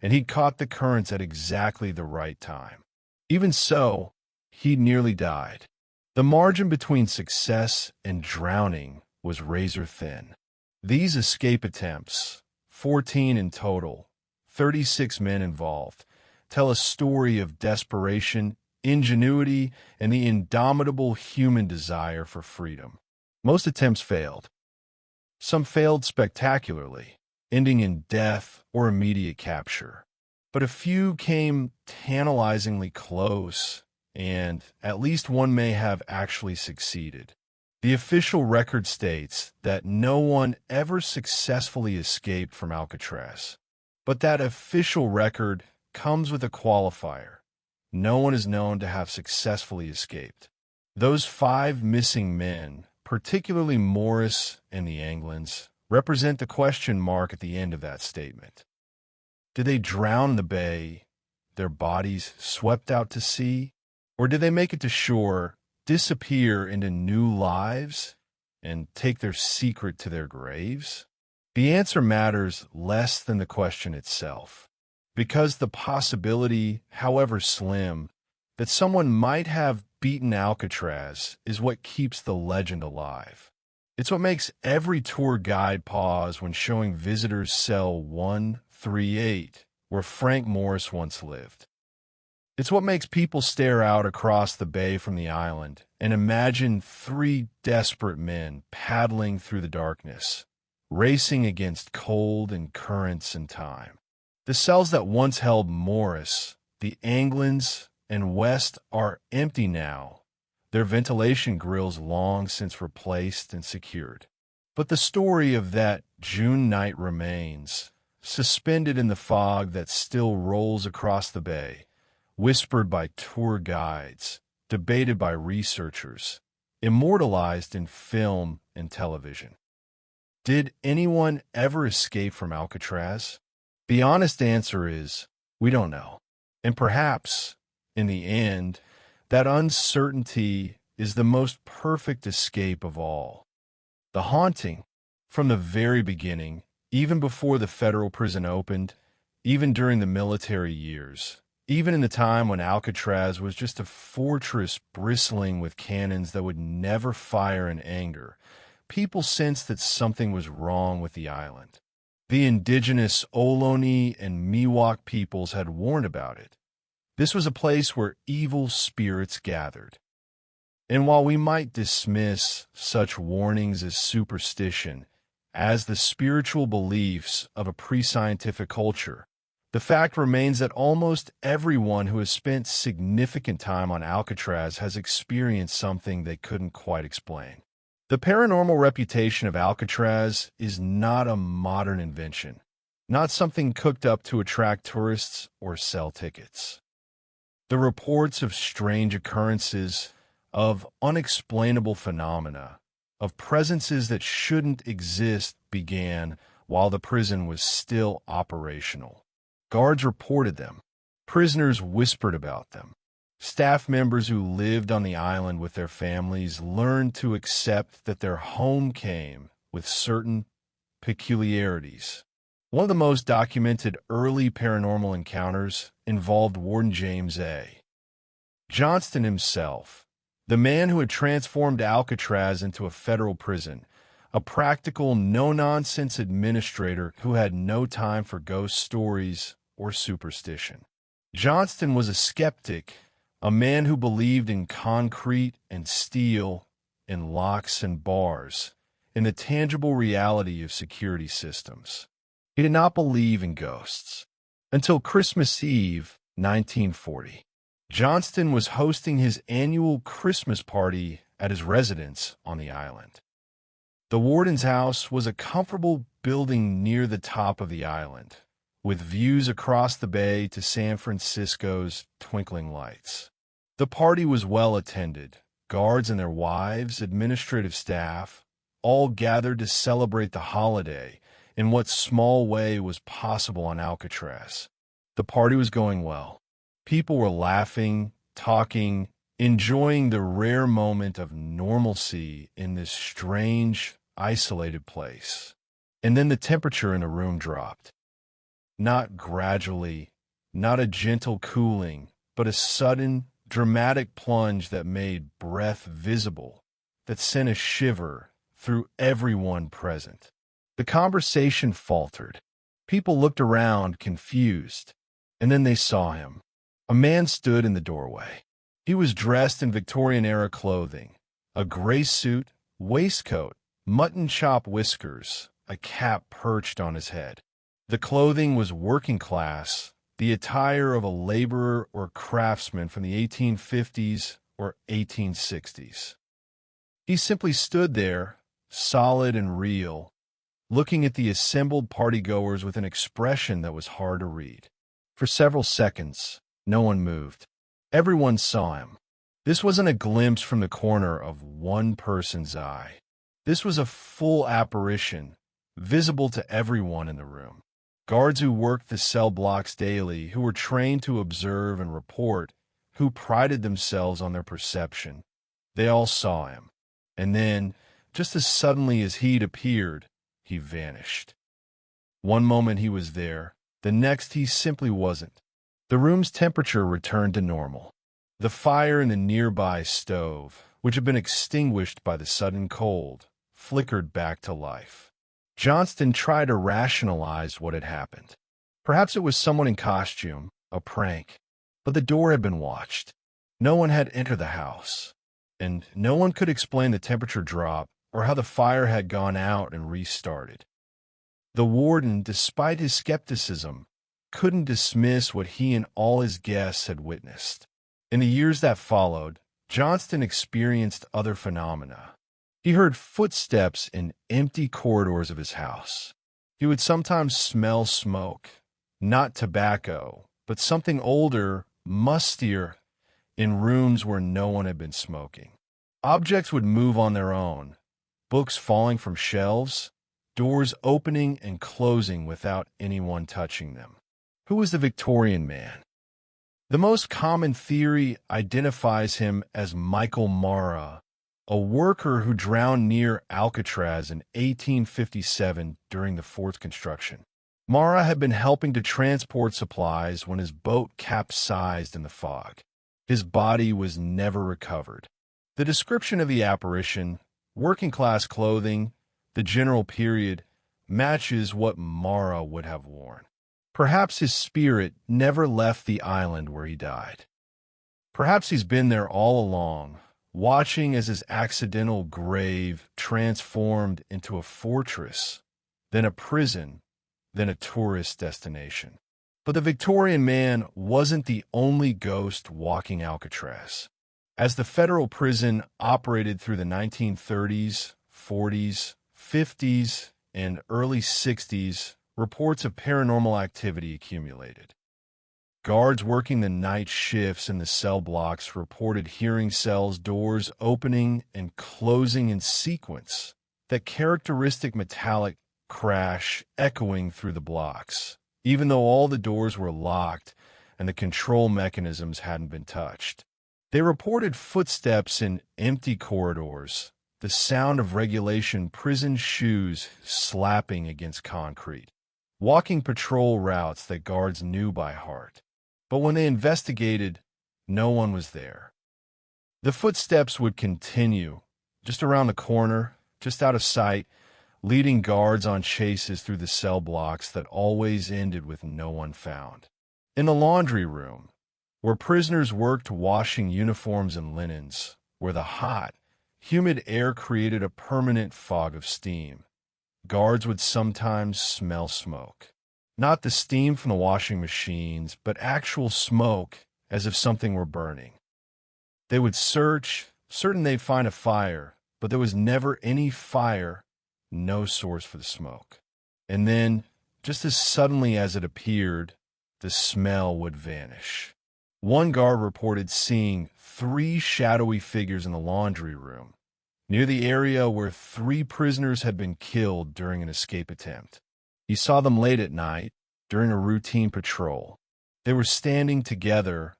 and he'd caught the currents at exactly the right time. Even so, he'd nearly died. The margin between success and drowning was razor thin. These escape attempts, 14 in total, 36 men involved, tell a story of desperation, ingenuity, and the indomitable human desire for freedom. Most attempts failed. Some failed spectacularly, ending in death or immediate capture. But a few came tantalizingly close, and at least one may have actually succeeded. The official record states that no one ever successfully escaped from Alcatraz. But that official record comes with a qualifier. No one is known to have successfully escaped. Those 5 missing men, particularly Morris and the Anglins, represent the question mark at the end of that statement. Did they drown in the bay, their bodies swept out to sea? Or did they make it to shore, disappear into new lives, and take their secret to their graves? The answer matters less than the question itself, because the possibility, however slim, that someone might have beaten Alcatraz is what keeps the legend alive. It's what makes every tour guide pause when showing visitors cell 138, where Frank Morris once lived. It's what makes people stare out across the bay from the island and imagine 3 desperate men paddling through the darkness, racing against cold and currents and time. The cells that once held Morris, the Anglins, and West are empty now, their ventilation grills long since replaced and secured. But the story of that June night remains, suspended in the fog that still rolls across the bay, whispered by tour guides, debated by researchers, immortalized in film and television. Did anyone ever escape from Alcatraz? The honest answer is, we don't know. And perhaps, in the end, that uncertainty is the most perfect escape of all. The haunting, from the very beginning, even before the federal prison opened, even during the military years, even in the time when Alcatraz was just a fortress bristling with cannons that would never fire in anger, people sensed that something was wrong with the island. The indigenous Ohlone and Miwok peoples had warned about it. This was a place where evil spirits gathered. And while we might dismiss such warnings as superstition, as the spiritual beliefs of a pre-scientific culture, the fact remains that almost everyone who has spent significant time on Alcatraz has experienced something they couldn't quite explain. The paranormal reputation of Alcatraz is not a modern invention, not something cooked up to attract tourists or sell tickets. The reports of strange occurrences, of unexplainable phenomena, of presences that shouldn't exist began while the prison was still operational. Guards reported them. Prisoners whispered about them. Staff members who lived on the island with their families learned to accept that their home came with certain peculiarities. One of the most documented early paranormal encounters involved Warden James A. Johnston himself, the man who had transformed Alcatraz into a federal prison, a practical, no-nonsense administrator who had no time for ghost stories or superstition. Johnston was a skeptic, a man who believed in concrete and steel, in locks and bars, in the tangible reality of security systems. He did not believe in ghosts. Until Christmas Eve, 1940. Johnston was hosting his annual Christmas party at his residence on the island. The warden's house was a comfortable building near the top of the island, with views across the bay to San Francisco's twinkling lights. The party was well attended. Guards and their wives, administrative staff, all gathered to celebrate the holiday in what small way was possible on Alcatraz. The party was going well. People were laughing, talking, enjoying the rare moment of normalcy in this strange, isolated place. And then the temperature in the room dropped. Not gradually, not a gentle cooling, but a sudden, dramatic plunge that made breath visible, that sent a shiver through everyone present. The conversation faltered. People looked around, confused, and then they saw him. A man stood in the doorway. He was dressed in Victorian-era clothing, a gray suit, waistcoat, mutton chop whiskers, a cap perched on his head. The clothing was working class, the attire of a laborer or craftsman from the 1850s or 1860s. He simply stood there, solid and real, looking at the assembled partygoers with an expression that was hard to read. For several seconds, no one moved. Everyone saw him. This wasn't a glimpse from the corner of one person's eye. This was a full apparition, visible to everyone in the room. Guards who worked the cell blocks daily, who were trained to observe and report, who prided themselves on their perception. They all saw him. And then, just as suddenly as he'd appeared, he vanished. One moment he was there, the next he simply wasn't. The room's temperature returned to normal. The fire in the nearby stove, which had been extinguished by the sudden cold, flickered back to life. Johnston tried to rationalize what had happened. Perhaps it was someone in costume, a prank. But the door had been watched. No one had entered the house. And no one could explain the temperature drop or how the fire had gone out and restarted. The warden, despite his skepticism, couldn't dismiss what he and all his guests had witnessed. In the years that followed, Johnston experienced other phenomena. He heard footsteps in empty corridors of his house. He would sometimes smell smoke, not tobacco, but something older, mustier, in rooms where no one had been smoking. Objects would move on their own, books falling from shelves, doors opening and closing without anyone touching them. Who was the Victorian man? The most common theory identifies him as Michael Mara, a worker who drowned near Alcatraz in 1857 during the fort's construction. Mara had been helping to transport supplies when his boat capsized in the fog. His body was never recovered. The description of the apparition, working-class clothing, the general period, matches what Mara would have worn. Perhaps his spirit never left the island where he died. Perhaps he's been there all along, watching as his accidental grave transformed into a fortress, then a prison, then a tourist destination. But the Victorian man wasn't the only ghost walking Alcatraz. As the federal prison operated through the 1930s, 40s, 50s, and early 60s, reports of paranormal activity accumulated. Guards working the night shifts in the cell blocks reported hearing cells' doors opening and closing in sequence, that characteristic metallic crash echoing through the blocks, even though all the doors were locked and the control mechanisms hadn't been touched. They reported footsteps in empty corridors, the sound of regulation prison shoes slapping against concrete, walking patrol routes that guards knew by heart. But when they investigated, no one was there. The footsteps would continue, just around the corner, just out of sight, leading guards on chases through the cell blocks that always ended with no one found. In the laundry room, where prisoners worked washing uniforms and linens, where the hot, humid air created a permanent fog of steam, guards would sometimes smell smoke. Not the steam from the washing machines, but actual smoke, as if something were burning. They would search, certain they'd find a fire, but there was never any fire, no source for the smoke. And then, just as suddenly as it appeared, the smell would vanish. One guard reported seeing 3 shadowy figures in the laundry room, near the area where 3 prisoners had been killed during an escape attempt. He saw them late at night, during a routine patrol. They were standing together,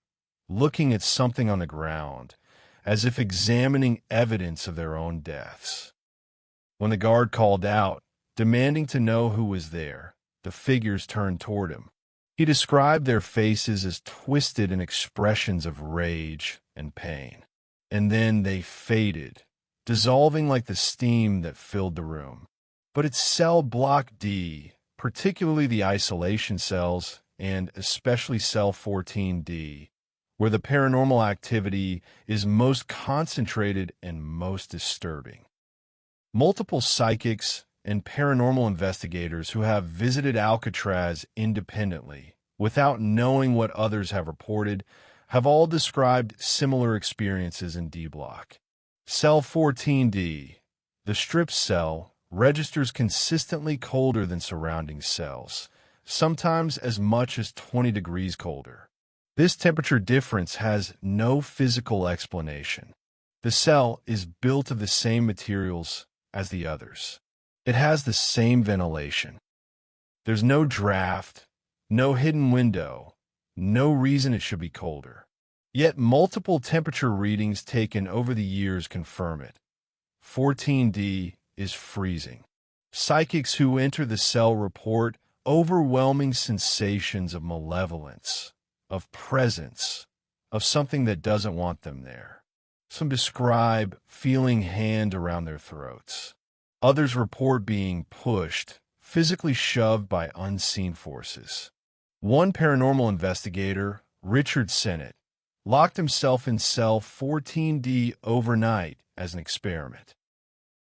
looking at something on the ground, as if examining evidence of their own deaths. When the guard called out, demanding to know who was there, the figures turned toward him. He described their faces as twisted in expressions of rage and pain. And then they faded, dissolving like the steam that filled the room. But it's cell block D, particularly the isolation cells, and especially cell 14D, where the paranormal activity is most concentrated and most disturbing. Multiple psychics and paranormal investigators who have visited Alcatraz independently, without knowing what others have reported, have all described similar experiences in D Block. Cell 14D, the strip cell, registers consistently colder than surrounding cells, sometimes as much as 20 degrees colder. This temperature difference has no physical explanation. The cell is built of the same materials as the others. It has the same ventilation. There's no draft, no hidden window, no reason it should be colder. Yet multiple temperature readings taken over the years confirm it. 14D is freezing. Psychics who enter the cell report overwhelming sensations of malevolence, of presence, of something that doesn't want them there. Some describe feeling hand around their throats. Others report being pushed, physically shoved by unseen forces. One paranormal investigator, Richard Sennett, locked himself in cell 14D overnight as an experiment.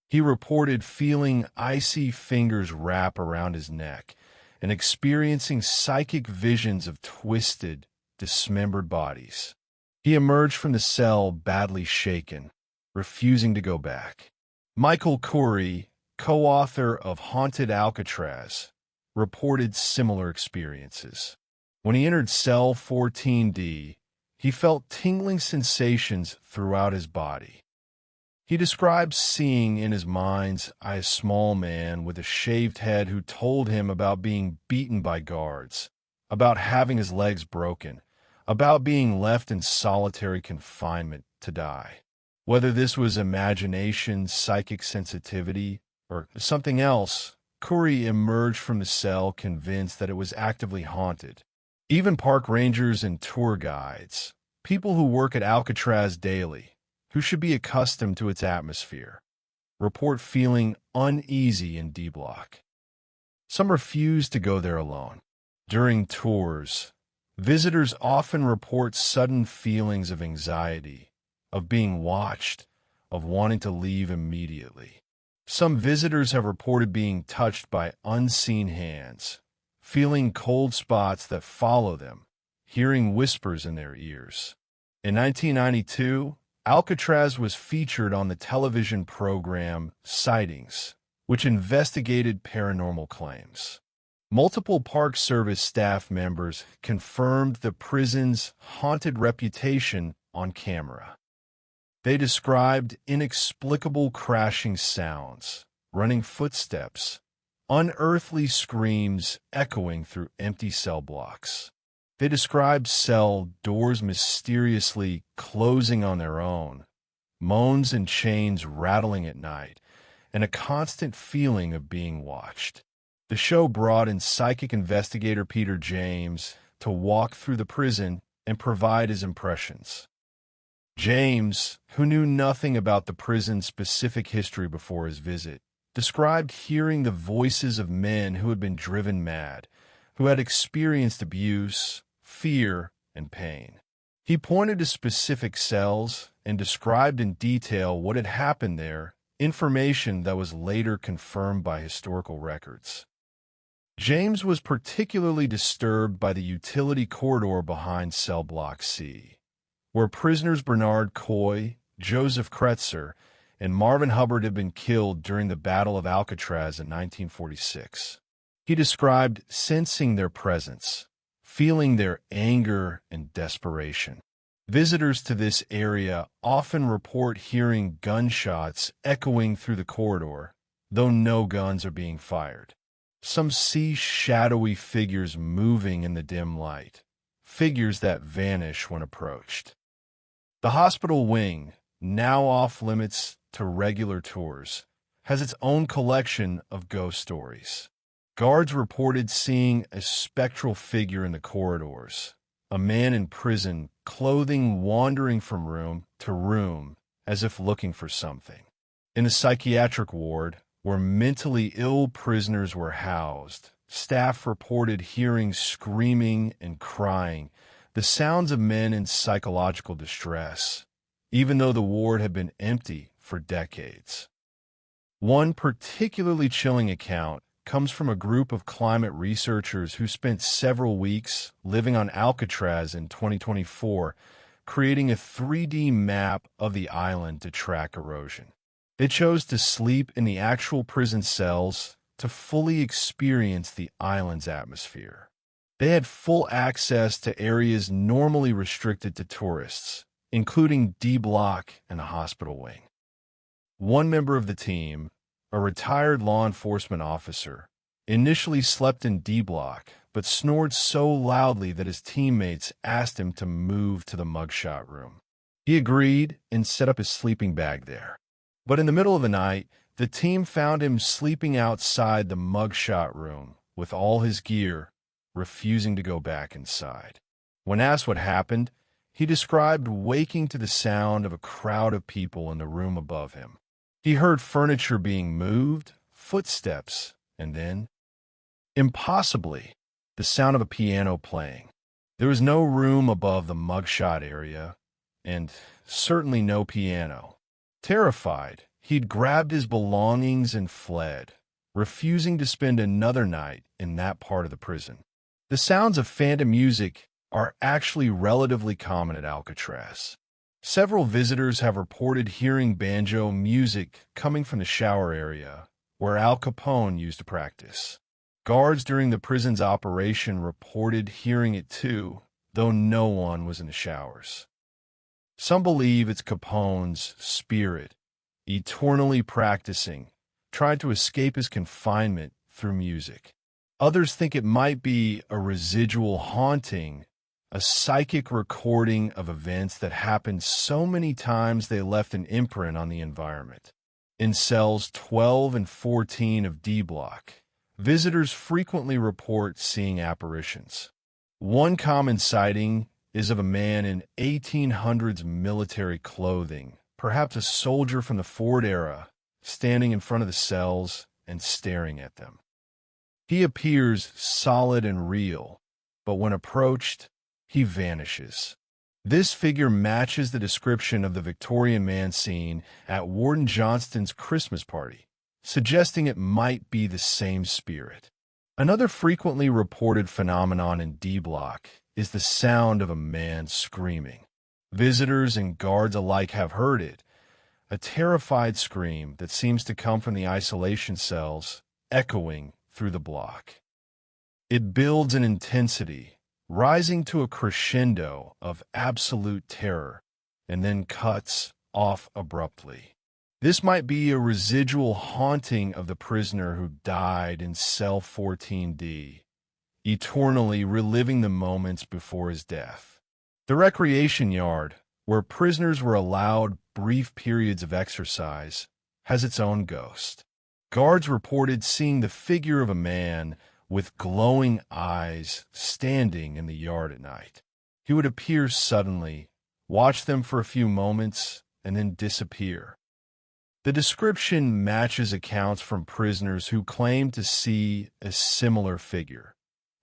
He reported feeling icy fingers wrap around his neck and experiencing psychic visions of twisted, dismembered bodies. He emerged from the cell badly shaken, refusing to go back. Michael Curry, co-author of Haunted Alcatraz, reported similar experiences. When he entered cell 14D, he felt tingling sensations throughout his body. He describes seeing in his mind's eye a small man with a shaved head who told him about being beaten by guards, about having his legs broken, about being left in solitary confinement to die. Whether this was imagination, psychic sensitivity, or something else, Curry emerged from the cell convinced that it was actively haunted. Even park rangers and tour guides, people who work at Alcatraz daily, who should be accustomed to its atmosphere, report feeling uneasy in D Block. Some refuse to go there alone. During tours, visitors often report sudden feelings of anxiety, of being watched, of wanting to leave immediately. Some visitors have reported being touched by unseen hands, feeling cold spots that follow them, hearing whispers in their ears. In 1992, Alcatraz was featured on the television program Sightings, which investigated paranormal claims. Multiple Park Service staff members confirmed the prison's haunted reputation on camera. They described inexplicable crashing sounds, running footsteps, unearthly screams echoing through empty cell blocks. They described cell doors mysteriously closing on their own, moans and chains rattling at night, and a constant feeling of being watched. The show brought in psychic investigator Peter James to walk through the prison and provide his impressions. James, who knew nothing about the prison's specific history before his visit, described hearing the voices of men who had been driven mad, who had experienced abuse, fear, and pain. He pointed to specific cells and described in detail what had happened there, information that was later confirmed by historical records. James was particularly disturbed by the utility corridor behind Cell Block C, where prisoners Bernard Coy, Joseph Kretzer, and Marvin Hubbard had been killed during the Battle of Alcatraz in 1946. He described sensing their presence, feeling their anger and desperation. Visitors to this area often report hearing gunshots echoing through the corridor, though no guns are being fired. Some see shadowy figures moving in the dim light, figures that vanish when approached. The hospital wing, now off-limits to regular tours, has its own collection of ghost stories. Guards reported seeing a spectral figure in the corridors, a man in prison, clothing wandering from room to room as if looking for something. In the psychiatric ward, where mentally ill prisoners were housed, staff reported hearing screaming and crying, the sounds of men in psychological distress, even though the ward had been empty for decades. One particularly chilling account comes from a group of climate researchers who spent several weeks living on Alcatraz in 2024, creating a 3D map of the island to track erosion. They chose to sleep in the actual prison cells to fully experience the island's atmosphere. They had full access to areas normally restricted to tourists, including D Block and the hospital wing. One member of the team, a retired law enforcement officer, initially slept in D Block, but snored so loudly that his teammates asked him to move to the mugshot room. He agreed and set up his sleeping bag there. But in the middle of the night, the team found him sleeping outside the mugshot room with all his gear, refusing to go back inside. When asked what happened, he described waking to the sound of a crowd of people in the room above him. He heard furniture being moved, footsteps, and then, impossibly, the sound of a piano playing. There was no room above the mugshot area, and certainly no piano. Terrified, he'd grabbed his belongings and fled, refusing to spend another night in that part of the prison. The sounds of phantom music are actually relatively common at Alcatraz. Several visitors have reported hearing banjo music coming from the shower area, where Al Capone used to practice. Guards during the prison's operation reported hearing it too, though no one was in the showers. Some believe it's Capone's spirit, eternally practicing, tried to escape his confinement through music. Others think it might be a residual haunting a psychic recording of events that happened so many times they left an imprint on the environment. In cells 12 and 14 of D Block, visitors frequently report seeing apparitions. One common sighting is of a man in 1800s military clothing, perhaps a soldier from the Ford era, standing in front of the cells and staring at them. He appears solid and real, but when approached, he vanishes. This figure matches the description of the Victorian man seen at Warden Johnston's Christmas party, suggesting it might be the same spirit. Another frequently reported phenomenon in D Block is the sound of a man screaming. Visitors and guards alike have heard it, a terrified scream that seems to come from the isolation cells, echoing through the block. It builds in intensity, rising to a crescendo of absolute terror, and then cuts off abruptly. This might be a residual haunting of the prisoner who died in cell 14D, eternally reliving the moments before his death. The recreation yard, where prisoners were allowed brief periods of exercise, has its own ghost. Guards reported seeing the figure of a man with glowing eyes standing in the yard at night. He would appear suddenly, watch them for a few moments, and then disappear. The description matches accounts from prisoners who claim to see a similar figure,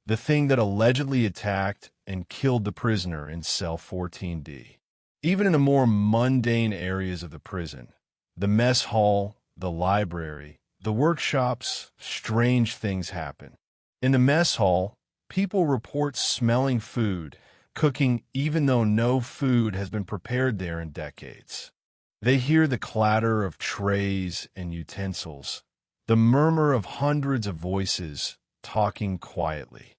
the thing that allegedly attacked and killed the prisoner in cell 14D. Even in the more mundane areas of the prison, the mess hall, the library, the workshops, strange things happen. In the mess hall, people report smelling food, cooking even though no food has been prepared there in decades. They hear the clatter of trays and utensils, the murmur of hundreds of voices talking quietly.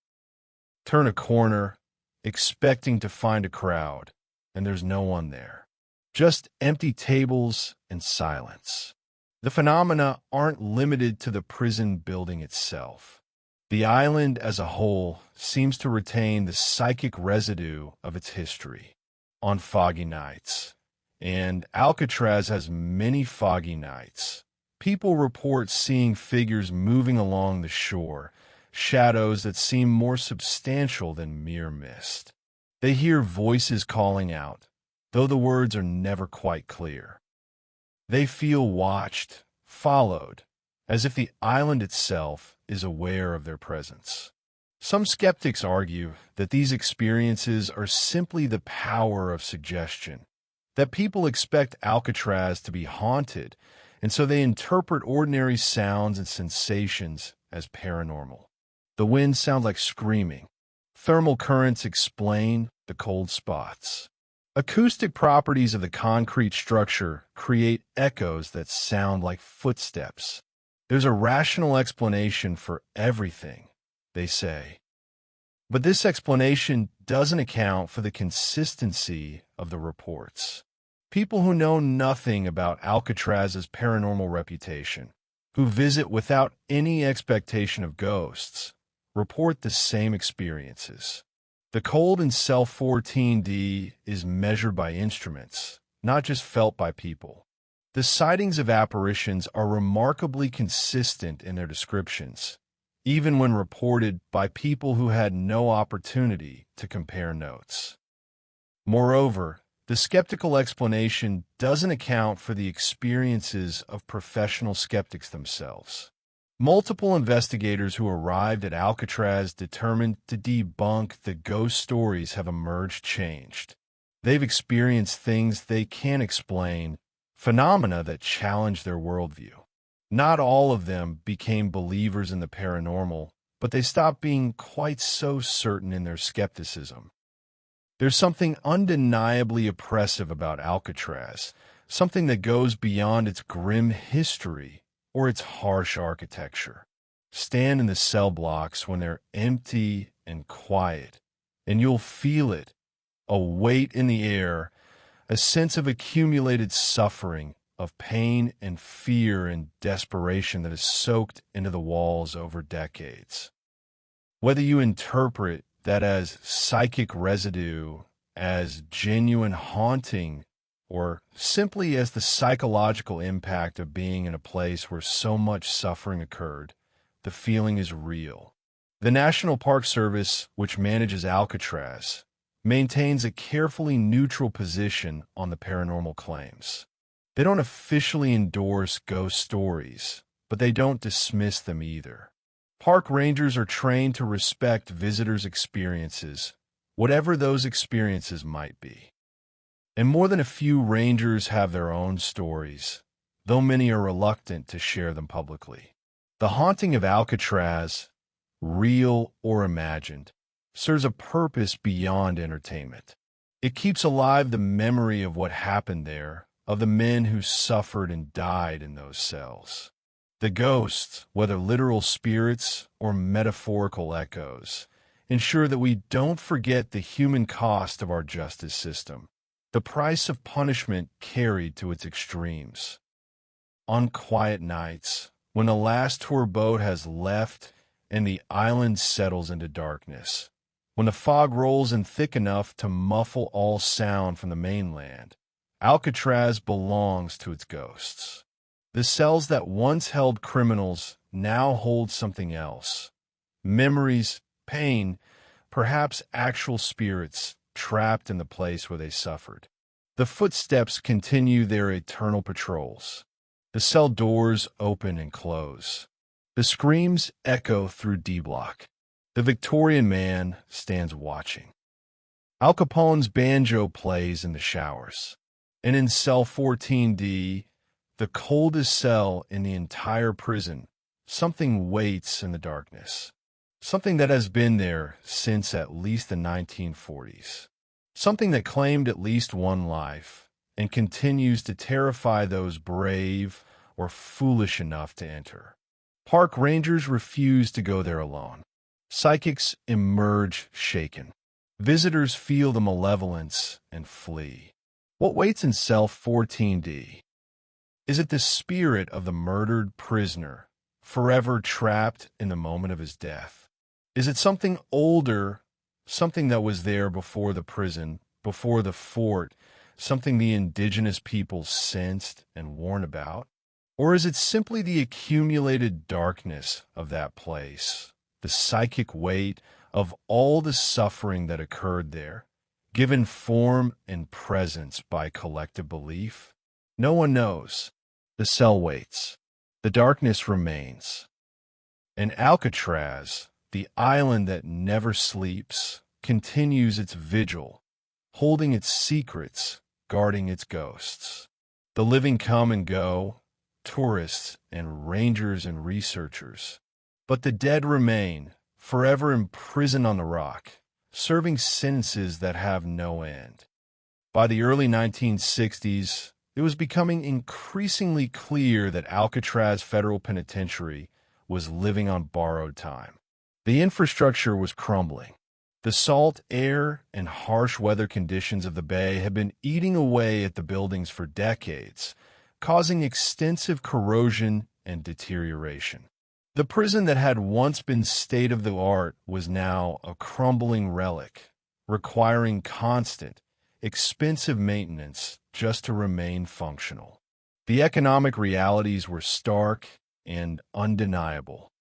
Turn a corner, expecting to find a crowd, and there's no one there. Just empty tables and silence. The phenomena aren't limited to the prison building itself. The island as a whole seems to retain the psychic residue of its history on foggy nights. And Alcatraz has many foggy nights. People report seeing figures moving along the shore, shadows that seem more substantial than mere mist. They hear voices calling out, though the words are never quite clear. They feel watched, followed, as if the island itself is aware of their presence. Some skeptics argue that these experiences are simply the power of suggestion, that people expect Alcatraz to be haunted, and so they interpret ordinary sounds and sensations as paranormal. The wind sounds like screaming. Thermal currents explain the cold spots. Acoustic properties of the concrete structure create echoes that sound like footsteps. There's a rational explanation for everything, they say. But this explanation doesn't account for the consistency of the reports. People who know nothing about Alcatraz's paranormal reputation, who visit without any expectation of ghosts, report the same experiences. The cold in cell 14D is measured by instruments, not just felt by people. The sightings of apparitions are remarkably consistent in their descriptions, even when reported by people who had no opportunity to compare notes. Moreover, the skeptical explanation doesn't account for the experiences of professional skeptics themselves. Multiple investigators who arrived at Alcatraz determined to debunk the ghost stories have emerged changed. They've experienced things they can't explain, phenomena that challenge their worldview. Not all of them became believers in the paranormal, but they stopped being quite so certain in their skepticism. There's something undeniably oppressive about Alcatraz, something that goes beyond its grim history or its harsh architecture. Stand in the cell blocks when they're empty and quiet, and you'll feel it, a weight in the air, a sense of accumulated suffering, of pain and fear and desperation that is soaked into the walls over decades. Whether you interpret that as psychic residue, as genuine haunting, or simply as the psychological impact of being in a place where so much suffering occurred, the feeling is real. The National Park Service, which manages Alcatraz, maintains a carefully neutral position on the paranormal claims. They don't officially endorse ghost stories, but they don't dismiss them either. Park rangers are trained to respect visitors' experiences, whatever those experiences might be. And more than a few rangers have their own stories, though many are reluctant to share them publicly. The haunting of Alcatraz, real or imagined, serves a purpose beyond entertainment. It keeps alive the memory of what happened there, of the men who suffered and died in those cells. The ghosts, whether literal spirits or metaphorical echoes, ensure that we don't forget the human cost of our justice system, the price of punishment carried to its extremes. On quiet nights, when the last tour boat has left and the island settles into darkness, when the fog rolls in thick enough to muffle all sound from the mainland, Alcatraz belongs to its ghosts. The cells that once held criminals now hold something else. Memories, pain, perhaps actual spirits trapped in the place where they suffered. The footsteps continue their eternal patrols. The cell doors open and close. The screams echo through D-Block. The Victorian man stands watching. Al Capone's banjo plays in the showers. And in cell 14D, the coldest cell in the entire prison, something waits in the darkness. Something that has been there since at least the 1940s. Something that claimed at least one life and continues to terrify those brave or foolish enough to enter. Park rangers refuse to go there alone. Psychics emerge shaken. Visitors feel the malevolence and flee. What waits in cell 14D? Is it the spirit of the murdered prisoner, forever trapped in the moment of his death? Is it something older, something that was there before the prison, before the fort, something the indigenous people sensed and warned about? Or is it simply the accumulated darkness of that place, the psychic weight of all the suffering that occurred there, given form and presence by collective belief? No one knows. The cell waits. The darkness remains. And Alcatraz, the island that never sleeps, continues its vigil, holding its secrets, guarding its ghosts. The living come and go, tourists and rangers and researchers. But the dead remain, forever imprisoned on the rock, serving sentences that have no end. By the early 1960s, it was becoming increasingly clear that Alcatraz Federal Penitentiary was living on borrowed time. The infrastructure was crumbling. The salt air and harsh weather conditions of the bay had been eating away at the buildings for decades, causing extensive corrosion and deterioration. The prison that had once been state-of-the-art was now a crumbling relic, requiring constant, expensive maintenance just to remain functional. The economic realities were stark and undeniable.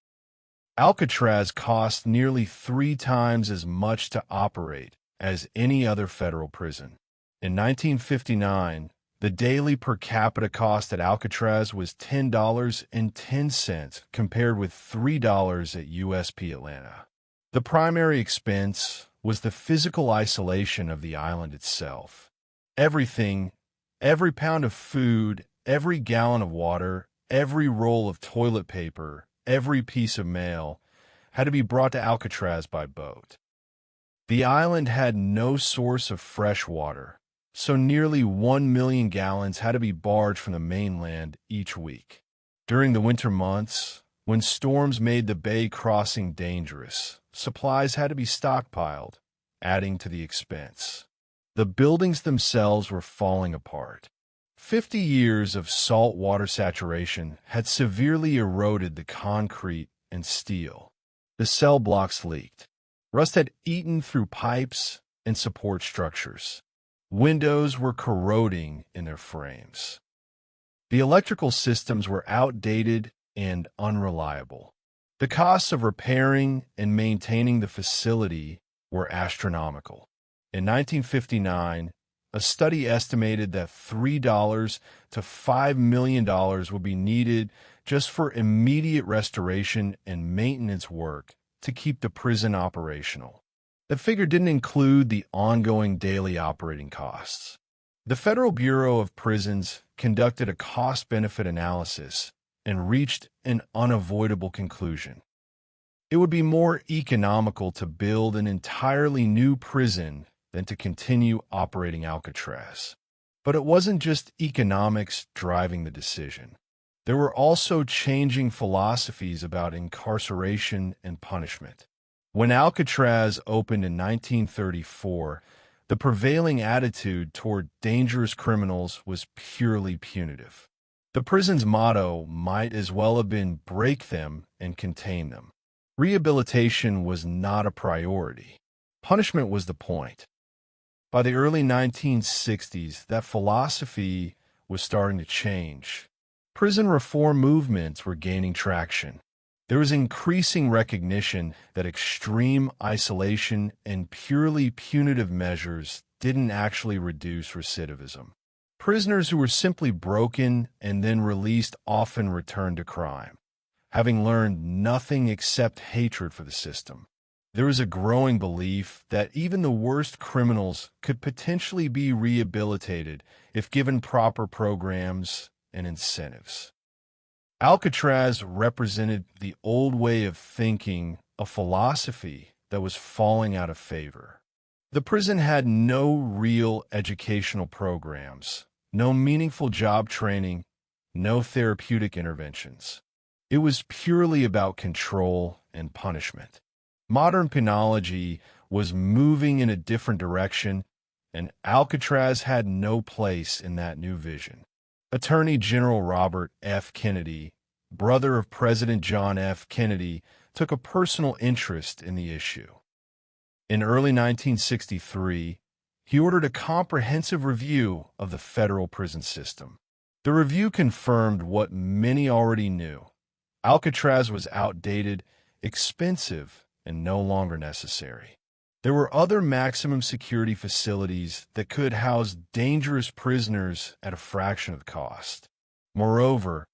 Alcatraz cost nearly 3 times as much to operate as any other federal prison. In 1959, the daily per capita cost at Alcatraz was $10.10 compared with $3 at USP Atlanta. The primary expense was the physical isolation of the island itself. Everything, every pound of food, every gallon of water, every roll of toilet paper, every piece of mail had to be brought to Alcatraz by boat. The island had no source of fresh water, so nearly 1 million gallons had to be barged from the mainland each week. During the winter months, when storms made the bay crossing dangerous, supplies had to be stockpiled, adding to the expense. The buildings themselves were falling apart. 50 years of salt water saturation had severely eroded the concrete and steel. The cell blocks leaked. Rust had eaten through pipes and support structures. Windows were corroding in their frames. The electrical systems were outdated and unreliable. The costs of repairing and maintaining the facility were astronomical. In 1959, a study estimated that $3 to $5 million would be needed just for immediate restoration and maintenance work to keep the prison operational. The figure didn't include the ongoing daily operating costs. The Federal Bureau of Prisons conducted a cost-benefit analysis and reached an unavoidable conclusion. It would be more economical to build an entirely new prison than to continue operating Alcatraz. But it wasn't just economics driving the decision. There were also changing philosophies about incarceration and punishment. When Alcatraz opened in 1934, the prevailing attitude toward dangerous criminals was purely punitive. The prison's motto might as well have been break them and contain them. Rehabilitation was not a priority. Punishment was the point. By the early 1960s, that philosophy was starting to change. Prison reform movements were gaining traction. There was increasing recognition that extreme isolation and purely punitive measures didn't actually reduce recidivism. Prisoners who were simply broken and then released often returned to crime, having learned nothing except hatred for the system. There was a growing belief that even the worst criminals could potentially be rehabilitated if given proper programs and incentives. Alcatraz represented the old way of thinking, a philosophy that was falling out of favor. The prison had no real educational programs, no meaningful job training, no therapeutic interventions. It was purely about control and punishment. Modern penology was moving in a different direction, and Alcatraz had no place in that new vision. Attorney General Robert F. Kennedy, brother of President John F. Kennedy, took a personal interest in the issue. In early 1963, he ordered a comprehensive review of the federal prison system. The review confirmed what many already knew. Alcatraz was outdated, expensive, and no longer necessary. There were other maximum security facilities that could house dangerous prisoners at a fraction of the cost. Moreover,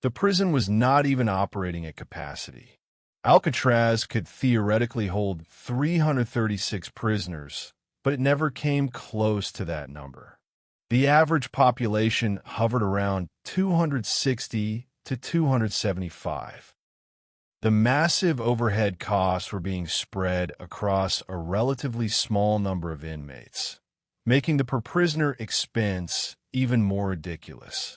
the prison was not even operating at capacity. Alcatraz could theoretically hold 336 prisoners, but it never came close to that number. The average population hovered around 260 to 275. The massive overhead costs were being spread across a relatively small number of inmates, making the per-prisoner expense even more ridiculous.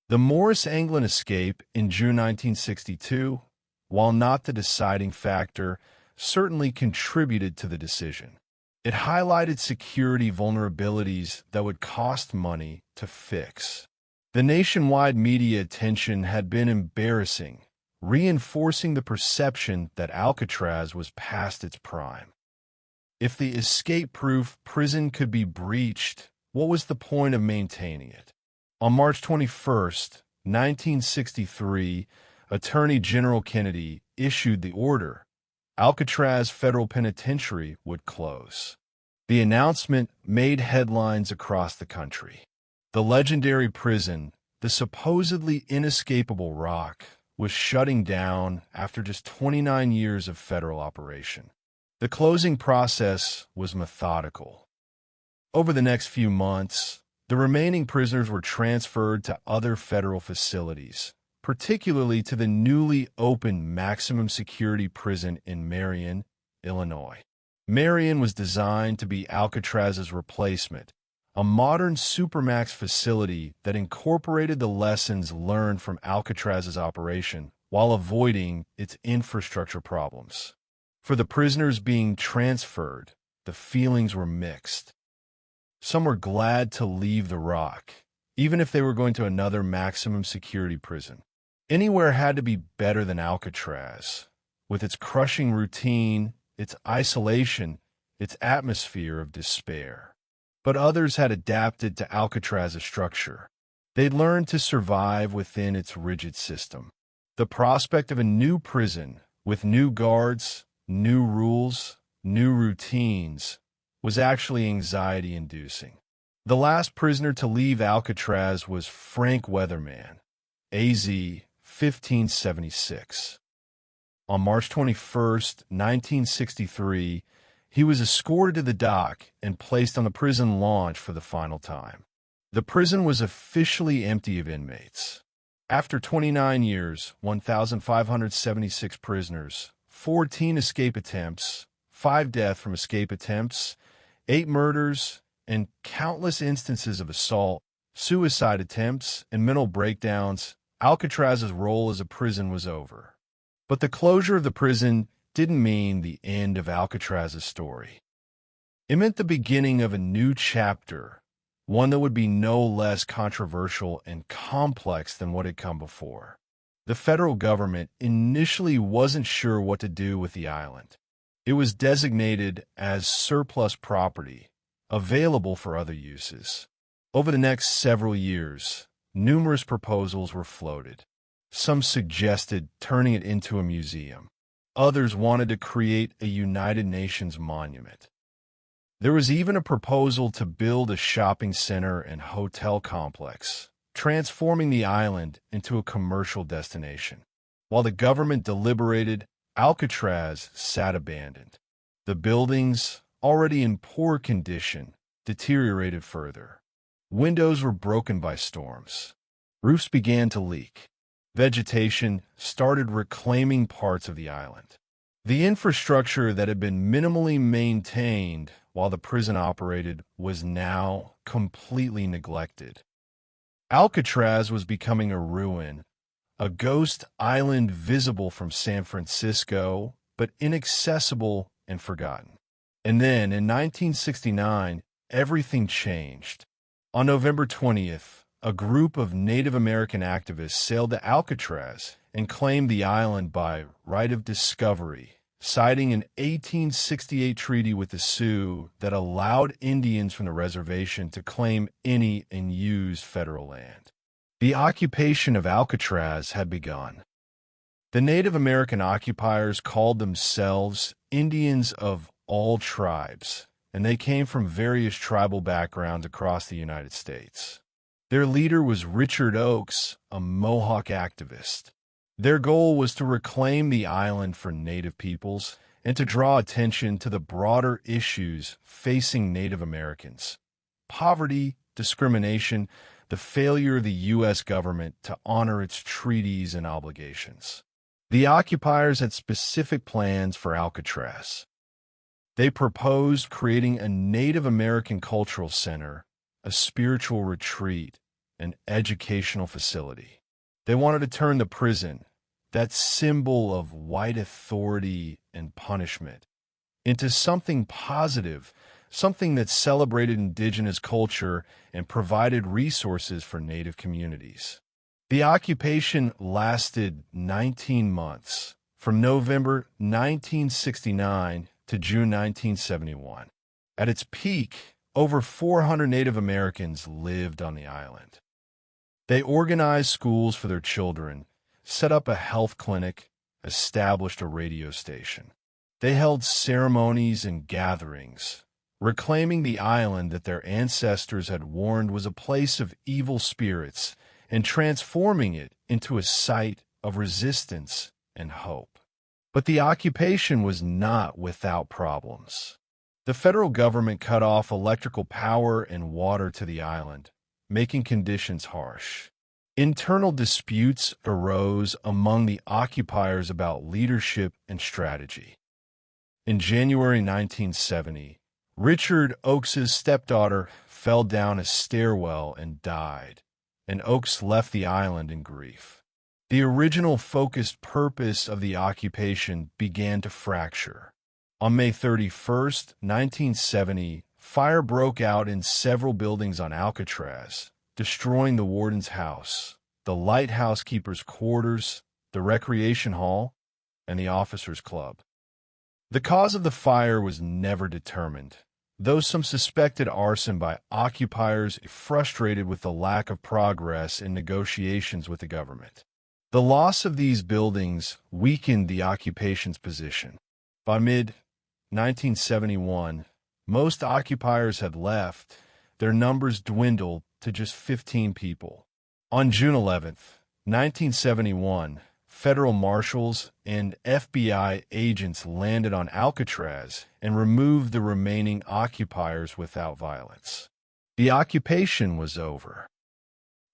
The Morris Anglin escape in June 1962, while not the deciding factor, certainly contributed to the decision. It highlighted security vulnerabilities that would cost money to fix. The nationwide media attention had been embarrassing, reinforcing the perception that Alcatraz was past its prime. If the escape-proof prison could be breached, what was the point of maintaining it? On March 21, 1963, Attorney General Kennedy issued the order. Alcatraz Federal Penitentiary would close. The announcement made headlines across the country. The legendary prison, the supposedly inescapable rock, was shutting down after just 29 years of federal operation. The closing process was methodical. Over the next few months, the remaining prisoners were transferred to other federal facilities, particularly to the newly opened maximum security prison in Marion, Illinois. Marion was designed to be Alcatraz's replacement, a modern supermax facility that incorporated the lessons learned from Alcatraz's operation while avoiding its infrastructure problems. For the prisoners being transferred, the feelings were mixed. Some were glad to leave the Rock, even if they were going to another maximum security prison. Anywhere had to be better than Alcatraz, with its crushing routine its isolation, its atmosphere of despair. But others had adapted to Alcatraz's structure. They'd learned to survive within its rigid system. The prospect of a new prison, with new guards, new rules, new routines, was actually anxiety-inducing. The last prisoner to leave Alcatraz was Frank Weatherman, AZ 1576. On March 21, 1963, he was escorted to the dock and placed on the prison launch for the final time. The prison was officially empty of inmates. After 29 years, 1,576 prisoners, 14 escape attempts, 5 deaths from escape attempts, 8 murders, and countless instances of assault, suicide attempts, and mental breakdowns, Alcatraz's role as a prison was over. But the closure of the prison didn't mean the end of Alcatraz's story. It meant the beginning of a new chapter, one that would be no less controversial and complex than what had come before. The federal government initially wasn't sure what to do with the island. It was designated as surplus property, available for other uses. Over the next several years, numerous proposals were floated. Some suggested turning it into a museum. Others wanted to create a United Nations monument. There was even a proposal to build a shopping center and hotel complex, transforming the island into a commercial destination. While the government deliberated, Alcatraz sat abandoned. The buildings, already in poor condition, deteriorated further. Windows were broken by storms. Roofs began to leak. Vegetation started reclaiming parts of the island. The infrastructure that had been minimally maintained while the prison operated was now completely neglected. Alcatraz was becoming a ruin, a ghost island visible from San Francisco, but inaccessible and forgotten. And then, in 1969, everything changed. On November 20th, a group of Native American activists sailed to Alcatraz and claimed the island by right of discovery, citing an 1868 treaty with the Sioux that allowed Indians from the reservation to claim any and use federal land. The occupation of Alcatraz had begun. The Native American occupiers called themselves Indians of all tribes, and they came from various tribal backgrounds across the United States. Their leader was Richard Oakes, a Mohawk activist. Their goal was to reclaim the island for Native peoples and to draw attention to the broader issues facing Native Americans: poverty, discrimination, the failure of the U.S. government to honor its treaties and obligations. The occupiers had specific plans for Alcatraz. They proposed creating a Native American cultural center, a spiritual retreat, an educational facility. They wanted to turn the prison, that symbol of white authority and punishment, into something positive, something that celebrated indigenous culture and provided resources for Native communities. The occupation lasted 19 months, from November 1969 to June 1971. At its peak, over 400 Native Americans lived on the island. They organized schools for their children, set up a health clinic, established a radio station. They held ceremonies and gatherings, reclaiming the island that their ancestors had warned was a place of evil spirits and transforming it into a site of resistance and hope. But the occupation was not without problems. The federal government cut off electrical power and water to the island, making conditions harsh. Internal disputes arose among the occupiers about leadership and strategy. In January 1970, Richard Oakes' stepdaughter fell down a stairwell and died, and Oakes left the island in grief. The original focused purpose of the occupation began to fracture. On May 31, 1970, fire broke out in several buildings on Alcatraz, destroying the warden's house, the lighthouse keeper's quarters, the recreation hall, and the officers' club. The cause of the fire was never determined, though some suspected arson by occupiers frustrated with the lack of progress in negotiations with the government. The loss of these buildings weakened the occupation's position. By mid-1971, most occupiers had left. Their numbers dwindled to just 15 people. On June 11, 1971, federal marshals and FBI agents landed on Alcatraz and removed the remaining occupiers without violence. The occupation was over,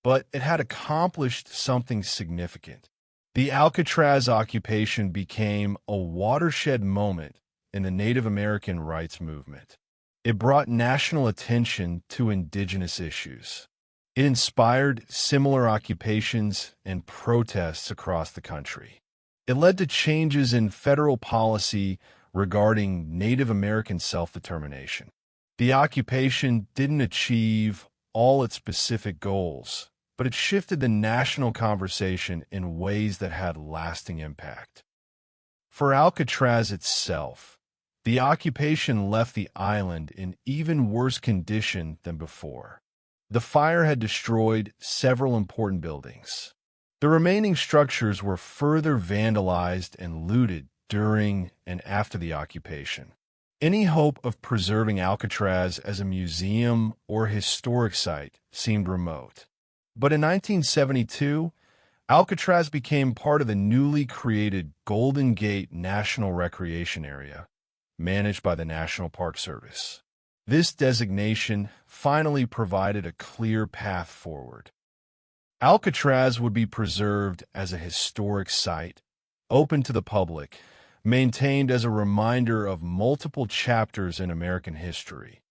but it had accomplished something significant. The Alcatraz occupation became a watershed moment in the Native American rights movement. It brought national attention to indigenous issues. It inspired similar occupations and protests across the country. It led to changes in federal policy regarding Native American self-determination. The occupation didn't achieve all its specific goals, but it shifted the national conversation in ways that had lasting impact. For Alcatraz itself, the occupation left the island in even worse condition than before. The fire had destroyed several important buildings. The remaining structures were further vandalized and looted during and after the occupation. Any hope of preserving Alcatraz as a museum or historic site seemed remote. But in 1972, Alcatraz became part of the newly created Golden Gate National Recreation Area, managed by the National Park Service. This designation finally provided a clear path forward. Alcatraz would be preserved as a historic site, open to the public, maintained as a reminder of multiple chapters in American history: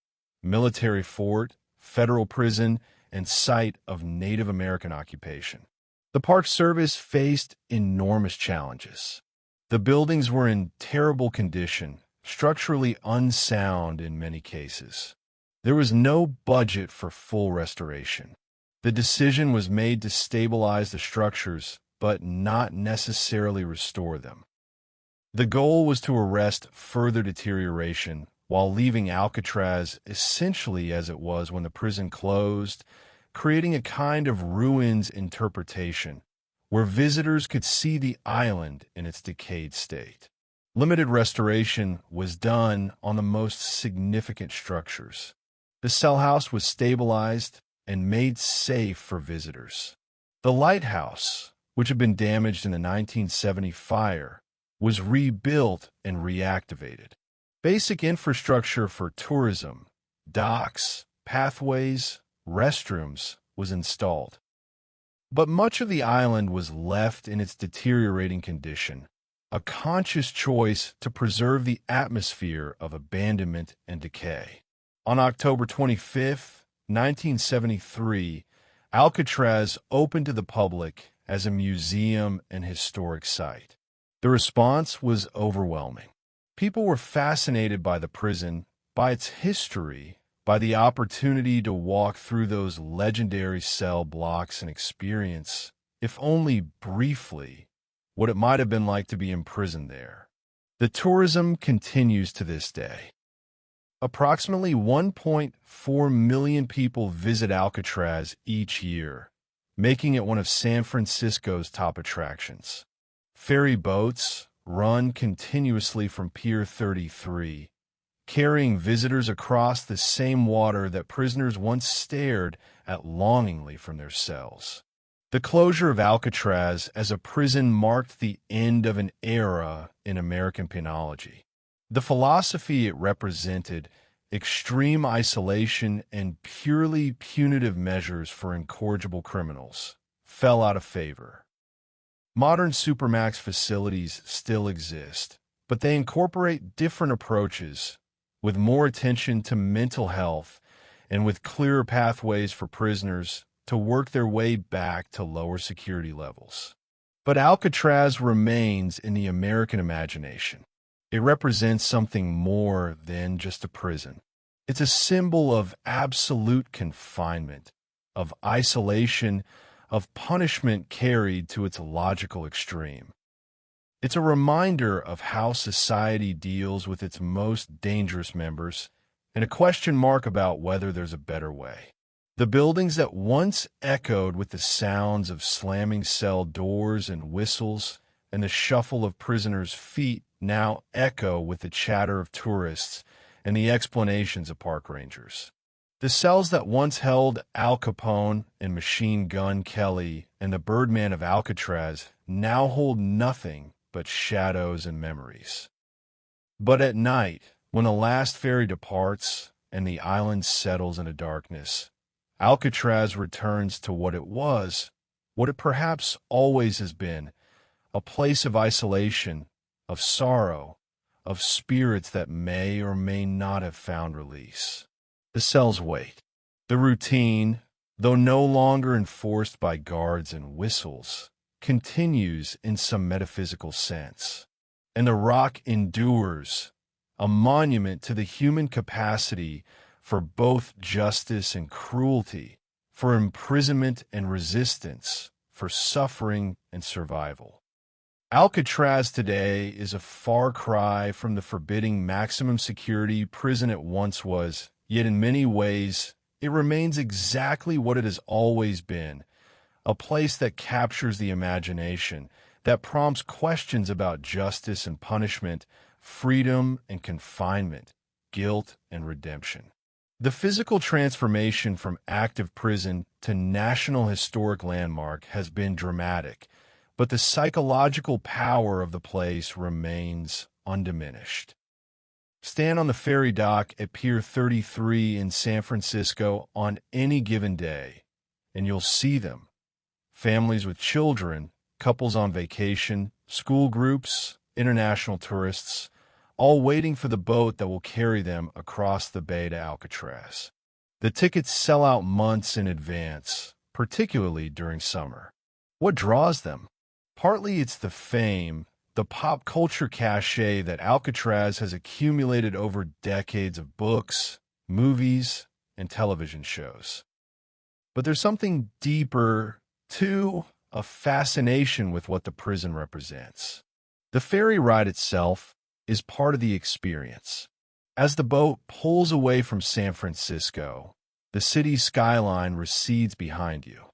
military fort, federal prison, and site of Native American occupation. The Park Service faced enormous challenges. The buildings were in terrible condition, structurally unsound in many cases. There was no budget for full restoration. The decision was made to stabilize the structures, but not necessarily restore them. The goal was to arrest further deterioration while leaving Alcatraz essentially as it was when the prison closed, creating a kind of ruins interpretation where visitors could see the island in its decayed state. Limited restoration was done on the most significant structures. The Cellhouse was stabilized and made safe for visitors. The lighthouse, which had been damaged in the 1970 fire, was rebuilt and reactivated. Basic infrastructure for tourism, docks, pathways, restrooms was installed. But much of the island was left in its deteriorating condition, a conscious choice to preserve the atmosphere of abandonment and decay. On October 25, 1973, Alcatraz opened to the public as a museum and historic site. The response was overwhelming. People were fascinated by the prison, by its history, by the opportunity to walk through those legendary cell blocks and experience, if only briefly, what it might have been like to be imprisoned there. The tourism continues to this day. Approximately 1.4 million people visit Alcatraz each year, making it one of San Francisco's top attractions. Ferry boats run continuously from Pier 33, carrying visitors across the same water that prisoners once stared at longingly from their cells. The closure of Alcatraz as a prison marked the end of an era in American penology. The philosophy it represented, extreme isolation and purely punitive measures for incorrigible criminals, fell out of favor. Modern supermax facilities still exist, but they incorporate different approaches, with more attention to mental health and with clearer pathways for prisoners to work their way back to lower security levels. But Alcatraz remains in the American imagination. It represents something more than just a prison. It's a symbol of absolute confinement, of isolation, of punishment carried to its logical extreme. It's a reminder of how society deals with its most dangerous members, and a question mark about whether there's a better way. The buildings that once echoed with the sounds of slamming cell doors and whistles and the shuffle of prisoners' feet now echo with the chatter of tourists and the explanations of park rangers. The cells that once held Al Capone and Machine Gun Kelly and the Birdman of Alcatraz now hold nothing but shadows and memories. But at night, when the last ferry departs and the island settles into darkness, Alcatraz returns to what it was, what it perhaps always has been, a place of isolation, of sorrow, of spirits that may or may not have found release. The cells wait. The routine, though no longer enforced by guards and whistles, continues in some metaphysical sense. And the rock endures, a monument to the human capacity for both justice and cruelty, for imprisonment and resistance, for suffering and survival. Alcatraz today is a far cry from the forbidding maximum security prison it once was, yet in many ways it remains exactly what it has always been, a place that captures the imagination, that prompts questions about justice and punishment, freedom and confinement, guilt and redemption. The physical transformation from active prison to National Historic Landmark has been dramatic, but the psychological power of the place remains undiminished. Stand on the ferry dock at Pier 33 in San Francisco on any given day, and you'll see them. Families with children, couples on vacation, school groups, international tourists, all waiting for the boat that will carry them across the bay to Alcatraz. The tickets sell out months in advance, particularly during summer. What draws them? Partly it's the fame, the pop culture cachet that Alcatraz has accumulated over decades of books, movies, and television shows. But there's something deeper, too, a fascination with what the prison represents. The ferry ride itself is part of the experience. As the boat pulls away from San Francisco, the city's skyline recedes behind you.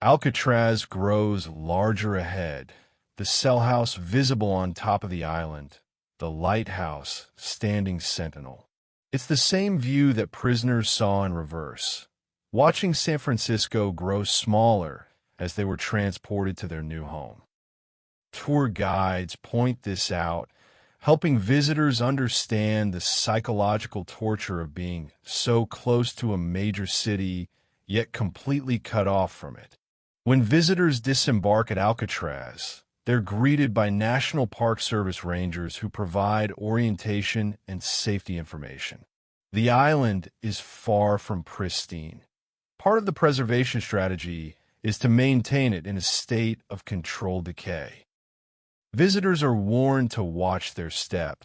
Alcatraz grows larger ahead, the Cellhouse visible on top of the island, the lighthouse standing sentinel. It's the same view that prisoners saw in reverse, watching San Francisco grow smaller as they were transported to their new home. Tour guides point this out, helping visitors understand the psychological torture of being so close to a major city, yet completely cut off from it. When visitors disembark at Alcatraz, they're greeted by National Park Service rangers who provide orientation and safety information. The island is far from pristine. Part of the preservation strategy is to maintain it in a state of controlled decay. Visitors are warned to watch their step,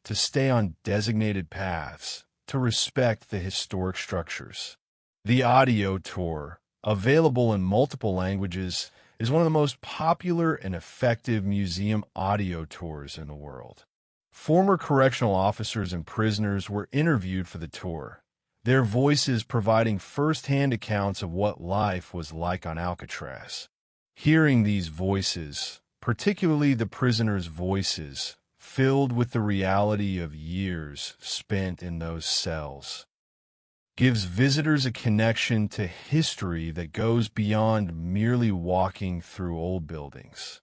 to stay on designated paths, to respect the historic structures. The audio tour, available in multiple languages, is one of the most popular and effective museum audio tours in the world. Former correctional officers and prisoners were interviewed for the tour, their voices providing first-hand accounts of what life was like on Alcatraz. Hearing these voices, particularly the prisoners' voices, filled with the reality of years spent in those cells, gives visitors a connection to history that goes beyond merely walking through old buildings.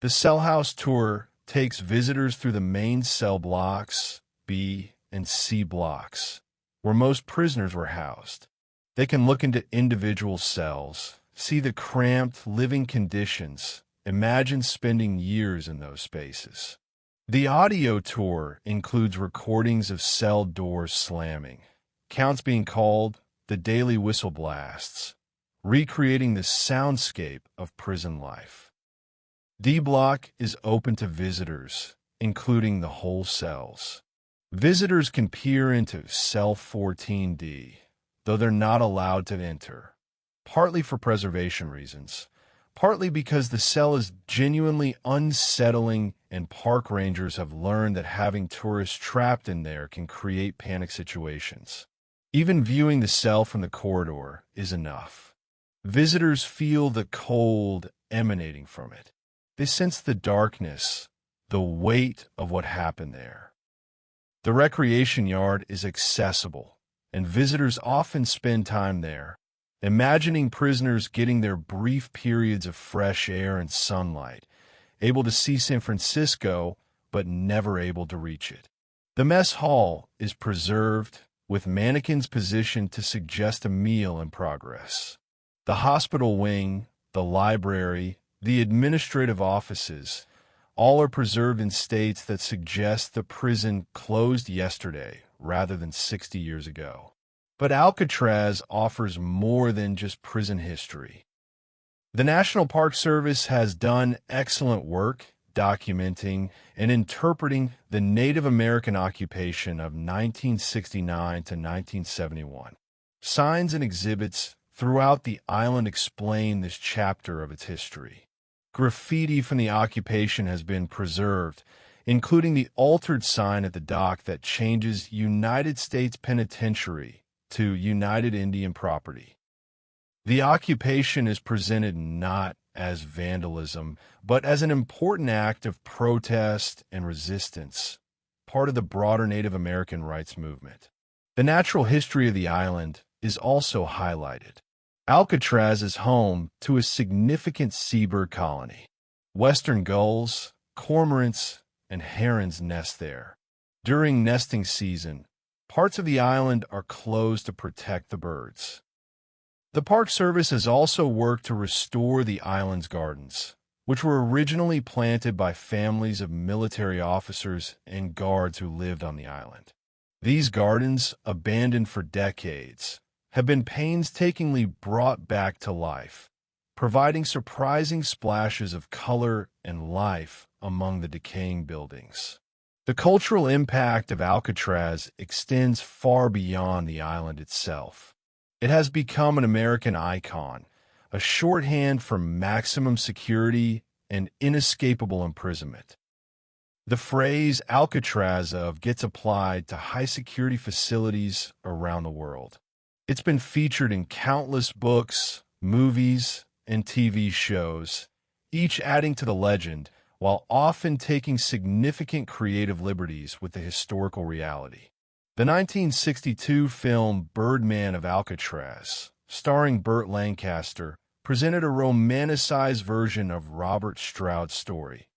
The Cellhouse tour takes visitors through the main cell blocks, B and C blocks, where most prisoners were housed. They can look into individual cells, see the cramped living conditions, imagine spending years in those spaces. The audio tour includes recordings of cell doors slamming, counts being called, the daily whistle blasts, recreating the soundscape of prison life. D Block is open to visitors, including the whole cells. Visitors can peer into Cell 14D, though they're not allowed to enter, partly for preservation reasons, partly because the cell is genuinely unsettling and park rangers have learned that having tourists trapped in there can create panic situations. Even viewing the cell from the corridor is enough. Visitors feel the cold emanating from it. They sense the darkness, the weight of what happened there. The recreation yard is accessible, and visitors often spend time there, imagining prisoners getting their brief periods of fresh air and sunlight, able to see San Francisco, but never able to reach it. The mess hall is preserved, with mannequins positioned to suggest a meal in progress. The hospital wing, the library, the administrative offices, all are preserved in states that suggest the prison closed yesterday rather than 60 years ago. But Alcatraz offers more than just prison history. The National Park Service has done excellent work documenting and interpreting the Native American occupation of 1969 to 1971. Signs and exhibits throughout the island explain this chapter of its history. Graffiti from the occupation has been preserved, including the altered sign at the dock that changes United States Penitentiary to United Indian Property. The occupation is presented not as vandalism, but as an important act of protest and resistance, part of the broader Native American rights movement. The natural history of the island is also highlighted. Alcatraz is home to a significant seabird colony. Western gulls, cormorants, and herons nest there. During nesting season, parts of the island are closed to protect the birds. The Park Service has also worked to restore the island's gardens, which were originally planted by families of military officers and guards who lived on the island. These gardens, abandoned for decades, have been painstakingly brought back to life, providing surprising splashes of color and life among the decaying buildings. The cultural impact of Alcatraz extends far beyond the island itself. It has become an American icon, a shorthand for maximum security and inescapable imprisonment. The phrase Alcatraz gets applied to high-security facilities around the world. It's been featured in countless books, movies, and TV shows, each adding to the legend, while often taking significant creative liberties with the historical reality. The 1962 film Birdman of Alcatraz, starring Burt Lancaster, presented a romanticized version of Robert Stroud's story,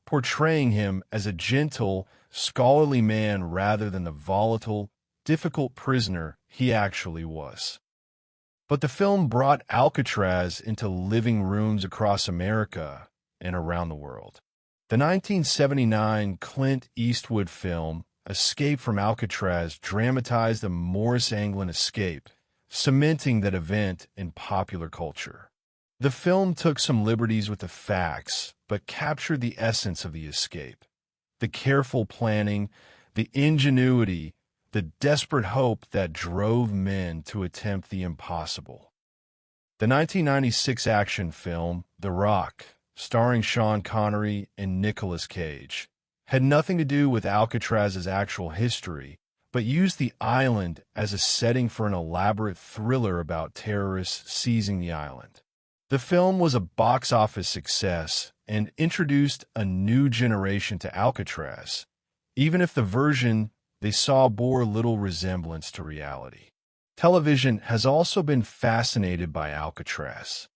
portraying him as a gentle, scholarly man rather than the volatile, difficult prisoner he actually was. But the film brought Alcatraz into living rooms across America and around the world. The 1979 Clint Eastwood film Escape from Alcatraz dramatized the Morris Anglin escape, cementing that event in popular culture. The film took some liberties with the facts, but captured the essence of the escape. The careful planning, the ingenuity, the desperate hope that drove men to attempt the impossible. The 1996 action film The Rock, starring Sean Connery and Nicolas Cage, had nothing to do with Alcatraz's actual history, but used the island as a setting for an elaborate thriller about terrorists seizing the island. The film was a box office success and introduced a new generation to Alcatraz, even if the version they saw bore little resemblance to reality. Television has also been fascinated by Alcatraz.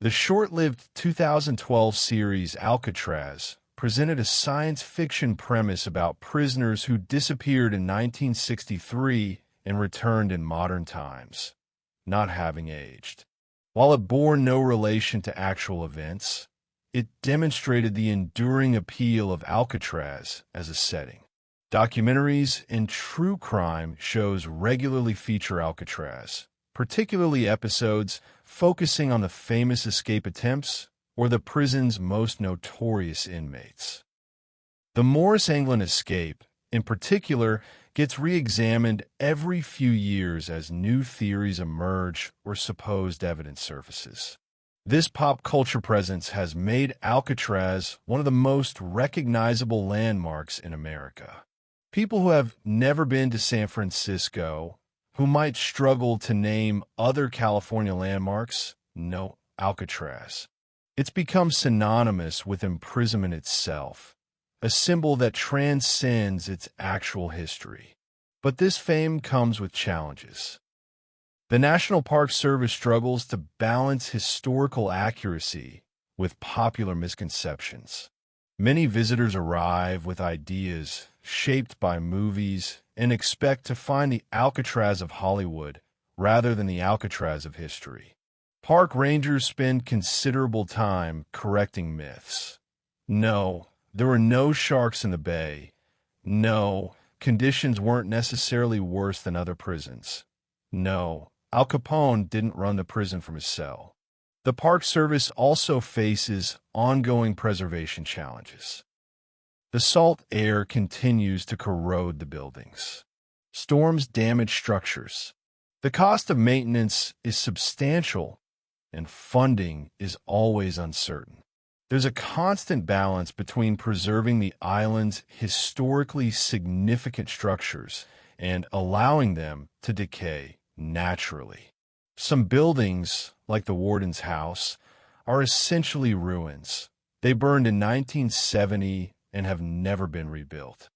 The short-lived 2012 series Alcatraz presented a science fiction premise about prisoners who disappeared in 1963 and returned in modern times, not having aged. While it bore no relation to actual events, it demonstrated the enduring appeal of Alcatraz as a setting. Documentaries and true crime shows regularly feature Alcatraz, particularly episodes focusing on the famous escape attempts or the prison's most notorious inmates. The Morris Anglin escape, in particular, gets re-examined every few years as new theories emerge or supposed evidence surfaces. This pop culture presence has made Alcatraz one of the most recognizable landmarks in America. People who have never been to San Francisco, who might struggle to name other California landmarks, know Alcatraz. It's become synonymous with imprisonment itself, a symbol that transcends its actual history. But this fame comes with challenges. The National Park Service struggles to balance historical accuracy with popular misconceptions. Many visitors arrive with ideas shaped by movies and expect to find the Alcatraz of Hollywood rather than the Alcatraz of history. Park rangers spend considerable time correcting myths. No, there were no sharks in the bay. No, conditions weren't necessarily worse than other prisons. No, Al Capone didn't run the prison from his cell. The Park Service also faces ongoing preservation challenges. The salt air continues to corrode the buildings. Storms damage structures. The cost of maintenance is substantial, and funding is always uncertain. There's a constant balance between preserving the island's historically significant structures and allowing them to decay naturally. Some buildings, like the warden's house, are essentially ruins. They burned in 1970 and have never been rebuilt.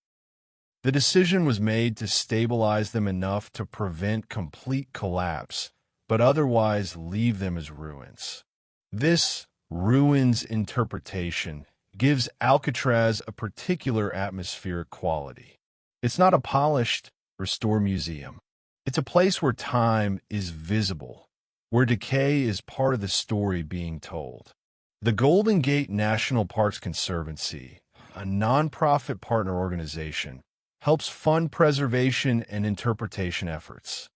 The decision was made to stabilize them enough to prevent complete collapse, but otherwise leave them as ruins. This ruins interpretation gives Alcatraz a particular atmospheric quality. It's not a polished, restored museum. It's a place where time is visible, where decay is part of the story being told. The Golden Gate National Parks Conservancy, a nonprofit partner organization, helps fund preservation and interpretation efforts.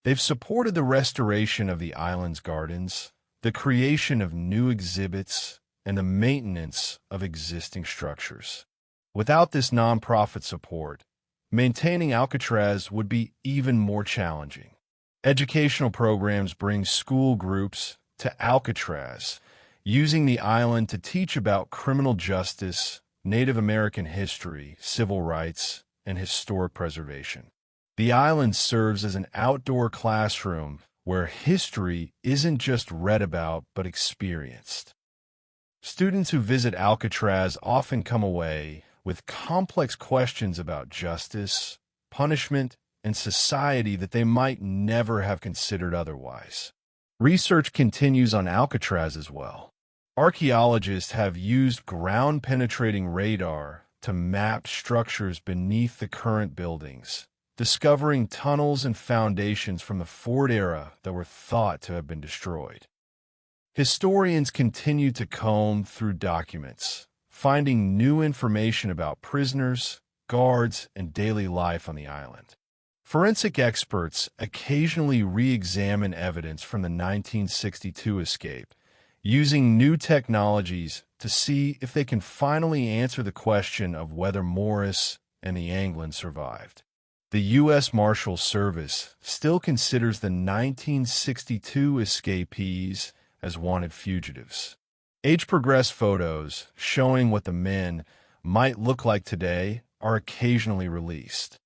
They've supported the restoration of the island's gardens, the creation of new exhibits, and the maintenance of existing structures. Without this nonprofit support, maintaining Alcatraz would be even more challenging. Educational programs bring school groups to Alcatraz, using the island to teach about criminal justice, Native American history, civil rights, and historic preservation. The island serves as an outdoor classroom where history isn't just read about but experienced. Students who visit Alcatraz often come away with complex questions about justice, punishment, and society that they might never have considered otherwise. Research continues on Alcatraz as well. Archaeologists have used ground-penetrating radar to map structures beneath the current buildings, discovering tunnels and foundations from the fort era that were thought to have been destroyed. Historians continue to comb through documents, finding new information about prisoners, guards, and daily life on the island. Forensic experts occasionally re-examine evidence from the 1962 escape, using new technologies to see if they can finally answer the question of whether Morris and the Anglin survived. The U.S. Marshal Service still considers the 1962 escapees as wanted fugitives. Age-progressed photos showing what the men might look like today are occasionally released.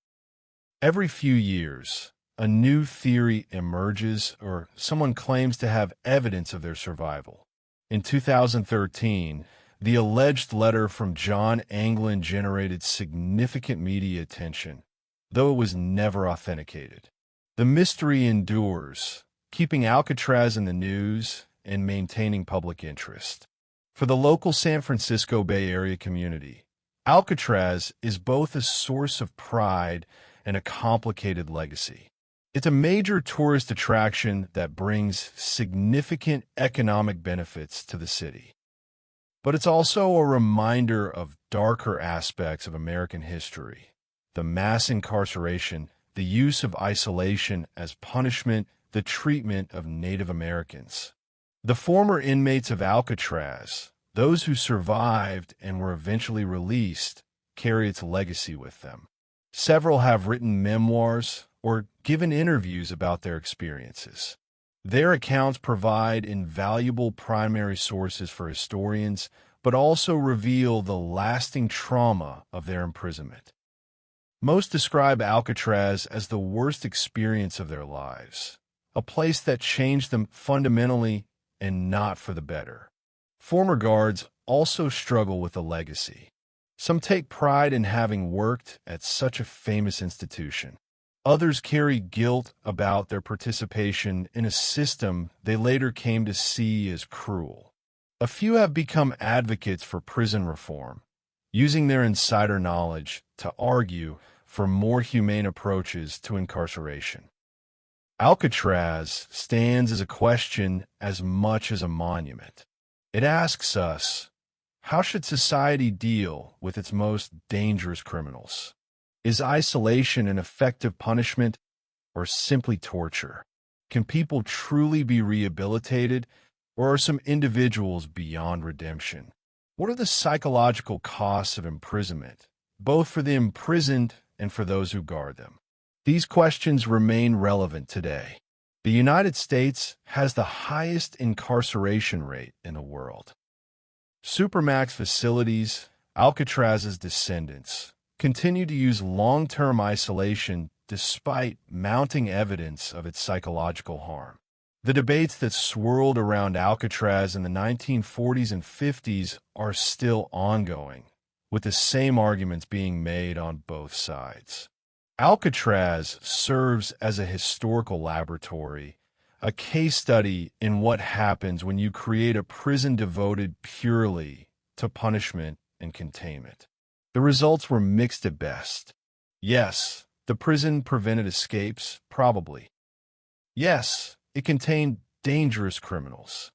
Every few years, a new theory emerges or someone claims to have evidence of their survival. In 2013, the alleged letter from John Anglin generated significant media attention, though it was never authenticated. The mystery endures, keeping Alcatraz in the news and maintaining public interest. For the local San Francisco Bay Area community, Alcatraz is both a source of pride and a complicated legacy. It's a major tourist attraction that brings significant economic benefits to the city. But it's also a reminder of darker aspects of American history: the mass incarceration, the use of isolation as punishment, the treatment of Native Americans. The former inmates of Alcatraz, those who survived and were eventually released, carry its legacy with them. Several have written memoirs or given interviews about their experiences. Their accounts provide invaluable primary sources for historians, but also reveal the lasting trauma of their imprisonment. Most describe Alcatraz as the worst experience of their lives, a place that changed them fundamentally and not for the better. Former guards also struggle with the legacy. Some take pride in having worked at such a famous institution. Others carry guilt about their participation in a system they later came to see as cruel. A few have become advocates for prison reform, using their insider knowledge to argue for more humane approaches to incarceration. Alcatraz stands as a question as much as a monument. It asks us, how should society deal with its most dangerous criminals? Is isolation an effective punishment or simply torture? Can people truly be rehabilitated, or are some individuals beyond redemption? What are the psychological costs of imprisonment, both for the imprisoned and for those who guard them? These questions remain relevant today. The United States has the highest incarceration rate in the world. Supermax facilities, Alcatraz's descendants, continue to use long-term isolation despite mounting evidence of its psychological harm. The debates that swirled around Alcatraz in the 1940s and 50s are still ongoing, with the same arguments being made on both sides. Alcatraz serves as a historical laboratory, a case study in what happens when you create a prison devoted purely to punishment and containment. The results were mixed at best. Yes, the prison prevented escapes, probably. Yes, it contained dangerous criminals.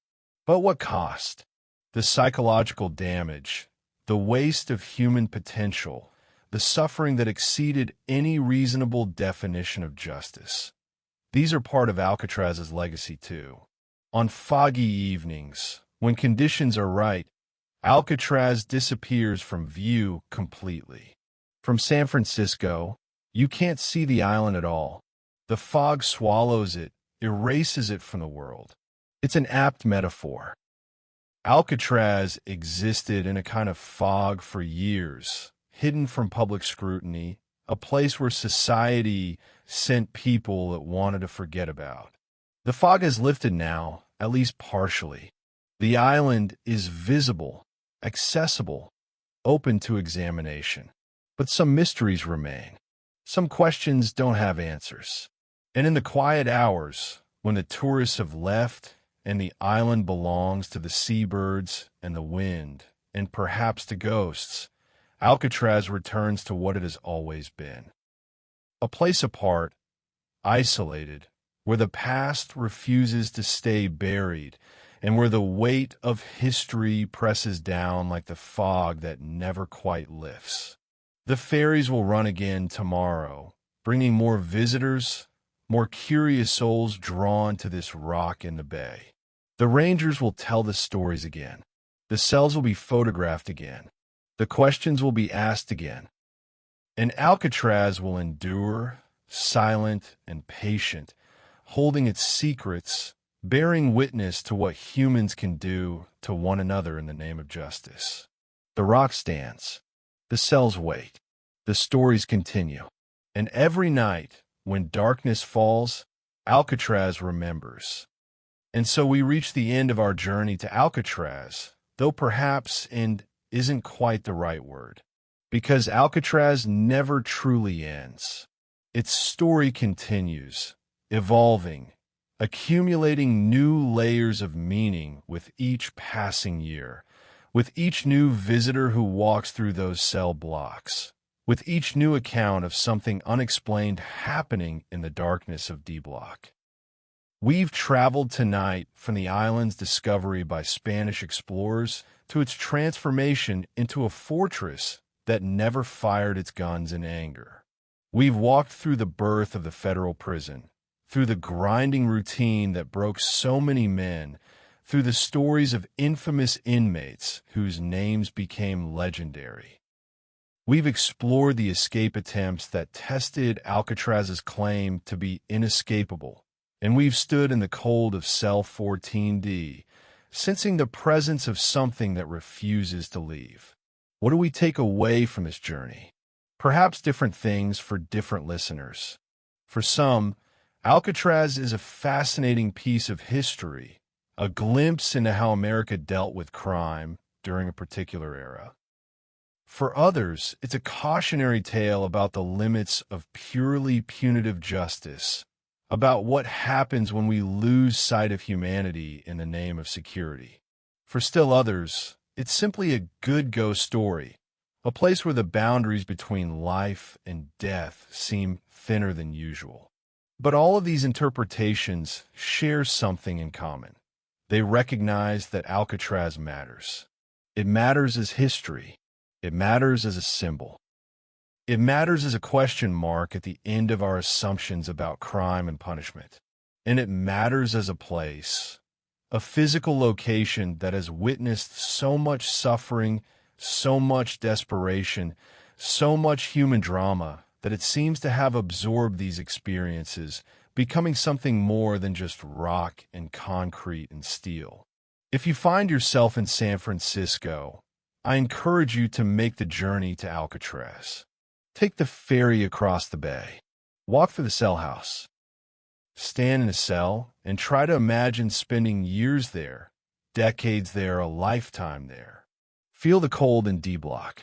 But what cost? The psychological damage, the waste of human potential, the suffering that exceeded any reasonable definition of justice. These are part of Alcatraz's legacy, too. On foggy evenings, when conditions are right, Alcatraz disappears from view completely. From San Francisco, you can't see the island at all. The fog swallows it, erases it from the world. It's an apt metaphor. Alcatraz existed in a kind of fog for years, hidden from public scrutiny, a place where society sent people it wanted to forget about. The fog has lifted now, at least partially. The island is visible, accessible, open to examination. But some mysteries remain. Some questions don't have answers. And in the quiet hours, when the tourists have left and the island belongs to the seabirds and the wind, and perhaps to ghosts, Alcatraz returns to what it has always been. A place apart, isolated, where the past refuses to stay buried, and where the weight of history presses down like the fog that never quite lifts. The ferries will run again tomorrow, bringing more visitors, more curious souls drawn to this rock in the bay. The rangers will tell the stories again. The cells will be photographed again. The questions will be asked again. And Alcatraz will endure, silent and patient, holding its secrets, bearing witness to what humans can do to one another in the name of justice. The rock stands. The cells wait. The stories continue. And every night, when darkness falls, Alcatraz remembers. And so we reach the end of our journey to Alcatraz, though perhaps "end" isn't quite the right word, because Alcatraz never truly ends. Its story continues, evolving, accumulating new layers of meaning with each passing year, with each new visitor who walks through those cell blocks, with each new account of something unexplained happening in the darkness of D Block. We've traveled tonight from the island's discovery by Spanish explorers to its transformation into a fortress that never fired its guns in anger. We've walked through the birth of the federal prison, through the grinding routine that broke so many men, through the stories of infamous inmates whose names became legendary. We've explored the escape attempts that tested Alcatraz's claim to be inescapable, and we've stood in the cold of cell 14D, sensing the presence of something that refuses to leave. What do we take away from this journey? Perhaps different things for different listeners. For some, Alcatraz is a fascinating piece of history, a glimpse into how America dealt with crime during a particular era. For others, it's a cautionary tale about the limits of purely punitive justice, about what happens when we lose sight of humanity in the name of security. For still others, it's simply a good ghost story, a place where the boundaries between life and death seem thinner than usual. But all of these interpretations share something in common. They recognize that Alcatraz matters. It matters as history. It matters as a symbol. It matters as a question mark at the end of our assumptions about crime and punishment. And it matters as a place, a physical location that has witnessed so much suffering, so much desperation, so much human drama, that it seems to have absorbed these experiences, becoming something more than just rock and concrete and steel. If you find yourself in San Francisco, I encourage you to make the journey to Alcatraz. Take the ferry across the bay. Walk through the Cellhouse. Stand in a cell and try to imagine spending years there, decades there, a lifetime there. Feel the cold in D Block.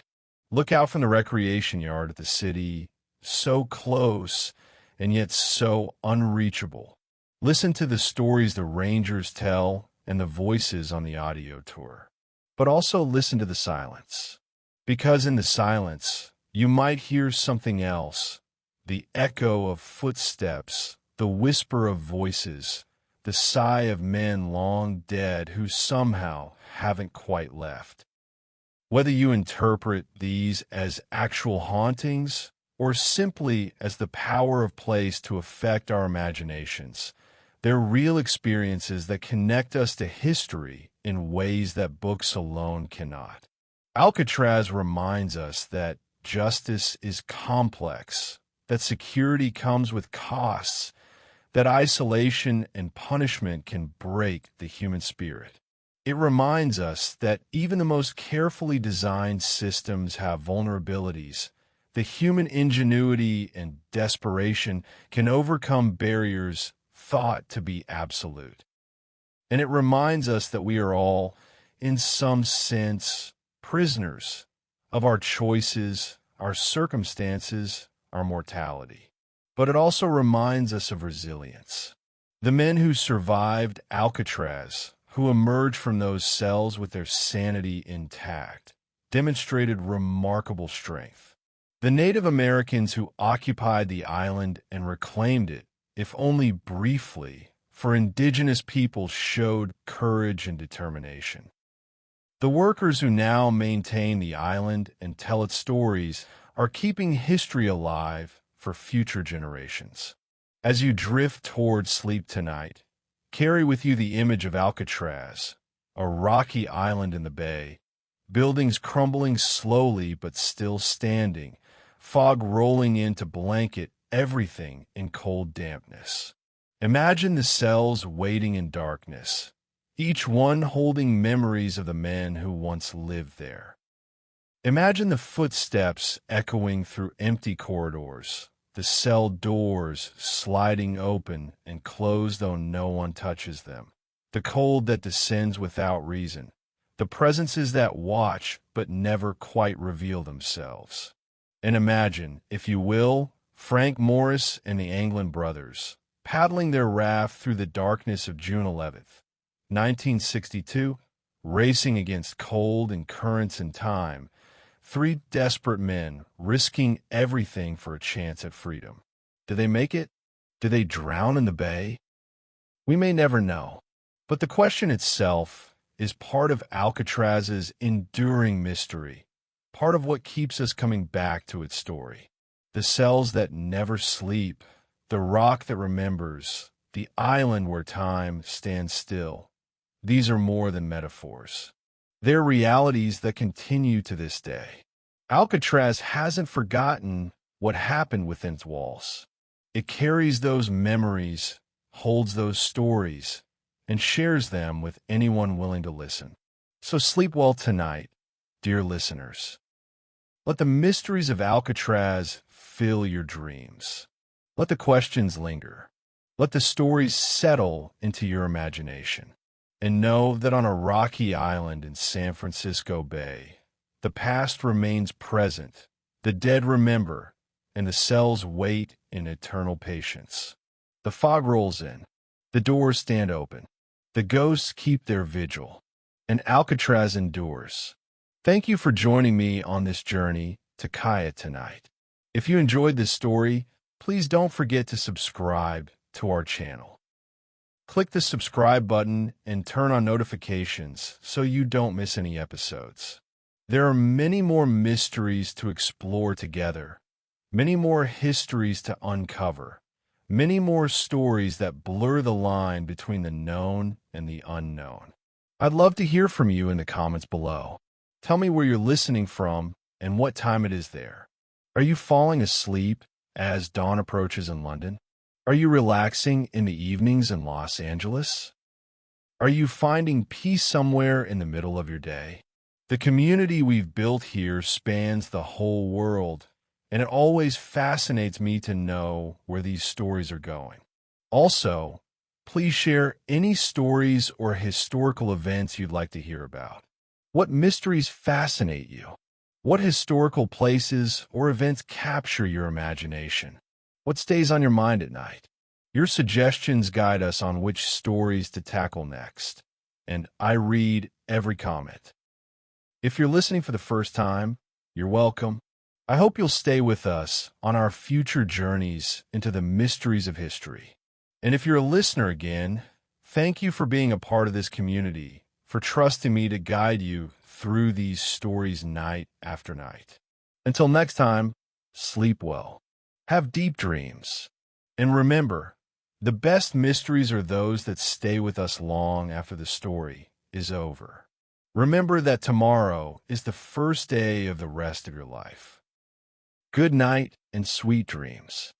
Look out from the recreation yard at the city, so close and yet so unreachable. Listen to the stories the rangers tell and the voices on the audio tour. But also listen to the silence. Because in the silence, you might hear something else, the echo of footsteps, the whisper of voices, the sigh of men long dead who somehow haven't quite left. Whether you interpret these as actual hauntings or simply as the power of place to affect our imaginations, they're real experiences that connect us to history in ways that books alone cannot. Alcatraz reminds us that justice is complex, that security comes with costs, that isolation and punishment can break the human spirit. It reminds us that even the most carefully designed systems have vulnerabilities. The human ingenuity and desperation can overcome barriers thought to be absolute. And it reminds us that we are all, in some sense, prisoners of our choices, our circumstances, our mortality. But it also reminds us of resilience. The men who survived Alcatraz, who emerged from those cells with their sanity intact, demonstrated remarkable strength. The Native Americans who occupied the island and reclaimed it, if only briefly, for indigenous peoples showed courage and determination. The workers who now maintain the island and tell its stories are keeping history alive for future generations. As you drift toward sleep tonight, carry with you the image of Alcatraz, a rocky island in the bay, buildings crumbling slowly but still standing, fog rolling in to blanket everything in cold dampness. Imagine the cells waiting in darkness, each one holding memories of the men who once lived there. Imagine the footsteps echoing through empty corridors, the cell doors sliding open and closed though no one touches them, the cold that descends without reason, the presences that watch but never quite reveal themselves. And imagine, if you will, Frank Morris and the Anglin brothers, paddling their raft through the darkness of June 11th, 1962, racing against cold and currents in time, three desperate men risking everything for a chance at freedom. Did they make it? Did they drown in the bay? We may never know, but the question itself is part of Alcatraz's enduring mystery, part of what keeps us coming back to its story. The cells that never sleep, the rock that remembers, the island where time stands still. These are more than metaphors. They're realities that continue to this day. Alcatraz hasn't forgotten what happened within its walls. It carries those memories, holds those stories and shares them with anyone willing to listen. So sleep well tonight, dear listeners. Let the mysteries of Alcatraz fill your dreams. Let the questions linger. Let the stories settle into your imagination. And know that on a rocky island in San Francisco Bay, the past remains present, the dead remember, and the cells wait in eternal patience. The fog rolls in, the doors stand open, the ghosts keep their vigil, and Alcatraz endures. Thank you for joining me on this journey to Kaya tonight. If you enjoyed this story, please don't forget to subscribe to our channel. Click the subscribe button and turn on notifications so you don't miss any episodes. There are many more mysteries to explore together, many more histories to uncover, many more stories that blur the line between the known and the unknown. I'd love to hear from you in the comments below. Tell me where you're listening from and what time it is there. Are you falling asleep as dawn approaches in London? Are you relaxing in the evenings in Los Angeles? Are you finding peace somewhere in the middle of your day? The community we've built here spans the whole world, and it always fascinates me to know where these stories are going. Also, please share any stories or historical events you'd like to hear about. What mysteries fascinate you? What historical places or events capture your imagination? What stays on your mind at night? Your suggestions guide us on which stories to tackle next, and I read every comment. If you're listening for the first time, you're welcome. I hope you'll stay with us on our future journeys into the mysteries of history. And if you're a listener again, thank you for being a part of this community, for trusting me to guide you through these stories night after night. Until next time, sleep well, have deep dreams, and remember, the best mysteries are those that stay with us long after the story is over. Remember that tomorrow is the first day of the rest of your life. Good night and sweet dreams.